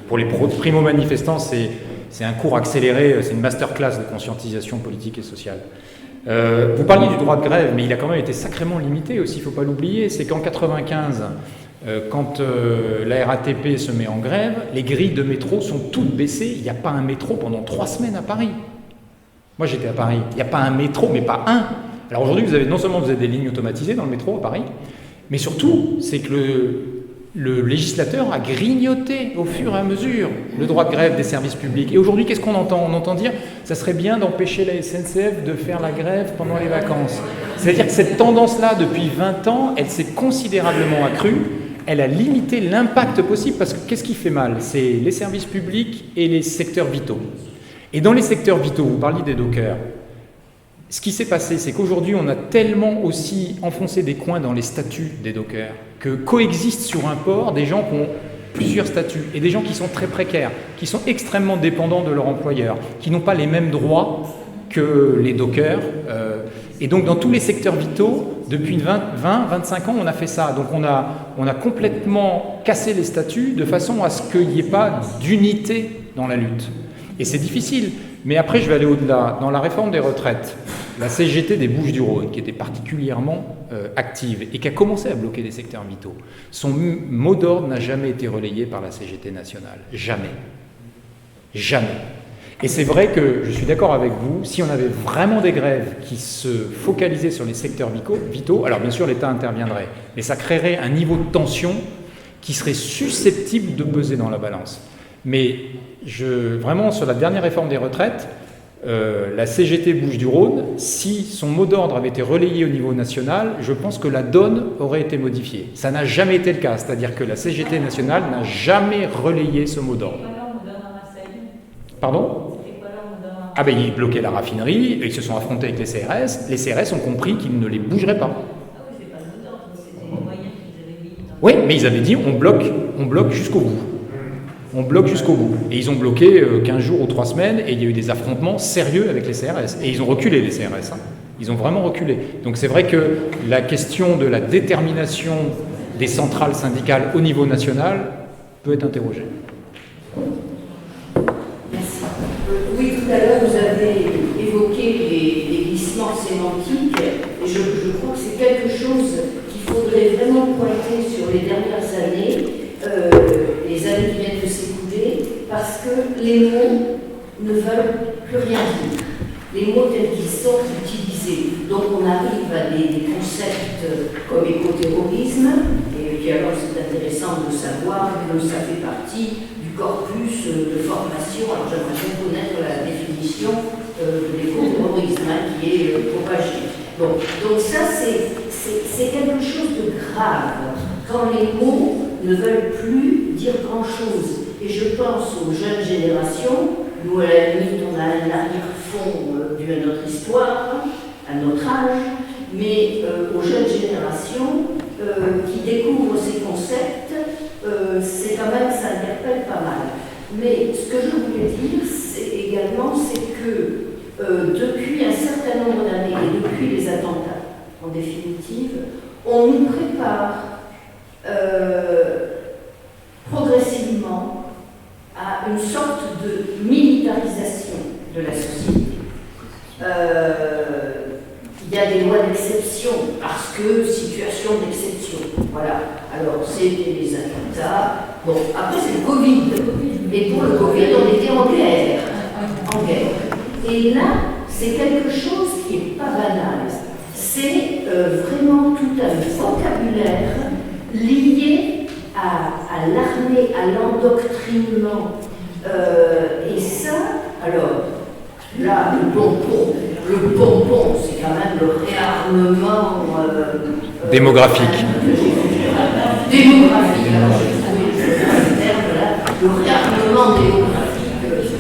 pour les primo-manifestants, c'est un cours accéléré, c'est une masterclass de conscientisation politique et sociale. Vous parliez du droit de grève, mais il a quand même été sacrément limité aussi, il ne faut pas l'oublier. C'est qu'en 1995, quand la RATP se met en grève, les grilles de métro sont toutes baissées. Il n'y a pas un métro pendant 3 semaines à Paris. Moi j'étais à Paris, il n'y a pas un métro, mais pas un. Alors aujourd'hui, non seulement vous avez des lignes automatisées dans le métro à Paris, mais surtout, c'est que le législateur a grignoté au fur et à mesure le droit de grève des services publics. Et aujourd'hui, qu'est-ce qu'on entend? On entend dire ça serait bien d'empêcher la SNCF de faire la grève pendant les vacances. C'est-à-dire que cette tendance-là, depuis 20 ans, elle s'est considérablement accrue. Elle a limité l'impact possible parce que qu'est-ce qui fait mal? C'est les services publics et les secteurs vitaux. Et dans les secteurs vitaux, vous parliez des dockers. Ce qui s'est passé, c'est qu'aujourd'hui, on a tellement aussi enfoncé des coins dans les statuts des dockers que coexistent sur un port des gens qui ont plusieurs statuts et des gens qui sont très précaires, qui sont extrêmement dépendants de leur employeur, qui n'ont pas les mêmes droits que les dockers. Et donc, dans tous les secteurs vitaux, depuis 20-25 ans, on a fait ça. Donc, on a complètement cassé les statuts de façon à ce qu'il n'y ait pas d'unité dans la lutte. Et c'est difficile. Mais après, je vais aller au-delà. Dans la réforme des retraites, la CGT des Bouches-du-Rhône, qui était particulièrement active et qui a commencé à bloquer des secteurs vitaux, son mot d'ordre n'a jamais été relayé par la CGT nationale. Jamais. Jamais. Et c'est vrai que, je suis d'accord avec vous, si on avait vraiment des grèves qui se focalisaient sur les secteurs vitaux, alors bien sûr l'État interviendrait, mais ça créerait un niveau de tension qui serait susceptible de peser dans la balance. Mais vraiment, sur la dernière réforme des retraites, la CGT Bouches-du-Rhône, si son mot d'ordre avait été relayé au niveau national, je pense que la donne aurait été modifiée. Ça n'a jamais été le cas, c'est-à-dire que la CGT nationale n'a jamais relayé ce mot d'ordre. Pardon ? Ah ben ils bloquaient la raffinerie, ils se sont affrontés avec les CRS. Les CRS ont compris qu'ils ne les bougeraient pas. Oui, mais ils avaient dit on bloque jusqu'au bout. On bloque jusqu'au bout. Et ils ont bloqué 15 jours ou 3 semaines et il y a eu des affrontements sérieux avec les CRS. Et ils ont reculé, les CRS. Hein. Ils ont vraiment reculé. Donc c'est vrai que la question de la détermination des centrales syndicales au niveau national peut être interrogée. Merci. Oui, tout à l'heure, vous avez évoqué les glissements sémantiques. Et je crois que c'est quelque chose qu'il faudrait vraiment pointer sur les dernières années. Les années qui viennent de s'écouler, parce que les mots ne veulent plus rien dire. Les mots tels qu'ils sont utilisés. Donc on arrive à des concepts comme écoterrorisme, et puis alors c'est intéressant de savoir que ça fait partie du corpus de formation. Alors j'aimerais bien connaître la définition de l'écoterrorisme qui est propagé. Bon, donc ça c'est quelque chose de grave. Quand les mots ne veulent plus dire grand-chose. Et je pense aux jeunes générations, nous à la limite on a un arrière-fond dû à notre histoire, à notre âge, mais aux jeunes générations qui découvrent ces concepts, c'est quand même, ça interpelle pas mal. Mais ce que je voulais dire, c'est également, c'est que depuis un certain nombre d'années, et depuis les attentats, en définitive, on nous prépare progressivement à une sorte de militarisation de la société. Il y a des lois d'exception, parce que situation d'exception. Voilà. Alors, c'était les attentats. Bon, après, c'est le Covid. Et pour le Covid, on était en guerre. En guerre. Et là, c'est quelque chose qui n'est pas banal. C'est vraiment tout un vocabulaire lié à l'armée, à l'endoctrinement. Et ça, alors, là, le bonbon, c'est quand même le réarmement démographique. Démographique, alors j'ai trouvé le terme là, le réarmement démographique.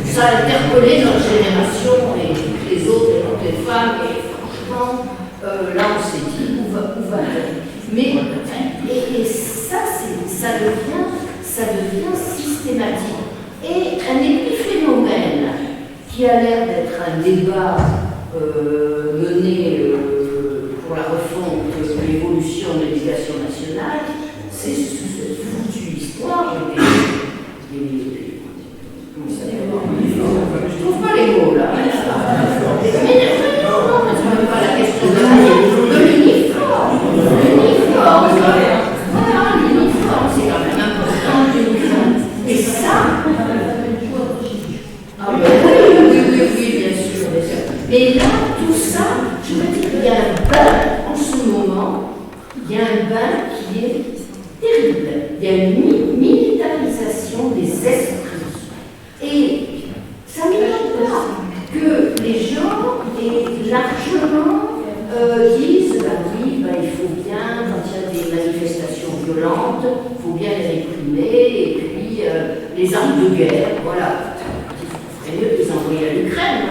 Ça a interpellé notre génération et toutes les autres, et toutes les femmes, et franchement, là on s'est dit, où va-t-on ? Mais et ça devient systématique. Et un épiphénomène qui a l'air d'être un débat mené pour la refonte de l'évolution de l'éducation nationale, c'est cette foutue histoire je trouve pas les mots là. Mais non, c'est même pas la question de l'uniforme. Voilà, l'uniforme, c'est quand même important, l'uniforme. Et ça, oui, bien sûr. Et là, tout ça, je veux dire, il y a un bain en ce moment, il y a un bain qui est terrible. Il y a une militarisation des esprits. Et ça ne m'étonne pas que les gens aient largement disent oui, il faut bien, quand il y a des manifestations violentes, il faut bien les réprimer, et puis les armes de guerre, voilà. Il ferait mieux de les envoyer à l'Ukraine,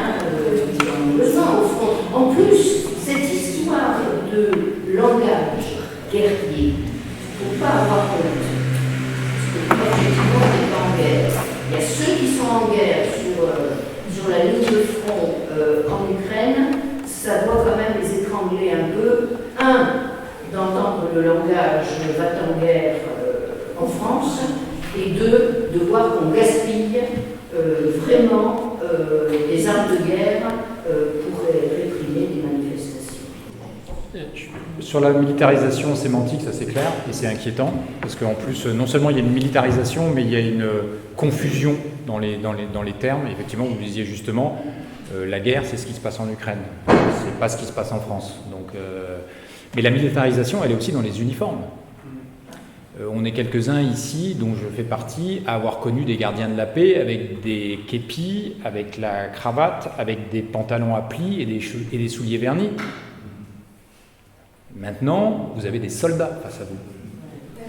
ils en ont besoin au front. En plus, cette histoire de langage guerrier, il ne faut pas avoir honte. Parce que effectivement, on n'est pas en guerre. Il y a ceux qui sont en guerre sur la ligne de front en Ukraine, ça doit quand même les étrangler un peu. D'entendre le langage va-t-en guerre en France, et deux, de voir qu'on gaspille vraiment des armes de guerre pour réprimer des manifestations. Sur la militarisation sémantique, ça c'est clair, et c'est inquiétant, parce qu'en plus, non seulement il y a une militarisation, mais il y a une confusion dans les termes. Et effectivement, vous disiez justement, la guerre, c'est ce qui se passe en Ukraine, c'est pas ce qui se passe en France. Donc, mais la militarisation, elle est aussi dans les uniformes. On est quelques-uns ici, dont je fais partie, à avoir connu des gardiens de la paix avec des képis, avec la cravate, avec des pantalons à plis et des souliers vernis. Maintenant, vous avez des soldats face à vous.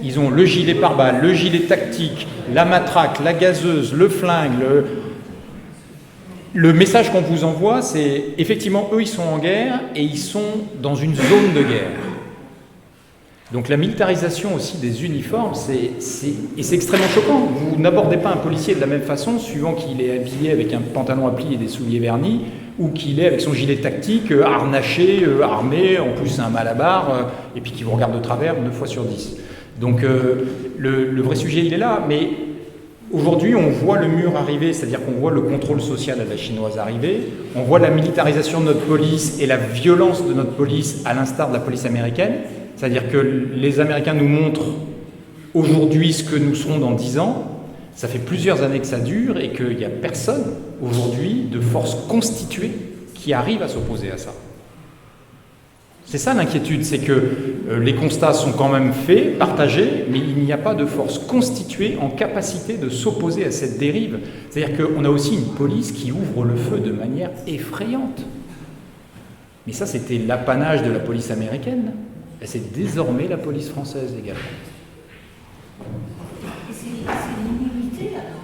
Ils ont le gilet pare-balles, le gilet tactique, la matraque, la gazeuse, le flingue. Le message qu'on vous envoie, c'est effectivement, eux, ils sont en guerre et ils sont dans une zone de guerre. Donc la militarisation aussi des uniformes, c'est extrêmement choquant. Vous n'abordez pas un policier de la même façon, suivant qu'il est habillé avec un pantalon à plis et des souliers vernis, ou qu'il est avec son gilet tactique, harnaché, armé, en plus c'est un malabar, et puis qui vous regarde de travers 9 fois sur 10. Donc le vrai sujet, il est là, mais aujourd'hui on voit le mur arriver, c'est-à-dire qu'on voit le contrôle social à la chinoise arriver, on voit la militarisation de notre police et la violence de notre police à l'instar de la police américaine. C'est-à-dire que les Américains nous montrent aujourd'hui ce que nous serons dans 10 ans. Ça fait plusieurs années que ça dure et qu'il n'y a personne aujourd'hui de force constituée qui arrive à s'opposer à ça. C'est ça l'inquiétude, c'est que les constats sont quand même faits, partagés, mais il n'y a pas de force constituée en capacité de s'opposer à cette dérive. C'est-à-dire qu'on a aussi une police qui ouvre le feu de manière effrayante. Mais ça, c'était l'apanage de la police américaine. Et c'est désormais la police française également. C'est l'inimité alors.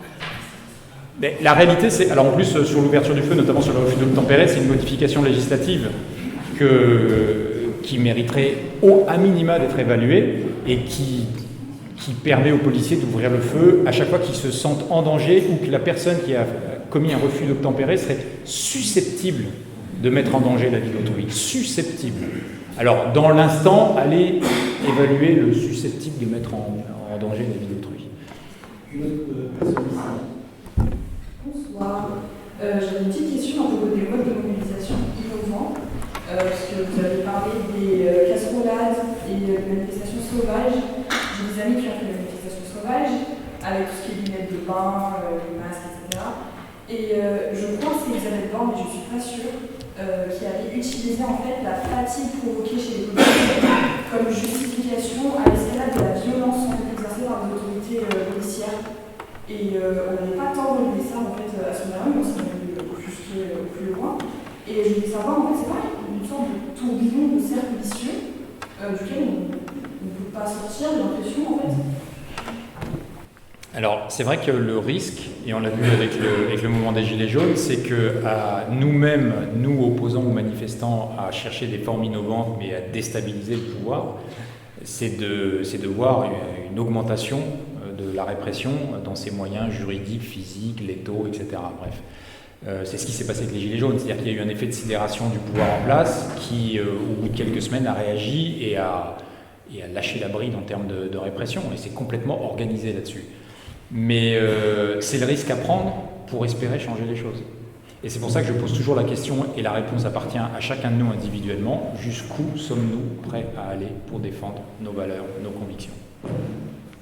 Mais la réalité, c'est... Alors en plus, sur l'ouverture du feu, notamment sur le refus d'obtempérer, c'est une modification législative qui mériterait à minima d'être évaluée et qui permet aux policiers d'ouvrir le feu à chaque fois qu'ils se sentent en danger ou que la personne qui a commis un refus d'obtempérer serait susceptible de mettre en danger la vie d'autrui. Susceptible. Alors, dans l'instant, allez évaluer le susceptible de mettre en danger la vie d'autrui. Une autre personne ici. Bonsoir. J'avais une petite question à propos des modes de mobilisation innovants, parce que vous avez parlé des casserolades et des manifestations sauvages. J'ai des amis qui ont fait des manifestations sauvages, avec tout ce qui est lunettes de bain, les masques, etc. Et je crois que c'est Elisabeth Borne, mais je ne suis pas sûre, qui avait utilisé en fait la fatigue provoquée chez les policiers comme justification à l'escalade de la violence exercée par les autorités policières. Et on n'avait pas tant relevé ça en fait à ce moment-là, mais on s'en est offusqué au plus loin. Et je voulais savoir, en fait, c'est pareil, une sorte de tourbillon de cercle vicieux duquel on ne peut pas sortir, j'ai l'impression en fait. Alors, c'est vrai que le risque, et on l'a vu avec le mouvement des Gilets jaunes, c'est que nous-mêmes, nous opposants ou manifestants, à chercher des formes innovantes, mais à déstabiliser le pouvoir, c'est de voir une augmentation de la répression dans ses moyens juridiques, physiques, létaux, etc. Bref. C'est ce qui s'est passé avec les Gilets jaunes, c'est-à-dire qu'il y a eu un effet de sidération du pouvoir en place qui, au bout de quelques semaines, a réagi et a lâché la bride en termes de répression, et c'est complètement organisé là-dessus. Mais c'est le risque à prendre pour espérer changer les choses. Et c'est pour ça que je pose toujours la question, et la réponse appartient à chacun de nous individuellement, jusqu'où sommes-nous prêts à aller pour défendre nos valeurs, nos convictions?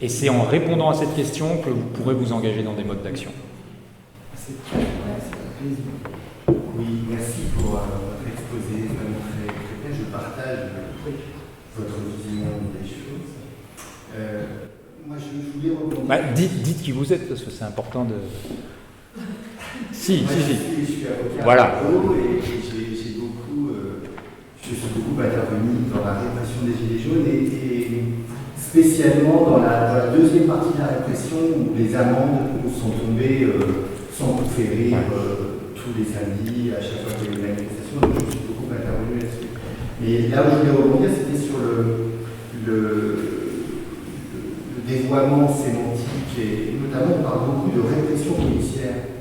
Et c'est en répondant à cette question que vous pourrez vous engager dans des modes d'action. Oui, merci pour votre exposé, vraiment très clair. Je partage votre vision des choses. Moi, je voulais rebondir. Dites qui vous êtes, parce que c'est important de... Si. Je suis avocat voilà. Et je suis beaucoup intervenu dans la répression des Gilets jaunes et spécialement dans la deuxième partie de la répression où les amendes sont tombées sans coup ferré tous les samedis, à chaque fois qu'il y a eu une manifestation. Donc je suis beaucoup intervenu là-dessus. Mais là où je voulais rebondir, c'était sur le dévoiement sémantique, et notamment on parle beaucoup de répression policière.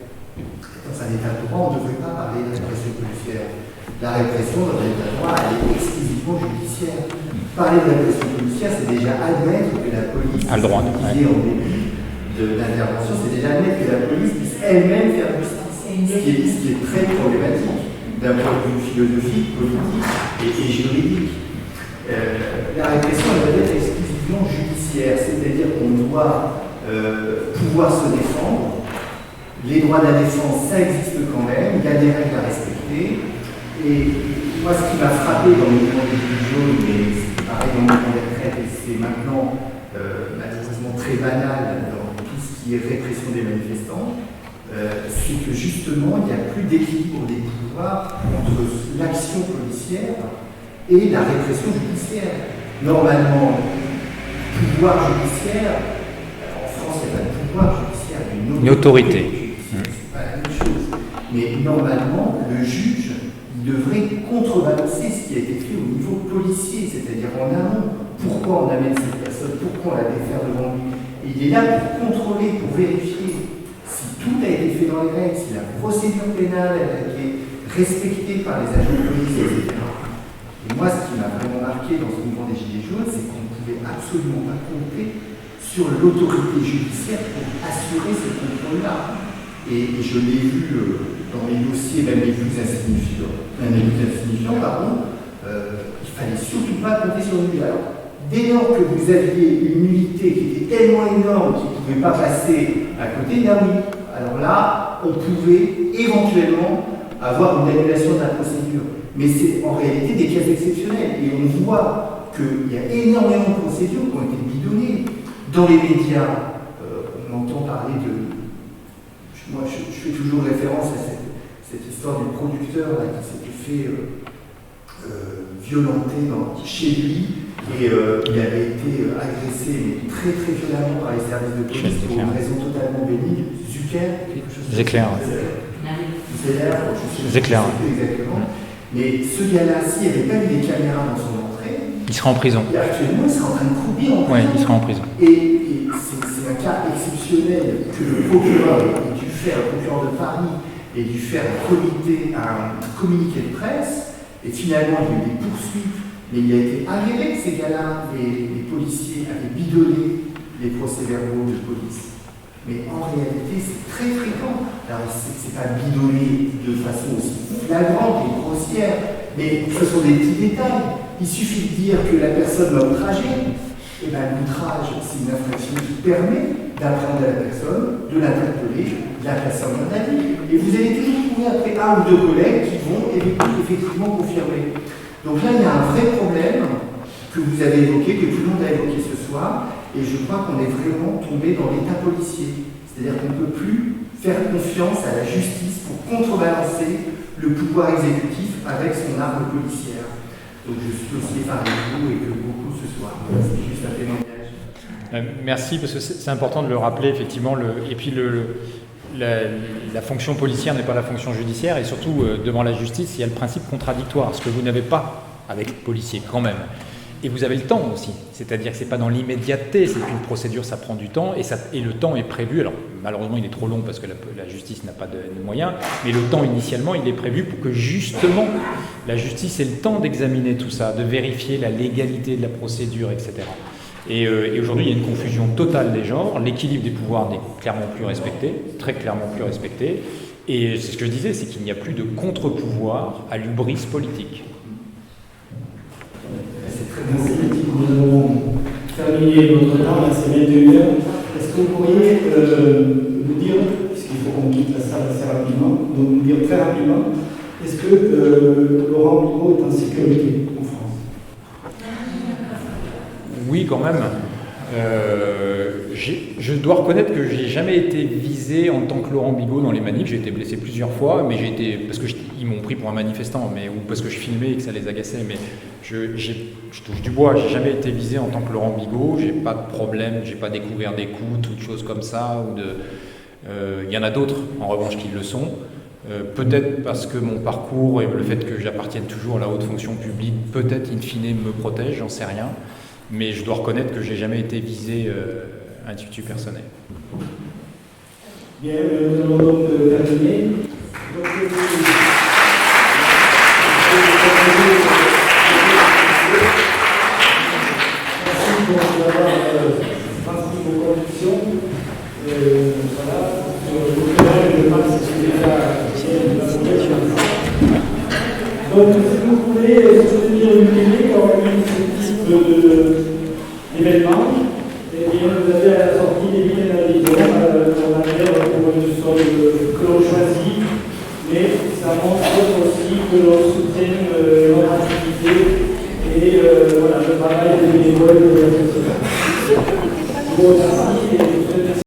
Dans un état de droit, on ne devrait pas parler de répression policière. La répression dans un état de droit, elle est exclusivement judiciaire. Parler de répression policière, c'est déjà admettre que la police, a le droit, disait en début d'intervention, c'est déjà admettre que la police puisse elle-même faire justice, ce qui est très problématique d'un point de vue philosophique, politique et juridique. La répression, elle doit être exclusivement judiciaire, c'est-à-dire qu'on doit pouvoir se défendre. Les droits de la défense, ça existe quand même, il y a des règles à respecter. Et moi, ce qui m'a frappé dans le mouvement des Gilets jaunes, mais c'est pareil dans le mouvement des retraites, et c'est maintenant malheureusement très banal dans tout ce qui est répression des manifestants, c'est que justement, il n'y a plus d'équilibre des pouvoirs entre l'action policière et la répression judiciaire. Normalement, pouvoir judiciaire, en France, il n'y a pas de pouvoir judiciaire, il y a une autorité. C'est pas la même chose. Mais normalement, le juge devrait contrebalancer ce qui a été fait au niveau policier, c'est-à-dire en amont. Pourquoi on amène cette personne, pourquoi on la défère devant lui. Et il est là pour contrôler, pour vérifier si tout a été fait dans les règles, si la procédure pénale a été respectée par les agents de police, etc. Et moi, ce qui m'a vraiment marqué dans ce mouvement des Gilets jaunes, c'est qu'on ne pouvait absolument pas compter sur l'autorité judiciaire pour assurer ce contrôle-là. Et je l'ai vu dans les dossiers, même les plus insignifiants, il fallait surtout pas compter sur lui. Alors, dès lors que vous aviez une unité qui était tellement énorme qu'il ne pouvait pas passer à côté, là oui. Alors là, on pouvait éventuellement avoir une annulation de la procédure. Mais c'est en réalité des cas exceptionnels. Et on voit qu'il y a énormément de procédures qui ont été bidonnées. Dans les médias, on entend parler de... Moi, je fais toujours référence à cette histoire du producteur là, qui s'était fait violenter chez lui. Et il avait été agressé mais très très violemment par les services de police pour une raison totalement bénigne. Zecler. Exactement. Mais ce gars-là, s'il n'y avait pas eu des caméras dans son entrée, il serait en prison. Et actuellement, il serait en train de croupir en prison. Oui, il serait en prison. Et c'est un cas exceptionnel que le procureur ait dû faire, le procureur de Paris ait dû faire un communiqué de presse, et finalement il y a eu des poursuites, mais il a été avéré que ces gars-là, les policiers, avaient bidonné les procès-verbaux de police. Mais en réalité, c'est très fréquent. Alors, c'est pas bidonné de façon aussi flagrante et grossière, mais ce sont des petits détails. Il suffit de dire que la personne m'a outragé. Et bien, l'outrage, c'est une infraction qui permet d'apprendre à la personne, de l'interpeller, de la placer en garde à vue. Et vous allez toujours trouver après un ou deux collègues qui vont effectivement confirmer. Donc là, il y a un vrai problème que vous avez évoqué, que tout le monde a évoqué ce soir, et je crois qu'on est vraiment tombé dans l'état policier. C'est-à-dire qu'on ne peut plus faire confiance à la justice pour contrebalancer le pouvoir exécutif avec son arme policière. Donc je suis aussi par vous et que beaucoup ce soir. C'est juste un témoignage. Merci, parce que c'est important de le rappeler, effectivement. Et puis la fonction policière n'est pas la fonction judiciaire, et surtout, devant la justice, il y a le principe contradictoire, ce que vous n'avez pas avec les policiers, quand même. Et vous avez le temps aussi, c'est-à-dire que ce n'est pas dans l'immédiateté, c'est qu'une procédure, ça prend du temps, et le temps est prévu. Alors, malheureusement, il est trop long parce que la justice n'a pas de moyens, mais le temps, initialement, il est prévu pour que, justement, la justice ait le temps d'examiner tout ça, de vérifier la légalité de la procédure, etc. Et aujourd'hui, il y a une confusion totale des genres, l'équilibre des pouvoirs n'est clairement plus respecté, très clairement plus respecté, et c'est ce que je disais, c'est qu'il n'y a plus de contre-pouvoir à l'hubris politique. Merci. Nous allons terminer notre temps, là c'est 21h. Est-ce que vous pourriez nous dire, puisqu'il faut qu'on quitte la salle assez rapidement, donc nous dire très rapidement, est-ce que Laurent Bigot est en sécurité en France? Oui, quand même. Je dois reconnaître que j'ai jamais été visé en tant que Laurent Bigot dans les manifs. J'ai été blessé plusieurs fois, mais parce que ils m'ont pris pour un manifestant, ou parce que je filmais et que ça les agaçait. Mais je touche du bois. J'ai jamais été visé en tant que Laurent Bigot. J'ai pas de problème. J'ai pas découvert des coups, toutes choses comme ça. Il y en a d'autres, en revanche, qui le sont. Peut-être parce que mon parcours et le fait que j'appartienne toujours à la haute fonction publique, peut-être in fine me protège. J'en sais rien. Mais je dois reconnaître que j'ai jamais été visé à un titre personnel. Bien, nous allons donc terminer. Merci pour avoir transmis vos convictions. Voilà, je pense que c'est déjà donc, si vous voulez soutenir communauté privée qui organise ce type d'événement. Et bien, vous avez à la sortie des week-ends